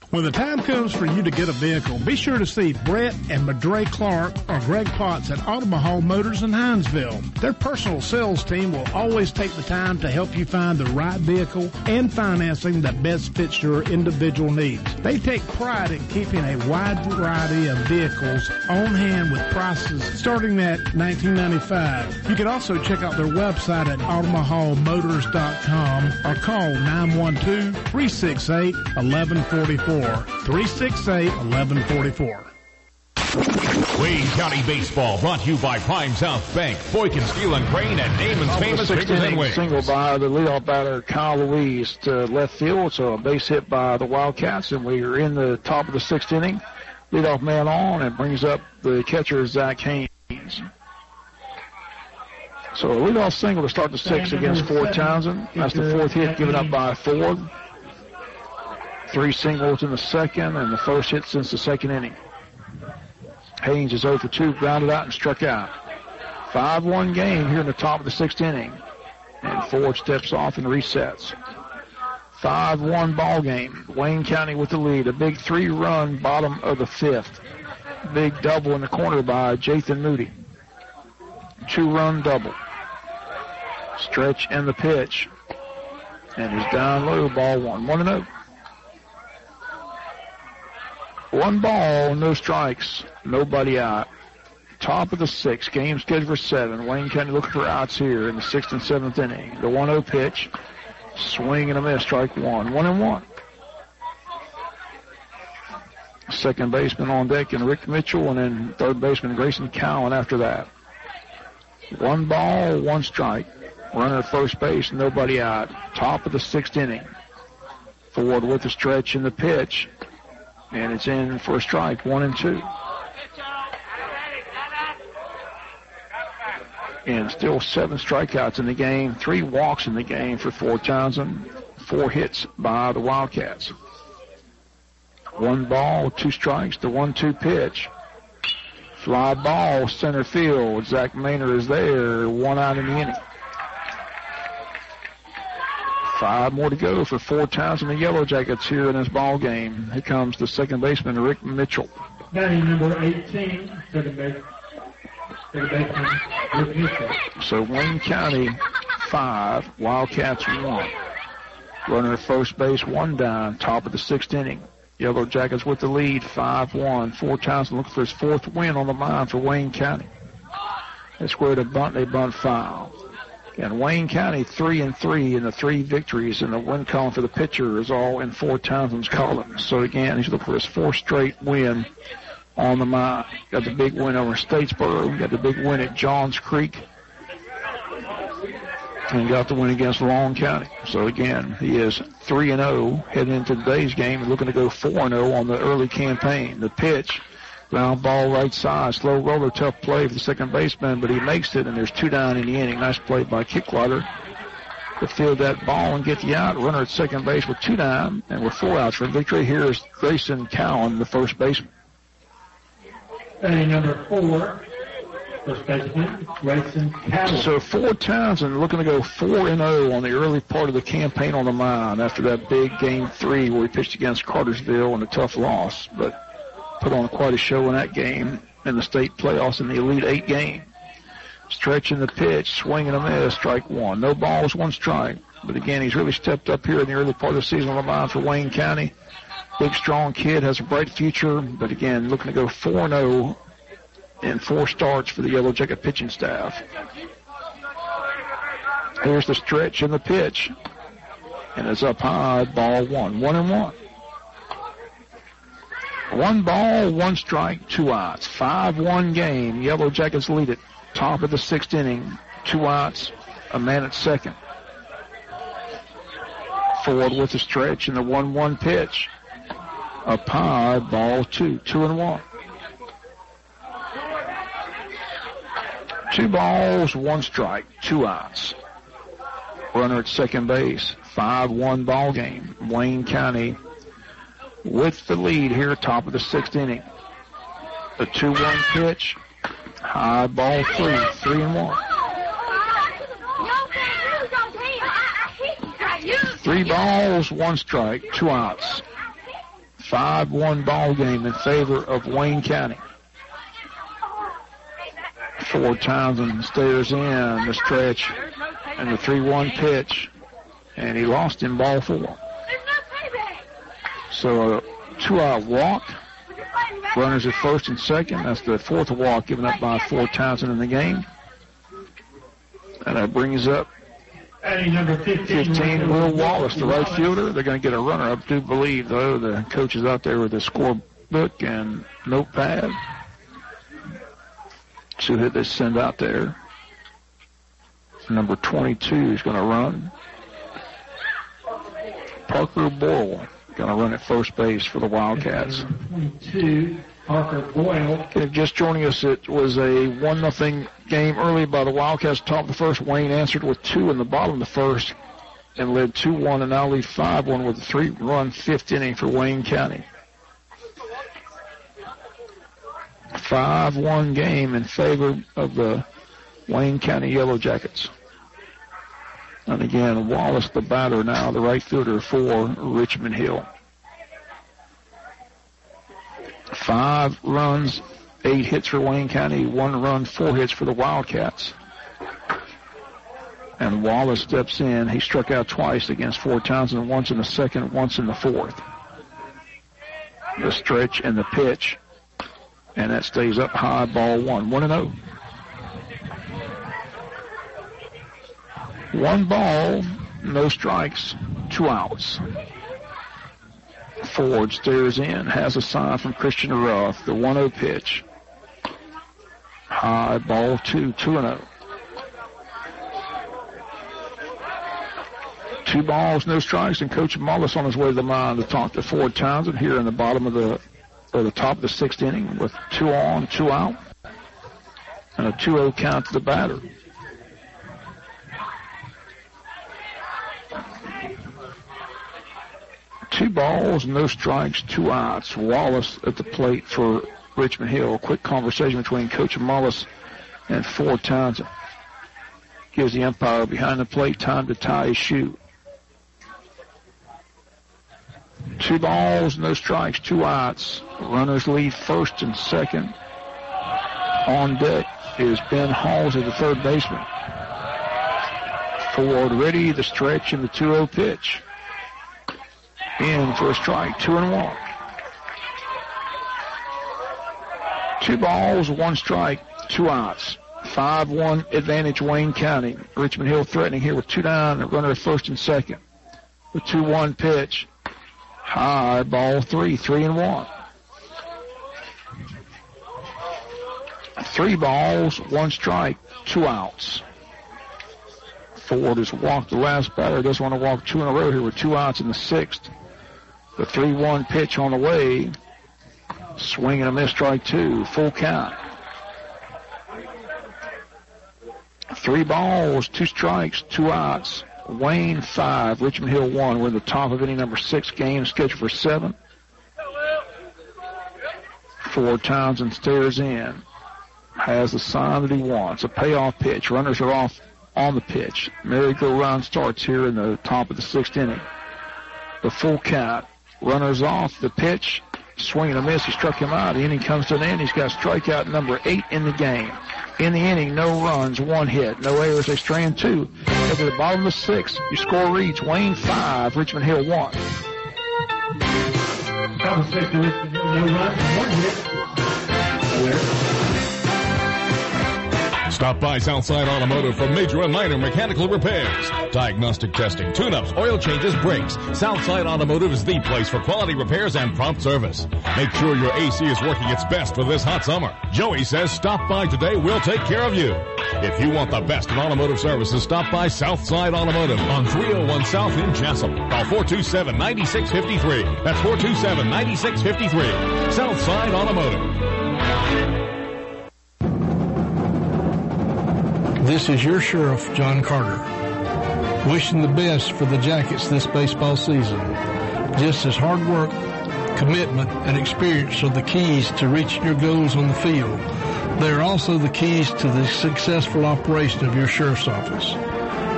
When the time comes for you to get a vehicle, be sure to see Brett and Madre Clark or Greg Potts at Omaha Motors in Hinesville. Their personal sales team will always take the time to help you find the right vehicle and financing that best fits your individual needs. They take pride in keeping a wide variety of vehicles on hand with prices starting at $19.95. You can also check out their website at omahamotors.com or call 912-368-1144. 368-1144. Wayne County Baseball, brought to you by Prime South Bank, Boykin Steel and Crane, and Damon's Famous Fingers and Wings. Single by the leadoff batter, Kyle Louise, to left field. So a base hit by the Wildcats, and we are in the top of the sixth inning. Leadoff man on, and brings up the catcher, Zach Haynes. So a leadoff single to start the sixth against Fort Townsend. That's the fourth hit given up by Ford. 3 singles in the second, and the first hit since the second inning. Haynes is 0 for 2, grounded out and struck out. 5-1 game here in the top of the sixth inning. And Ford steps off and resets. 5-1 ball game. Wayne County with the lead. A big 3-run bottom of the fifth. Big double in the corner by Jathan Moody. 2-run double. Stretch and the pitch. And he's down low, ball one. 1-0. 1 ball, no strikes, nobody out. Top of the sixth, game scheduled for 7. Wayne County looking for outs here in the 6th and 7th inning. The 1-0 pitch, swing and a miss, strike one. 1-1. Second baseman on deck and Rick Mitchell, and then third baseman Grayson Cowan after that. 1 ball, 1 strike. Runner at first base, nobody out. Top of the 6th inning. Ford with the stretch and the pitch. And it's in for a strike, 1-2. And still 7 strikeouts in the game, 3 walks in the game for Fort Townsend, 4 hits by the Wildcats. 1 ball, 2 strikes, the 1-2 pitch. Fly ball, center field. Zach Maynard is there, 1 out in the inning. 5 more to go for Fort Townsend and the Yellow Jackets here in this ball game. Here comes the second baseman, Rick Mitchell. Batting number 18, second baseman Rick Mitchell. So Wayne County 5, Wildcats 1. Runner at first base, 1 down, top of the 6th inning. Yellow Jackets with the lead, 5-1. Fort Townsend looking for his 4th win on the line for Wayne County. They squared a bunt, they bunt foul. And Wayne County 3-3 in the 3 victories, and the win column for the pitcher is all in Fort Townsend's column. So again, he's looking for his 4th straight win on the mound. Got the big win over Statesboro, got the big win at Johns Creek, and got the win against Long County. So again, he is 3-0 heading into today's game and looking to go 4-0 on the early campaign. The pitch, ground ball right side, slow roller, tough play for the second baseman, but he makes it, and there's 2 down in the inning. Nice play by Kickwater. to field that ball and get the out. Runner at second base with 2 down, and with 4 outs for victory. Here is Grayson Cowan, the first baseman. Batting number 4, first baseman, Grayson Cowan. So Ford Townsend looking to go 4-0 on the early part of the campaign on the mound after that big Game 3 where he pitched against Cartersville in a tough loss, but put on quite a show in that game in the state playoffs in the Elite 8 game. Stretching the pitch, swinging a miss, strike 1. No balls, 1 strike. But again, he's really stepped up here in the early part of the season on the mound for Wayne County. Big, strong kid, has a bright future, but again, looking to go 4-0 in 4 starts for the Yellow Jacket pitching staff. Here's the stretch and the pitch. And it's up high, ball 1. 1-1. 1 ball, 1 strike, 2 outs. 5-1 game. Yellow Jackets lead it. Top of the 6th inning. 2 outs, a man at second. Ford with the stretch and the 1-1 pitch. Up high, ball 2. 2-1. 2 balls, 1 strike, 2 outs. Runner at second base. 5-1 ball game. Wayne County with the lead here, top of the 6th inning. The 2-1 pitch. High, ball 3. 3-1. 3 balls, 1 strike, 2 outs. 5-1 ball game in favor of Wayne County. Ford Townsend stares in the stretch and the 3-1 pitch, and he lost in ball 4. So a 2-out walk. Runners at first and second. That's the 4th walk given up by Ford Townsend in the game. And that brings up number 15, Will Wallace, the right fielder. They're going to get a runner, I do believe, though. The coach is out there with a scorebook and notepad. See who they send out there. Number 22 is going to run. Parker Boyle going to run at first base for the Wildcats. 22, Parker Boyle. If just joining us, it was a 1-0 game early by the Wildcats. Top of the first, Wayne answered with 2 in the bottom of the first and led 2-1 and now lead 5-1 with a 3-run 5th inning for Wayne County. 5-1 game in favor of the Wayne County Yellow Jackets. And again, Wallace, the batter now, the right fielder for Richmond Hill. 5 runs, 8 hits for Wayne County, 1 run, 4 hits for the Wildcats. And Wallace steps in. He struck out twice against Fort Townsend, once in the second, once in the 4th. The stretch and the pitch. And that stays up high, ball 1. 1-0. 1 ball, no strikes, 2 outs. Ford stares in, has a sign from Christian Ruff, the 1-0 pitch. High, ball 2, 2-0. 2 balls, no strikes, and Coach Mullis on his way to the mound to talk to Ford Townsend here in the bottom of the top of the 6th inning with 2 on, 2 out, and a 2-0 count to the batter. Two balls, no strikes, 2 outs. Wallace at the plate for Richmond Hill. Quick conversation between Coach Mullis and Ford Townsend. Gives the umpire behind the plate time to tie his shoe. 2 balls, no strikes, 2 outs. Runners lead first and second. On deck is Ben Halls at the third baseman. Ford ready, the stretch and the 2-0 pitch. In for a strike, 2-1. 2 balls, 1 strike, 2 outs. 5-1 advantage Wayne County. Richmond Hill threatening here with 2 down, a runner at first and second. The 2-1 pitch. High, ball 3, 3-1. 3 balls, 1 strike, 2 outs. Ford has walked the last batter. Doesn't want to walk 2 in a row here with 2 outs in the 6th. The 3-1 pitch on the way. Swing and a miss, strike 2. Full count. 3 balls, 2 strikes, 2 outs. Wayne 5, Richmond Hill 1. We're in the top of inning number 6 game, scheduled for 7. 4 Townsend stares in. Has the sign that he wants. A payoff pitch. Runners are off on the pitch. Merry-go-round starts here in the top of the 6th inning. The full count. Runners off. The pitch. Swing and a miss. He struck him out. The inning comes to an end. He's got strikeout number 8 in the game. In the inning, no runs, 1 hit. No errors. They strand 2. Over the bottom of the 6th, your score reads Wayne 5, Richmond Hill 1. Top of 6th, Richmond Hill, no runs, 1 hit. No errors. Stop by Southside Automotive for major and minor mechanical repairs, diagnostic testing, tune-ups, oil changes, brakes. Southside Automotive is the place for quality repairs and prompt service. Make sure your AC is working its best for this hot summer. Joey says stop by today. We'll take care of you. If you want the best in automotive services, stop by Southside Automotive on 301 South in Jessup. Call 427-9653. That's 427-9653. Southside Automotive. This is your sheriff, John Carter, wishing the best for the Jackets this baseball season. Just as hard work, commitment, and experience are the keys to reaching your goals on the field, they are also the keys to the successful operation of your sheriff's office.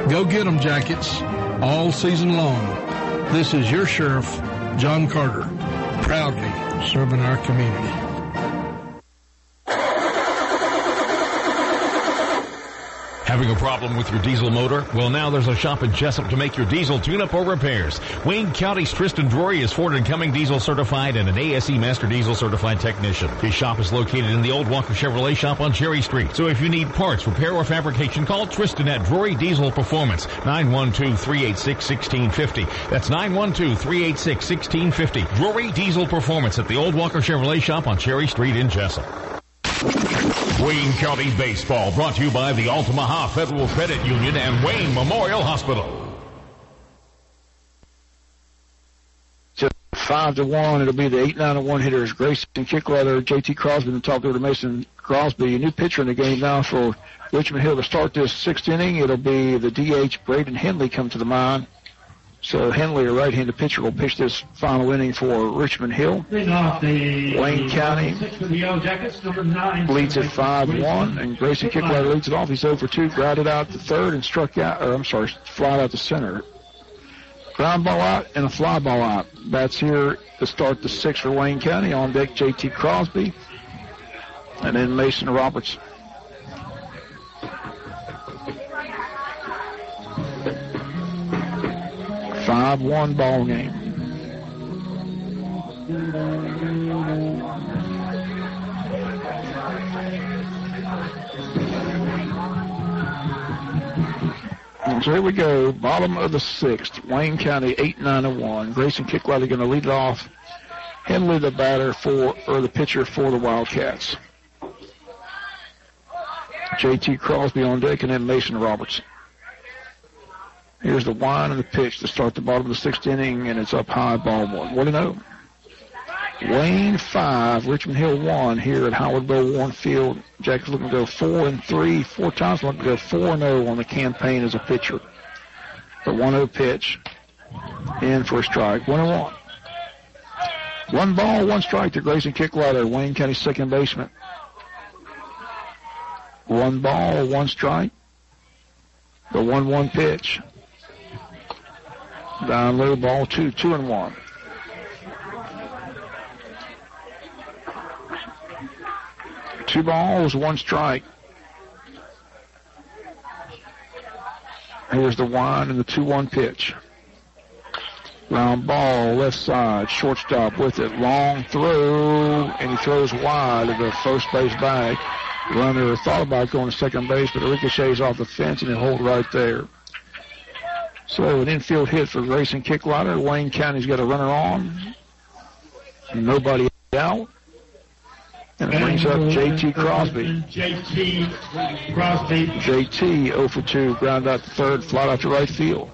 Go get them, Jackets, all season long. This is your sheriff, John Carter, proudly serving our community. Having a problem with your diesel motor? Well, now there's a shop in Jessup to make your diesel tune-up or repairs. Wayne County's Tristan Drury is Ford & Cumming diesel certified and an ASE Master Diesel certified technician. His shop is located in the old Walker Chevrolet shop on Cherry Street. So if you need parts, repair, or fabrication, call Tristan at Drury Diesel Performance, 912-386-1650. That's 912-386-1650. Drury Diesel Performance at the old Walker Chevrolet shop on Cherry Street in Jessup. Wayne County Baseball, brought to you by the Altamaha Federal Credit Union and Wayne Memorial Hospital. 5-1. It'll be the 8-9-1 hitters. Grayson Kickleather, J.T. Crosby, and top over to Mason Crosby. A new pitcher in the game now for Richmond Hill to start this 6th inning. It'll be the DH, Braden Henley, come to the mound. So Henley, a right-handed pitcher, will pitch this final inning for Richmond Hill. Wayne County leads at 5-1, and Grayson Kickletter leads it off. He's 0-for-2, grounded out to third and flied out to center. Ground ball out and a fly ball out. Bats here to start the 6th for Wayne County. On deck, J.T. Crosby, and then Mason Roberts. A 5-1 ball game. So here we go, bottom of the 6th. Wayne County 8-9-1. Grayson Kickletter going to lead it off. Henley the the pitcher for the Wildcats. J.T. Crosby on deck, and then Mason Roberts. Here's the wind and the pitch to start the bottom of the 6th inning, and it's up high, ball 1. 1-0. Wayne 5, Richmond Hill 1 here at Howard Bill Warren Field. Jack's looking to go 4-3, 4 times, looking to go 4-0 on the campaign as a pitcher. The 1-0 pitch in for a strike. 1-1. 1 ball, 1 strike to Grayson Kickletter, Wayne County second baseman. 1 ball, 1 strike. The 1-1 pitch. Down low, ball 2, 2-1. Two balls, 1 strike. Here's the wind and the 2-1 pitch. Round ball, left side, shortstop with it. Long throw, and he throws wide of the first base bag. Runner thought about going to second base, but it ricochets off the fence and it holds right there. So an infield hit for Grayson Kickletter. Wayne County's got a runner on. Nobody out. And it brings up J.T. Crosby. J.T. Crosby. J.T. 0-for-2, ground out to third, fly out to right field.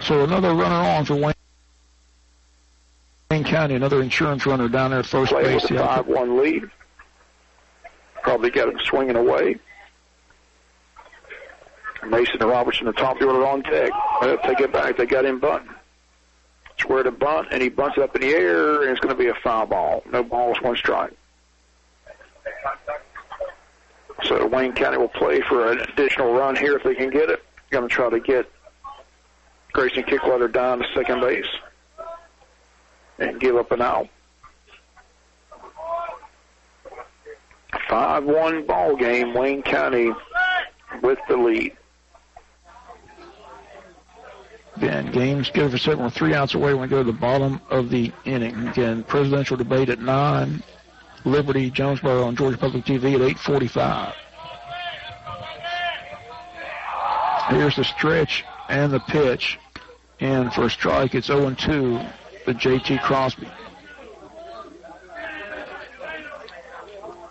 So another runner on for Wayne County, another insurance runner down there at first base. With a 5-1 lead. Probably got him swinging away. Mason and Robertson, the top of the order on deck. They'll take it back. They got him bunting. Square to bunt, and he bunts it up in the air, and it's going to be a foul ball. No balls, 1 strike. So Wayne County will play for an additional run here if they can get it. Going to try to get Grayson Kickletter down to second base and give up an out. 5-1 ball game. Wayne County with the lead. Again, game scheduled for second. We're 3 outs away when we go to the bottom of the inning. Again, presidential debate at 9. Liberty, Jonesboro on Georgia Public TV at 8:45. Here's the stretch and the pitch. And for a strike, it's 0-2 to J.T. Crosby.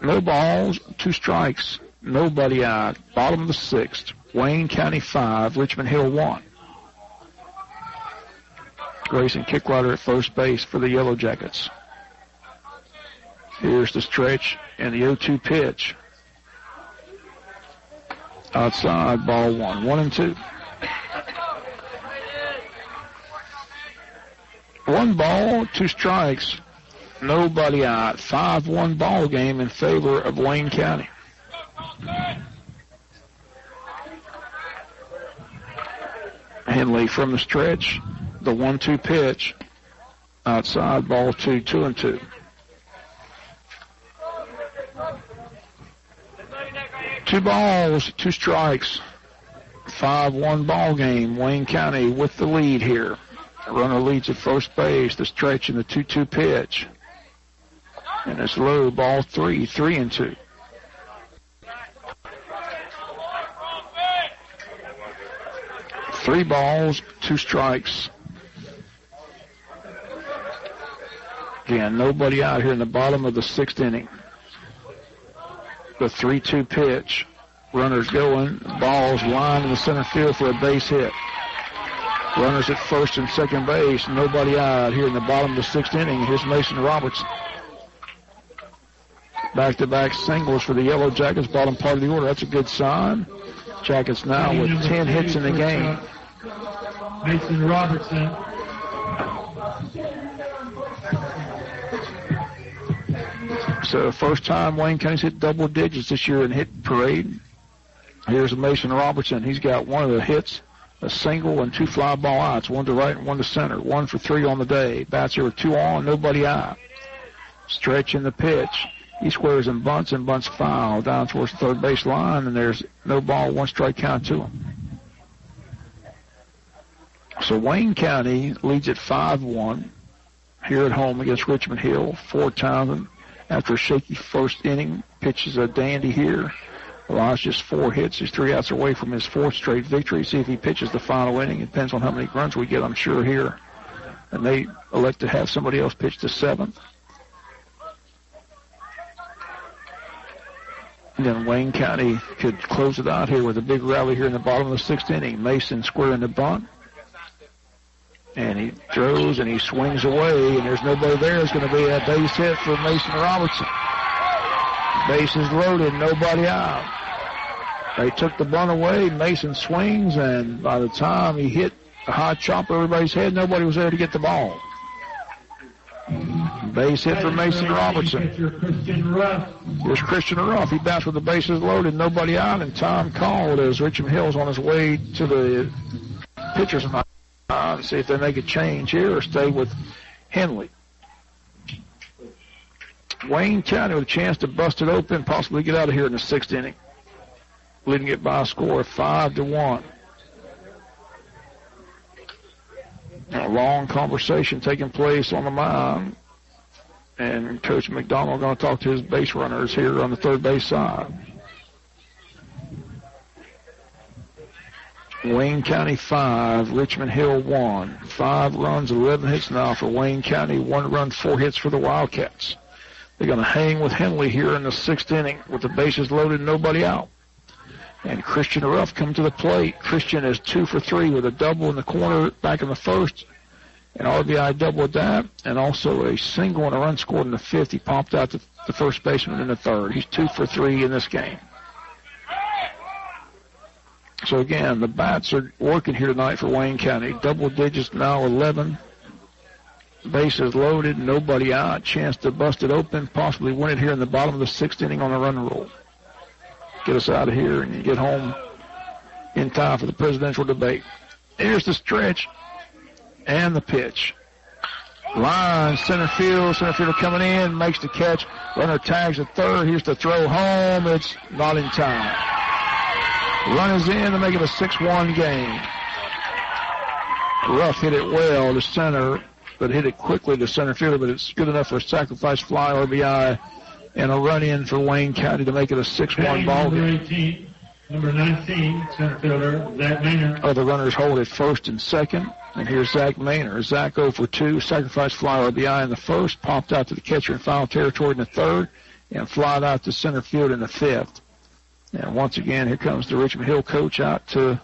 No balls, 2 strikes, nobody out. Bottom of the 6th. Wayne County 5, Richmond Hill 1. Grayson Kickletter at first base for the Yellow Jackets. Here's the stretch and the 0-2 pitch. Outside, ball 1. 1-2. 1 ball, 2 strikes, nobody out. 5-1 ball game in favor of Wayne County. Henley from the stretch. The 1-2 pitch. Outside, ball 2, 2-2. Two balls, 2 strikes. 5-1 ball game. Wayne County with the lead here. Runner leads at first base. The stretch and the 2-2 pitch. And it's low, ball 3, 3-2. Three balls, 2 strikes. Again, nobody out here in the bottom of the 6th inning. The 3-2 pitch. Runners going. Ball's lined in the center field for a base hit. Runners at first and second base. Nobody out here in the bottom of the 6th inning. Here's Mason Robertson. Back-to-back singles for the Yellow Jackets, bottom part of the order. That's a good sign. Jackets now with 10 hits in the game. Mason Robertson. So first time Wayne County's hit double digits this year in hit parade. Here's Mason Robertson. He's got one of the hits, a single and 2 fly ball outs, 1 to right and 1 to center. 1 for 3 on the day. Bats here with 2 on, nobody out. Stretch in the pitch. He squares and bunts foul down towards the third base line, and there's no ball, 1 strike count to him. So Wayne County leads at 5-1 here at home against Richmond Hill. Ford Townsend, after a shaky first inning, pitches a dandy here. Allows just 4 hits. He's 3 outs away from his 4th straight victory. See if he pitches the final inning. It depends on how many runs we get, I'm sure, here. And they elect to have somebody else pitch the 7th. And then Wayne County could close it out here with a big rally here in the bottom of the 6th inning. Mason squaring the bunt. And he throws and he swings away, and there's nobody there. It's going to be a base hit for Mason Robertson. Bases loaded, nobody out. They took the bunt away. Mason swings, and by the time he hit a high chop over everybody's head, nobody was there to get the ball. Base hit for Mason Robertson. Here's Christian Ruff. He bounced with the bases loaded, nobody out, and time called as Richmond Hill's on his way to the pitcher's mound to see if they make a change here or stay with Henley. Wayne County with a chance to bust it open, possibly get out of here in the 6th inning, leading it by a score of 5-1. A long conversation taking place on the mound, and Coach McDonald going to talk to his base runners here on the third base side. Wayne County 5, Richmond Hill 1. 5 runs, 11 hits now for Wayne County. 1 run, 4 hits for the Wildcats. They're going to hang with Henley here in the 6th inning with the bases loaded, nobody out. And Christian Ruff come to the plate. Christian is 2 for 3 with a double in the corner back in the 1st. An RBI double at that, and also a single and a run scored in the 5th. He popped out to the first baseman in the 3rd. He's 2 for 3 in this game. So, again, the bats are working here tonight for Wayne County. Double digits now, 11. Bases loaded, nobody out. Chance to bust it open, possibly win it here in the bottom of the 6th inning on a run roll. Get us out of here and get home in time for the presidential debate. Here's the stretch and the pitch. Line, center fielder coming in, makes the catch. Runner tags at third. Here's the throw home. It's not in time. Run is in to make it a 6-1 game. Ruff hit it well to center, but hit it quickly to center fielder, but it's good enough for a sacrifice fly, RBI, and a run in for Wayne County to make it a 6-1 ball game. Number 19, center fielder, Zach Maynard. Other runners hold at first and second. And here's Zach Maynard. Zach 0 for 2, sacrifice fly, RBI in the first, popped out to the catcher in foul territory in the third, and flied out to center field in the fifth. And once again, here comes the Richmond Hill coach out to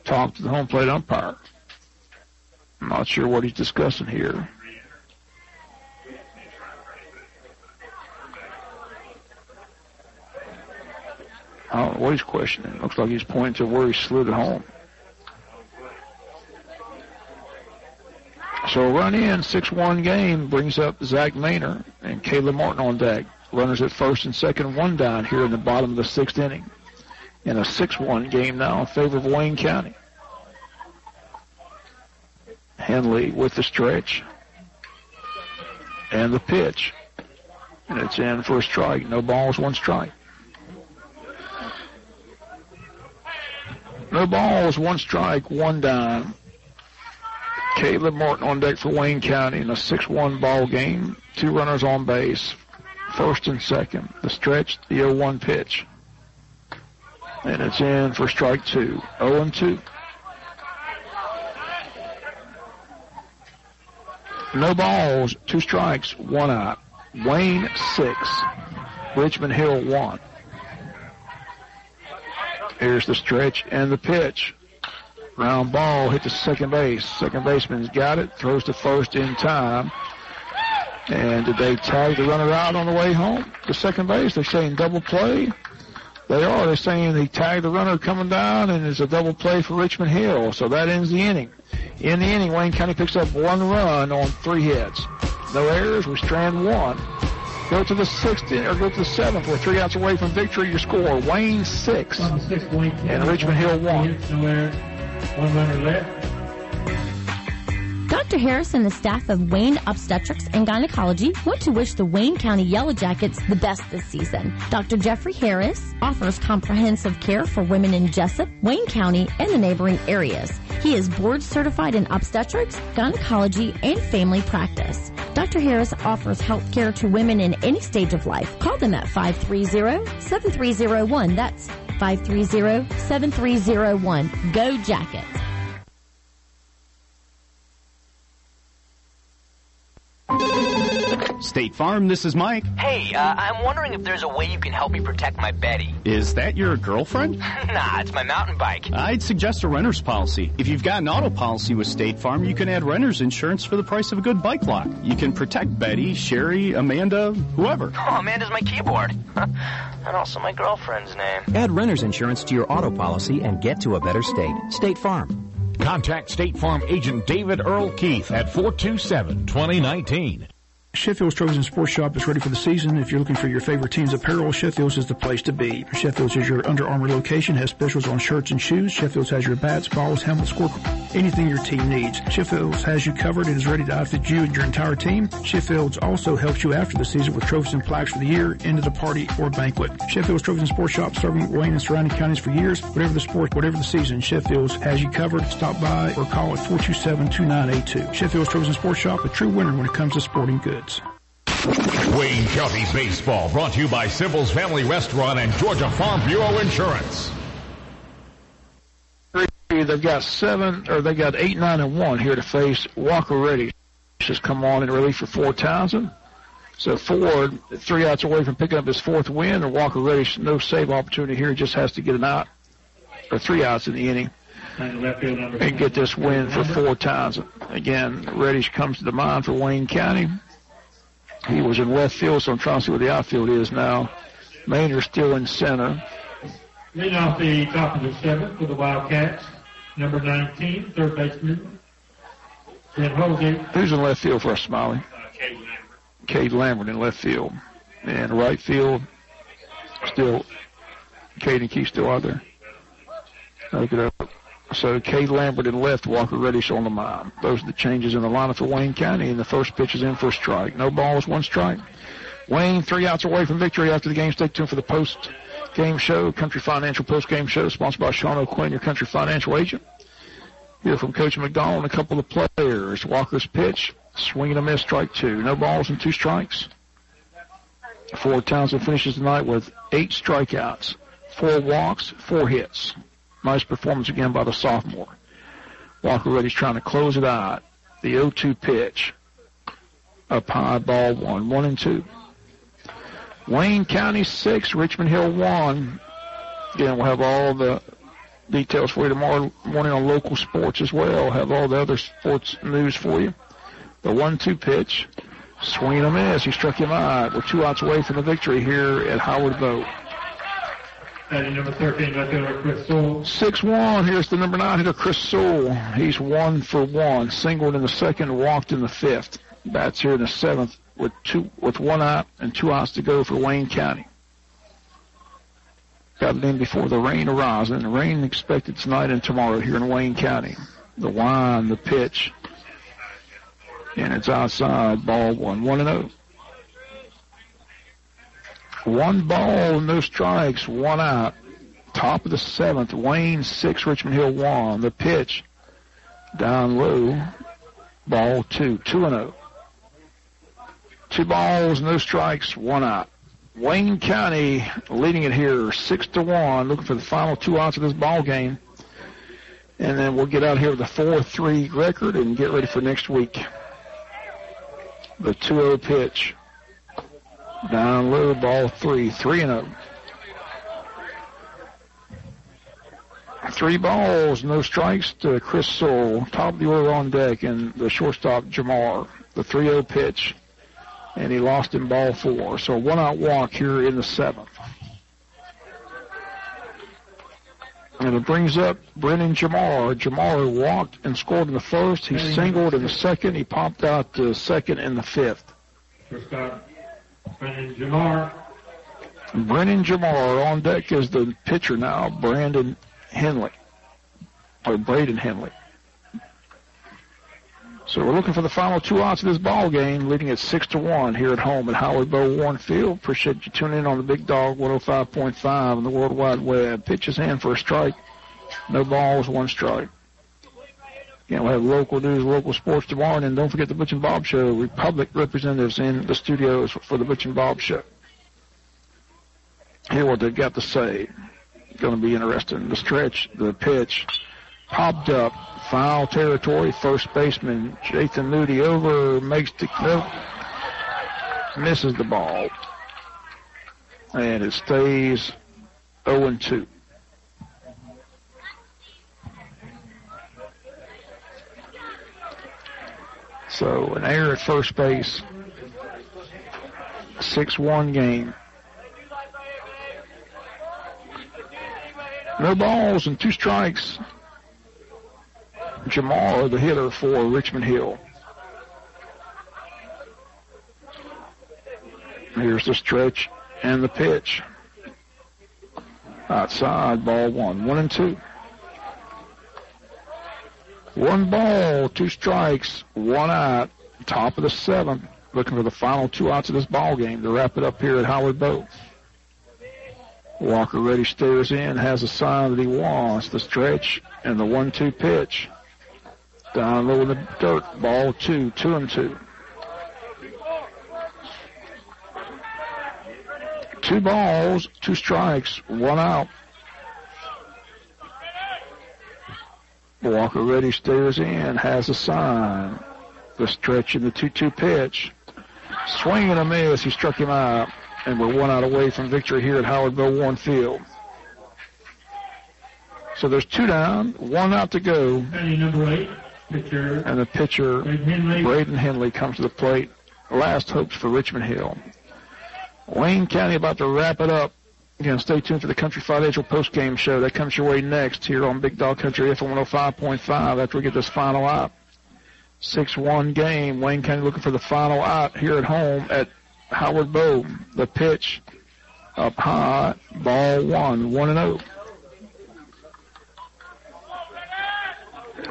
talk to the home plate umpire. I'm not sure what he's discussing here. I don't know what he's questioning. Looks like he's pointing to where he slid it home. So run in, 6-1 game, brings up Zach Maynard and Caleb Martin on deck. Runners at first and second, one down here in the bottom of the 6th inning. In a 6-1 game now in favor of Wayne County. Henley with the stretch and the pitch. And it's in for a strike. No balls, one strike. No balls, one strike, one down. Caleb Martin on deck for Wayne County in a 6-1 ball game. 2 runners on base, first and second. The stretch, the 0-1 pitch. And it's in for strike 2. 0-2. No balls, 2 strikes, 1 out. Wayne 6, Richmond Hill 1. Here's the stretch and the pitch. Round ball hit to second base. Second baseman's got it, throws to first in time. And did they tag the runner out on the way home to second base? They're saying double play. They are. They're saying they tagged the runner coming down, and it's a double play for Richmond Hill. So that ends the inning. In the inning, Wayne County picks up 1 run on 3 hits. No errors. We strand 1. Go to the 6th or go to the 7th. We're 3 outs away from victory. Your score: Wayne 6 and Richmond Hill 1. No errors. 1 runner left. Dr. Harris and the staff of Wayne Obstetrics and Gynecology want to wish the Wayne County Yellow Jackets the best this season. Dr. Jeffrey Harris offers comprehensive care for women in Jessup, Wayne County, and the neighboring areas. He is board certified in obstetrics, gynecology, and family practice. Dr. Harris offers health care to women in any stage of life. Call them at 530-7301. That's 530-7301. Go Jackets. State Farm, this is Mike. Hey, I'm wondering if there's a way you can help me protect my Betty. Is that your girlfriend? Nah, it's my mountain bike. I'd suggest a renter's policy. If you've got an auto policy with State Farm, you can add renter's insurance for the price of a good bike lock. You can protect Betty, Sherry, Amanda, whoever. Oh, Amanda's my keyboard. And also my girlfriend's name. Add renter's insurance to your auto policy and get to a better state. State Farm. Contact State Farm agent David Earl Keith at 427-2019. Sheffield's Trophies and Sports Shop is ready for the season. If you're looking for your favorite team's apparel, Sheffield's is the place to be. Sheffield's is your Under Armour location, has specials on shirts and shoes. Sheffield's has your bats, balls, helmets, scoreboard, anything your team needs. Sheffield's has you covered and is ready to outfit you and your entire team. Sheffield's also helps you after the season with trophies and plaques for the year, end of the party, or banquet. Sheffield's Trophies and Sports Shop, serving Wayne and surrounding counties for years. Whatever the sport, whatever the season, Sheffield's has you covered. Stop by or call at 427-2982. Sheffield's Trophies and Sports Shop, a true winner when it comes to sporting goods. Wayne County Baseball, brought to you by Sibyl's Family Restaurant and Georgia Farm Bureau Insurance. They've got 8, 9, and 1 here to face Walker Reddy. Just come on in relief for Ford Townsend. So Ford, 3 outs away from picking up his 4th win, and Walker Reddy's no save opportunity here. He just has to get an out, or 3 outs in the inning, and get this win for Ford Townsend. Again, Reddy comes to the mind for Wayne County. He was in left field, so I'm trying to see where the outfield is now. Maynard's still in center. Leading off the top of the seventh for the Wildcats, number 19, third baseman, Ben Holgate. Who's in left field for us, Smiley? Cade Lambert in left field. And right field, still, Cade and Keith still out there. Look it up. So Cade Lambert in left, Walker Reddish on the mound. Those are the changes in the lineup for Wayne County, and the first pitch is in for a strike. No balls, one strike. Wayne, 3 outs away from victory after the game. Stay tuned for the post-game show, Country Financial post-game show, sponsored by Sean O'Quinn, your Country Financial agent. Hear from Coach McDonald and a couple of players. Walker's pitch, swing and a miss, strike 2. No balls and 2 strikes. Ford Townsend finishes the night with 8 strikeouts, 4 walks, 4 hits. Nice performance again by the sophomore. Walker Reddy's trying to close it out. The 0-2 pitch. Up high, ball 1, 1-2. Wayne County 6, Richmond Hill 1. Again, we'll have all the details for you tomorrow morning on local sports as well. We'll have all the other sports news for you. The 1-2 pitch. Swing and a miss. He struck him out. We're 2 outs away from the victory here at Howard Boat. Batting number 13, left fielder Chris Sewell. 6-1. Here's the number 9 hitter, Chris Sewell. He's 1 for 1. Singled in the second, walked in the fifth. Bats here in the seventh with 1 out and 2 outs to go for Wayne County. Got it in before the rain arrives, and the rain expected tonight and tomorrow here in Wayne County. The wind, the pitch, and it's outside, ball 1, 1-0. 1 ball, no strikes, 1 out. Top of the seventh, Wayne 6, Richmond Hill 1. The pitch, down low, ball 2, 2-0. 2 balls, no strikes, 1 out. Wayne County leading it here 6-1, looking for the final 2 outs of this ball game. And then we'll get out here with a 4-3 record and get ready for next week. The 2-0 pitch. Down low, ball 3, 3-0. 3 balls, no strikes to Chris Sewell. Top of the order on deck, and the shortstop, Jamar. The 3-0 pitch, and he lost in ball 4. So a 1-out walk here in the 7th. And it brings up Brennan Jamar. Jamar walked and scored in the first. He singled in the second. He popped out the second in the 5th. Brennan Jamar. Brennan Jamar on deck is the pitcher now, Braden Henley. So we're looking for the final 2 outs of this ball game, leading at 6-1 here at home at Howard Bow Warren Field. Appreciate you tuning in on the Big Dog 105.5 on the World Wide Web. Pitch his hand for a strike. No balls, 1 strike. Again, we'll have local news, local sports tomorrow, and then don't forget the Butch and Bob Show. Republic representatives in the studios for the Butch and Bob Show. Hear what they've got to say. Going to be interesting. The stretch, the pitch, popped up, foul territory. First baseman Jathan Moody over, makes the nope, misses the ball, and it stays 0-2. So an error at first base. 6-1 game. No balls and 2 strikes. Jamar, the hitter for Richmond Hill. Here's the stretch and the pitch. Outside, ball 1, 1-2. 1 ball, 2 strikes, 1 out. Top of the 7th. Looking for the final 2 outs of this ball game to wrap it up here at Howard Bow. Walker Reddy stares in, has a sign that he wants. The stretch and the 1-2 pitch. Down low in the dirt, ball 2, 2-2. 2 balls, 2 strikes, 1 out. Walker Reddy stares in, has a sign. The stretch and the 2-2 pitch. Swing and a miss, he struck him out. And we're 1 out away from victory here at Howard Bow Warren Field. So there's 2 down, 1 out to go. Number 8, pitcher. And the pitcher, Braden Henley, comes to the plate. Last hopes for Richmond Hill. Wayne County about to wrap it up Again, stay tuned for the Country Financial post-game show. That comes your way next here on Big Dog Country FM 105.5 after we get this final out. 6-1 game. Wayne County looking for the final out here at home at Howard Bowe. The pitch up high, ball 1-0.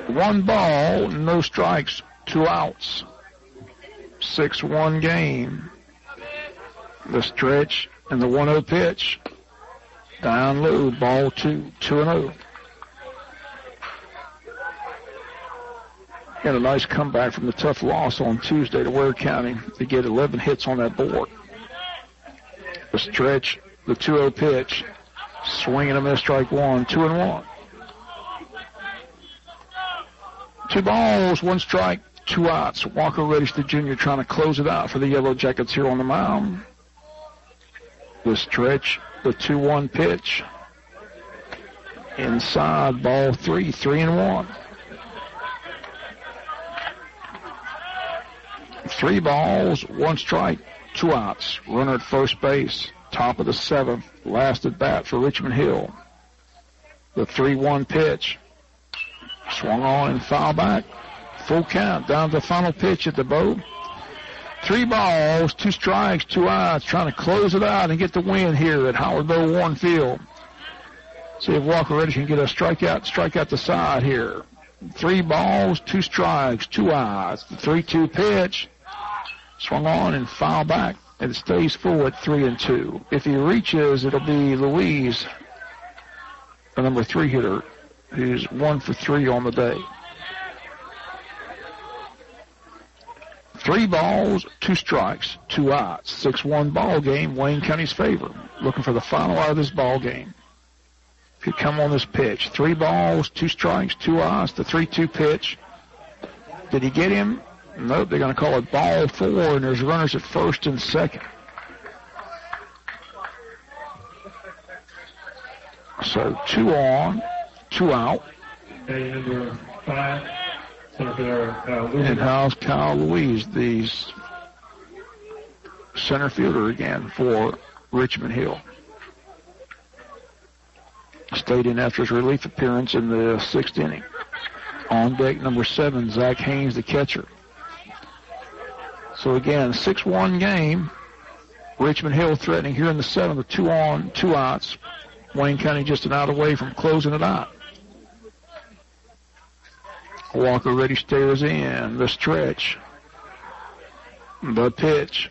1 ball, no strikes, 2 outs. 6-1 game. The stretch and the 1-0 pitch. Down low, ball 2-0. Had a nice comeback from the tough loss on Tuesday to Ware County to get 11 hits on that board. The stretch, the 2-0 pitch, swinging a miss, strike 1, 2-1. 2 balls, 1 strike, 2 outs. Walker Reddish, the junior, trying to close it out for the Yellow Jackets here on the mound. The stretch, the 2-1 pitch. Inside, ball 3, 3-1. 3 balls, 1 strike, 2 outs. Runner at first base, top of the 7th, last at bat for Richmond Hill. The 3-1 pitch, swung on and foul back. Full count, down to the final pitch at the Bow. 3 balls, 2 strikes, 2 outs, trying to close it out and get the win here at Howard Bowe Warren Field. See if Walker Reddish can get a strikeout the side here. 3 balls, 2 strikes, 2 outs. The 3-2 pitch, swung on and foul back, and it stays full at 3-2. If he reaches, it'll be Louise, the number 3 hitter, who's 1 for 3 on the day. 3 balls, 2 strikes, 2 outs. 6-1 ball game, Wayne County's favor. Looking for the final out of this ball game. If you come on this pitch, 3 balls, 2 strikes, 2 outs. The 3-2 pitch. Did he get him? Nope, they're going to call it ball 4, and there's runners at first and second. So 2 on, 2 out. Okay, number 5, center Louise. In-house Kyle Louise, the center fielder again for Richmond Hill. Stayed in after his relief appearance in the 6th inning. On deck, number 7, Zach Haynes, the catcher. So again, 6-1 game. Richmond Hill threatening here in the 7th with 2 on, 2 outs. Wayne County just an out away from closing it out. Walker Reddish stares in. The stretch. The pitch.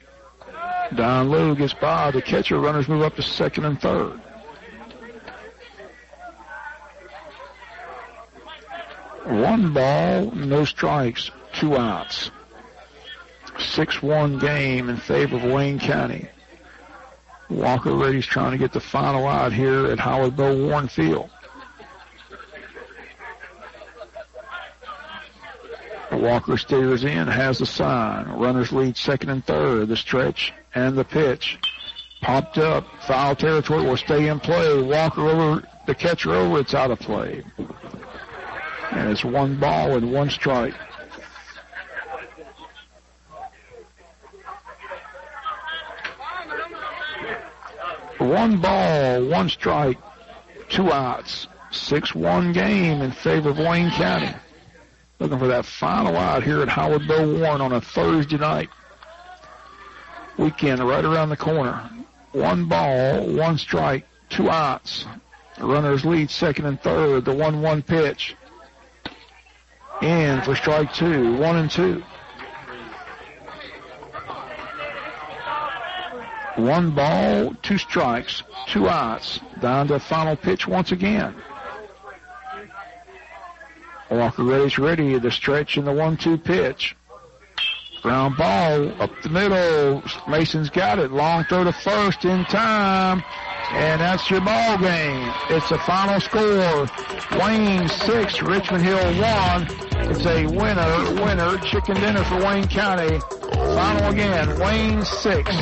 Down low, gets by. The catcher, runners move up to 2nd and 3rd. One ball, no strikes, 2 outs. 6-1 game in favor of Wayne County. Walker Reddy's trying to get the final out here at Howard Bowe Warren Field. Walker stares in, has the sign. Runners lead 2nd and 3rd. The stretch and the pitch. Popped up. Foul territory will stay in play. Walker over, the catcher over, it's out of play. And it's 1 ball and 1 strike. One ball, 1 strike, 2 outs. 6-1 game in favor of Wayne County. Looking for that final out here at Howard Bowe Warren on a Thursday night. Weekend right around the corner. 1 ball, 1 strike, 2 outs. The runners lead 2nd and 3rd. The 1-1 pitch. In for strike 2, 1-2. 1 ball, 2 strikes, 2 outs. Down to the final pitch once again. Walker Reddy's ready. The stretch and the 1-2 pitch. Ground ball up the middle. Mason's got it. Long throw to first in time. And that's your ball game. It's a final score. Wayne 6, Richmond Hill 1. It's a winner chicken dinner for Wayne County. Final again, Wayne 6,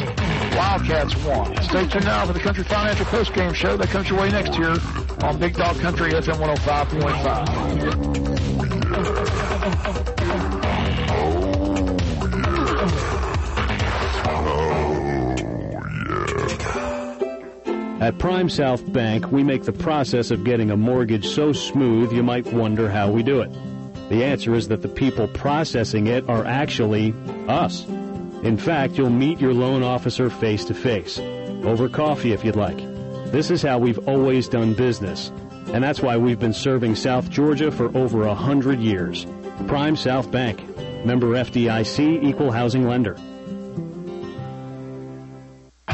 Wildcats 1. Stay tuned now for the Country Financial postgame show that comes your way next year on Big Dog Country FM 105.5. At Prime South Bank, we make the process of getting a mortgage so smooth you might wonder how we do it. The answer is that the people processing it are actually us. In fact, you'll meet your loan officer face to face, over coffee if you'd like. This is how we've always done business, and that's why we've been serving South Georgia for over 100 years. Prime South Bank, member FDIC, equal housing lender.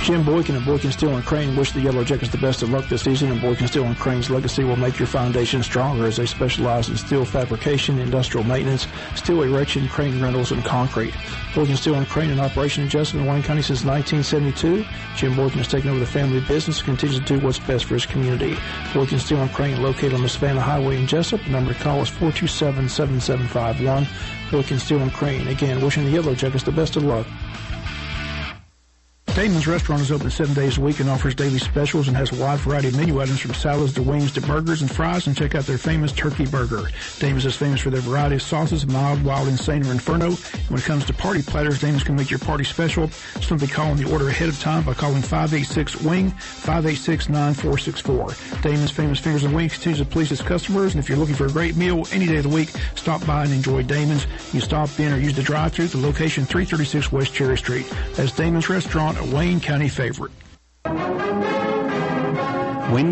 Jim Boykin of Boykin Steel & Crane wish the Yellow Jackets the best of luck this season, and Boykin Steel & Crane's legacy will make your foundation stronger as they specialize in steel fabrication, industrial maintenance, steel erection, crane rentals, and concrete. Boykin Steel & Crane in operation in Jessup and Wayne County since 1972. Jim Boykin has taken over the family business and continues to do what's best for his community. Boykin Steel & Crane located on the Savannah Highway in Jessup. The number to call is 427-7751. Boykin Steel & Crane. Again, wishing the Yellow Jackets the best of luck. Damon's Restaurant is open 7 days a week and offers daily specials and has a wide variety of menu items from salads to wings to burgers and fries, and check out their famous turkey burger. Damon's is famous for their variety of sauces, mild, wild, insane, or inferno. And when it comes to party platters, Damon's can make your party special. Simply call on the order ahead of time by calling 586-WING, 586-9464. Damon's Famous Fingers and Wings continues to please its customers, and if you're looking for a great meal any day of the week, stop by and enjoy Damon's. You stop in or use the drive-thru at the location 336 West Cherry Street. That's Damon's Restaurant, a Wayne County favorite. Wayne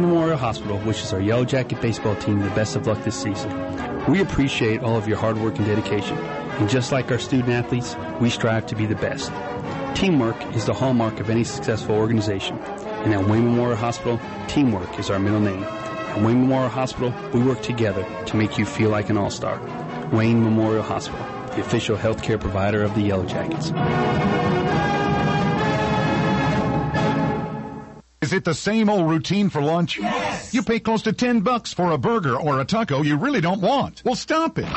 Memorial Hospital wishes our Yellow Jacket baseball team the best of luck this season. We appreciate all of your hard work and dedication, and just like our student athletes, we strive to be the best. Teamwork is the hallmark of any successful organization, and at Wayne Memorial Hospital, teamwork is our middle name. At Wayne Memorial Hospital, we work together to make you feel like an all-star. Wayne Memorial Hospital, the official healthcare provider of the Yellow Jackets. Is it the same old routine for lunch? Yes! You pay close to $10 for a burger or a taco you really don't want. Well, stop it.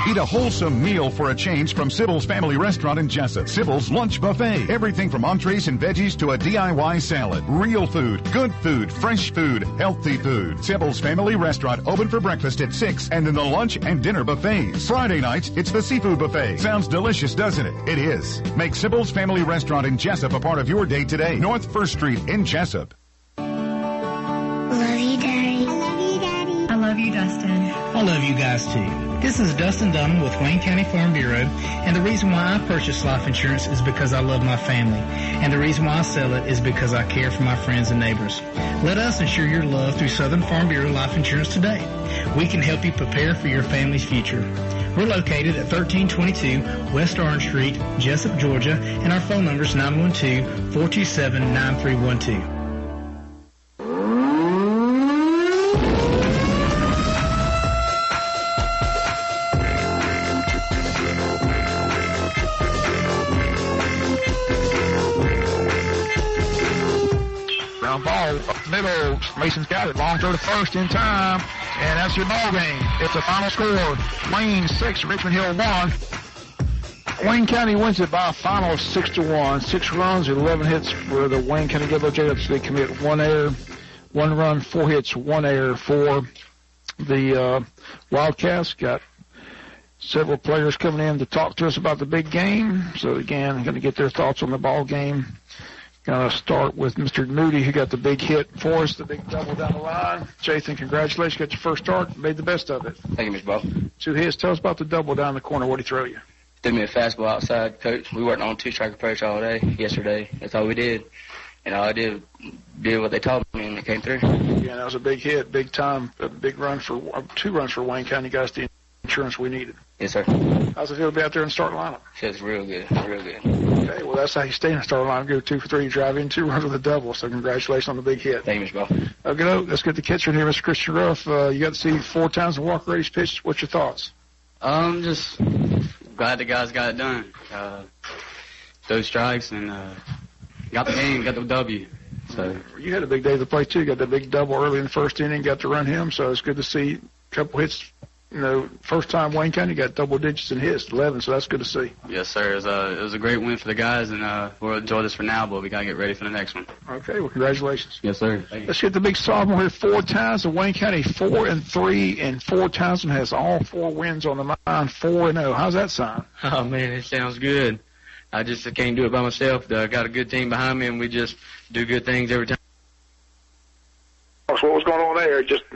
Eat a wholesome meal for a change from Sybil's Family Restaurant in Jessup. Sybil's Lunch Buffet. Everything from entrees and veggies to a DIY salad. Real food, good food, fresh food, healthy food. Sybil's Family Restaurant open for breakfast at 6 and in the lunch and dinner buffets. Friday nights, it's the seafood buffet. Sounds delicious, doesn't it? It is. Make Sybil's Family Restaurant in Jessup a part of your day today. North 1st Street in Jessup. Love you, Daddy. I love you, Daddy. I love you, Dustin. I love you guys, too. This is Dustin Dunham with Wayne County Farm Bureau, and the reason why I purchase life insurance is because I love my family, and the reason why I sell it is because I care for my friends and neighbors. Let us ensure your love through Southern Farm Bureau Life Insurance today. We can help you prepare for your family's future. We're located at 1322 West Orange Street, Jessup, Georgia, and our phone number is 912-427-9312. Ball up the middle. Mason's got it. Long throw to first in time. And that's your ball game. It's a final score. Wayne 6, Richmond Hill 1. Wayne County wins it by a final of 6-1. 6 runs, 11 hits for the Wayne County Yellow Jackets. They commit 1 error, 1 run, 4 hits, 1 error for the Wildcats. Got several players coming in to talk to us about the big game. So again, I'm going to get their thoughts on the ball game. Going to start with Mr. Moody, who got the big hit for us, the big double down the line. Jathan, congratulations. Got your first start. Made the best of it. Thank you, Mr. Ball. 2 hits. Tell us about the double down the corner. What did he throw you? Threw me a fastball outside, Coach. We worked on 2-strike approach all day yesterday. That's all we did. And all I did what they taught me, and it came through. Yeah, that was a big hit, big time, a big run for 2 runs for Wayne County. Guys, the insurance we needed. Yes, sir. How's it feel to be out there in the starting lineup? Feels real good, real good. Okay, well, that's how you stay in the starting lineup. Go 2 for 3, drive in 2 runs with a double. So congratulations on the big hit. Thank you, Mr. Ball. Okay, let's get the catcher in here, Mr. Christian Ruff. You got to see 4 times in Walker Ready's pitch. What's your thoughts? Just glad the guys got it done. Those strikes and got the game, got the W. So you had a big day to the plate too. Got that big double early in the first inning. Got to run him. So it's good to see a couple hits. You know, first time Wayne County got double digits in hits, 11, so that's good to see. Yes, sir. It was a great win for the guys, and we'll enjoy this for now, but we got to get ready for the next one. Okay, well, congratulations. Yes, sir. Let's get the big sophomore here 4 times. And Wayne County 4-3, and 4 times and has all 4 wins on the mind, 4-0. How's that sound? Oh, man, it sounds good. I can't do it by myself. I got a good team behind me, and we just do good things every time.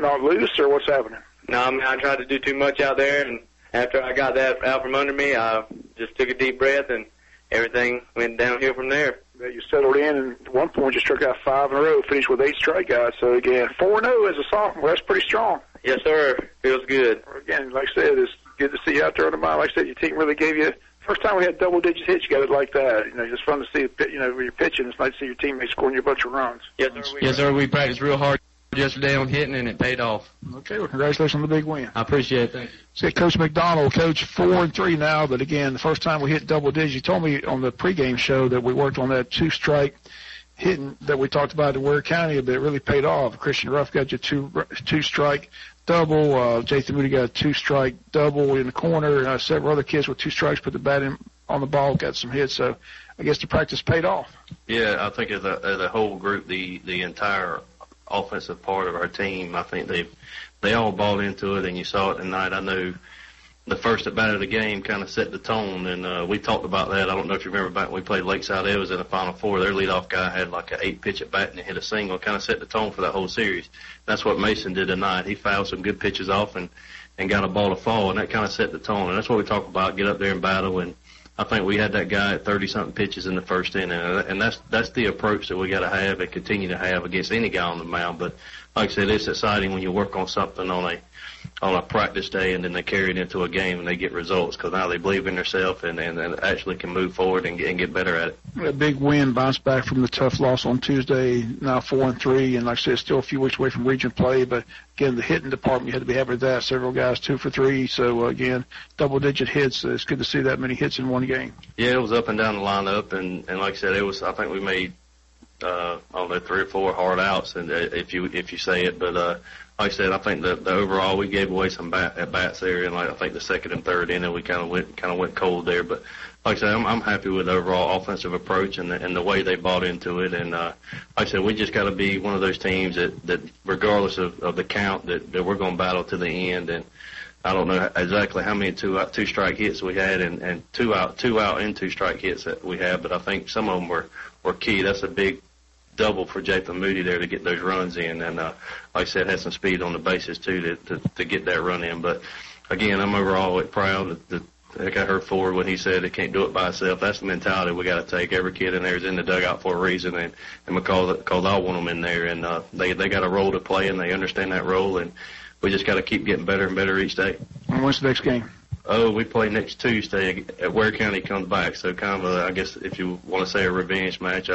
not loose, or what's happening? No, I mean, I tried to do too much out there, and after I got that out from under me, I just took a deep breath, and everything went downhill from there. You settled in, and at one point you struck out 5 in a row, finished with 8 strikeouts. So, again, 4-0 as a sophomore. That's pretty strong. Yes, sir. Feels good. Again, like I said, it's good to see you out there on the mound. Like I said, your team really gave you – first time we had double-digit hits, you got it like that. You know, it's fun to see, you know, when you're pitching, it's nice to see your teammates scoring you a bunch of runs. Yes, sir. Yes, sir. We practiced real hard yesterday on hitting, and it paid off. Okay, well, congratulations on the big win. I appreciate it. Thank you. See, Coach McDonald, Coach, 4-3 now, but again, the first time we hit double digits, you told me on the pregame show that we worked on that 2-strike hitting that we talked about in Ware County, but it really paid off. Christian Ruff got you 2-strike double. Jathan Moody got a 2-strike double in the corner. Several other kids with 2 strikes put the bat in on the ball, got some hits. So I guess the practice paid off. Yeah, I think as a whole group, the entire offensive part of our team, I think they all bought into it, and you saw it tonight. I know the first at bat of the game kind of set the tone, and we talked about that. I don't know if you remember back when we played Lakeside Evans in the Final Four. Their leadoff guy had like an 8-pitch at bat and hit a single, kind of set the tone for that whole series. That's what Mason did tonight. He fouled some good pitches off and got a ball to fall, and that kind of set the tone. And that's what we talk about, get up there and battle. And I think we had that guy at 30-something pitches in the first inning, and that's the approach that we got to have and continue to have against any guy on the mound. But like I said, it's exciting when you work on something on a practice day and then they carry it into a game and they get results, because now they believe in themselves and actually can move forward and get better at it. A big win, bounce back from the tough loss on Tuesday, now 4-3, and like I said, still a few weeks away from region play, but again, the hitting department, you had to be happy with that. Several guys 2 for 3, so again, double-digit hits. It's good to see that many hits in one game. Yeah, it was up and down the lineup, and like I said, I think we made, I don't know, 3 or 4 hard outs, and if you say it, but like I said, I think the overall we gave away some at bats there, and like I think the second and third inning we kind of went cold there. But like I said, I'm happy with the overall offensive approach and the way they bought into it. And like I said, we just got to be one of those teams that regardless of the count, that we're going to battle to the end. And I don't know exactly how many two strike hits we had and two out and 2 strike hits that we had, but I think some of them were key. That's a big double for Jathan Moody there to get those runs in, and like I said, had some speed on the bases too to get that run in. But again, I'm overall proud that I got heard Ford when he said it can't do it by itself. That's the mentality we got to take. Every kid in there is in the dugout for a reason, and because I want them in there, and they got a role to play, and they understand that role, and we just got to keep getting better and better each day. And what's the next game? Oh, we play next Tuesday at Ware County comes back, so kind of I guess if you want to say a revenge match,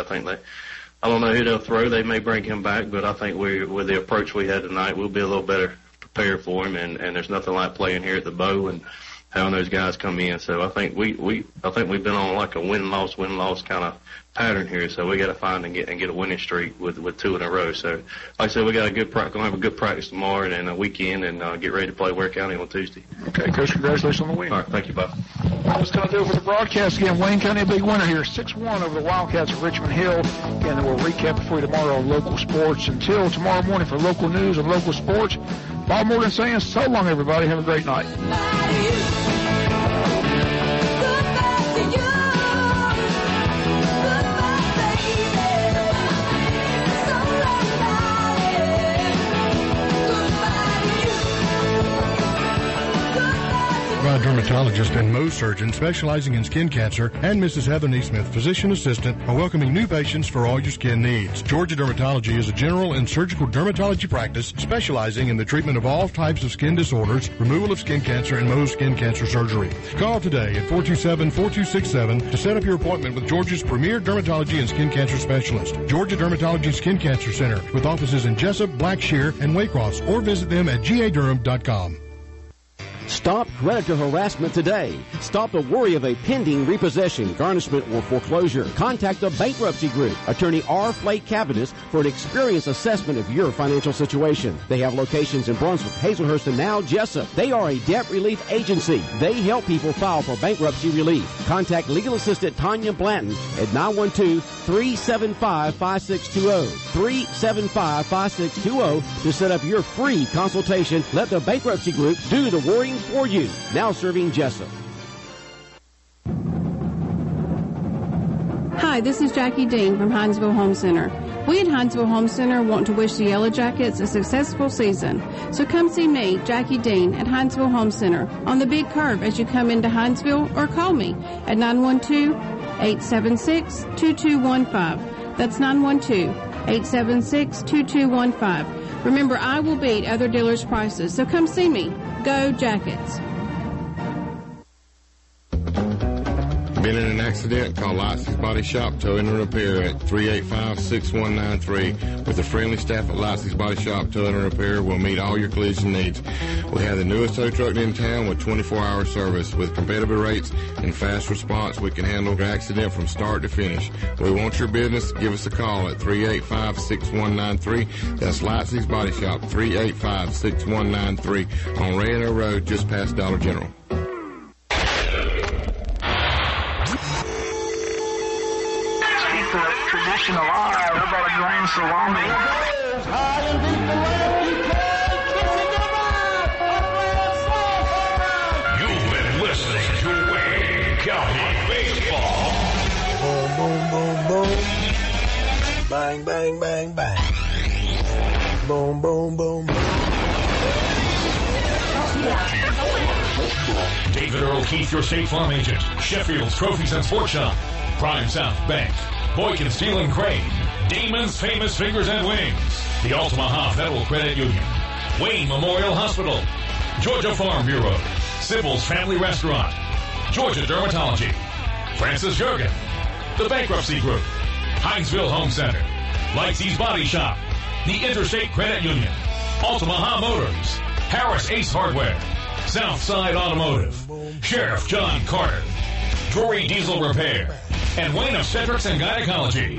I don't know who they'll throw. They may bring him back, but I think with the approach we had tonight, we'll be a little better prepared for him. And there's nothing like playing here at the Bow and having those guys come in. So I think we've been on like a win-loss kind of pattern here. So we got to find and get a winning streak with 2 in a row. So like I said, we got going to have a good practice tomorrow and a weekend, and get ready to play Ware County on Tuesday. Okay, Coach, congratulations on the win. All right, thank you, Bob. That's going to do it for the broadcast. Again, Wayne County a big winner here, 6-1 over the Wildcats of Richmond Hill. Again, we'll recap it for you tomorrow on local sports. Until tomorrow morning for local news and local sports, Bob Morgan saying so long, everybody. Have a great night. Dermatologist and Mohs surgeon specializing in skin cancer, and Mrs. Heather Neesmith, physician assistant, are welcoming new patients for all your skin needs. Georgia Dermatology is a general and surgical dermatology practice specializing in the treatment of all types of skin disorders, removal of skin cancer, and Mohs skin cancer surgery. Call today at 427-4267 to set up your appointment with Georgia's premier dermatology and skin cancer specialist. Georgia Dermatology Skin Cancer Center, with offices in Jessup, Blackshear, and Waycross, or visit them at gadurham.com. Stop creditor harassment today. Stop the worry of a pending repossession, garnishment, or foreclosure. Contact the Bankruptcy Group, attorney R. Flake Cabinet, for an experienced assessment of your financial situation. They have locations in Brunswick, Hazelhurst, and now Jessup. They are a debt relief agency. They help people file for bankruptcy relief. Contact legal assistant Tanya Blanton at 912-375-5620. 375-5620 to set up your free consultation. Let the Bankruptcy Group do the worrying for you. Now serving Jessup. Hi, this is Jackie Dean from Hinesville Home Center. We at Hinesville Home Center want to wish the Yellow Jackets a successful season. So come see me, Jackie Dean, at Hinesville Home Center on the big curve as you come into Hinesville, or call me at 912-876-2215. That's 912-876-2215. Remember, I will beat other dealers' prices, so come see me. Go Jackets. Been in an accident? Call Lightsey's Body Shop, Towing and Repair at 385-6193. With the friendly staff at Lightsey's Body Shop, Towing and Repair, we'll meet all your collision needs. We have the newest tow truck in town with 24-hour service. With competitive rates and fast response, we can handle your accident from start to finish. We want your business. Give us a call at 385-6193. That's Lightsey's Body Shop, 385-6193 on Rayano Road, just past Dollar General. Traditional eye, everybody grain salami. You've been listening to Wayne County Baseball. Boom, boom, boom, boom. Bang, bang, bang, bang. Boom, boom, boom, boom. David Earl Keith, your State Farm agent. Sheffield's Trophies and Sports Shop. Prime South Bank. Boykin Steel and Crane. Damon's Famous Fingers and Wings. The Altamaha Federal Credit Union. Wayne Memorial Hospital. Georgia Farm Bureau. Sybil's Family Restaurant. Georgia Dermatology. Francis Jurgen. The Bankruptcy Group. Hinesville Home Center. Lightsey's Body Shop. The Interstate Credit Union. Altamaha Motors. Harris Ace Hardware. Southside Automotive. Sheriff John Carter. Drury Diesel Repair. And Wayne Obstetrics and Gynecology.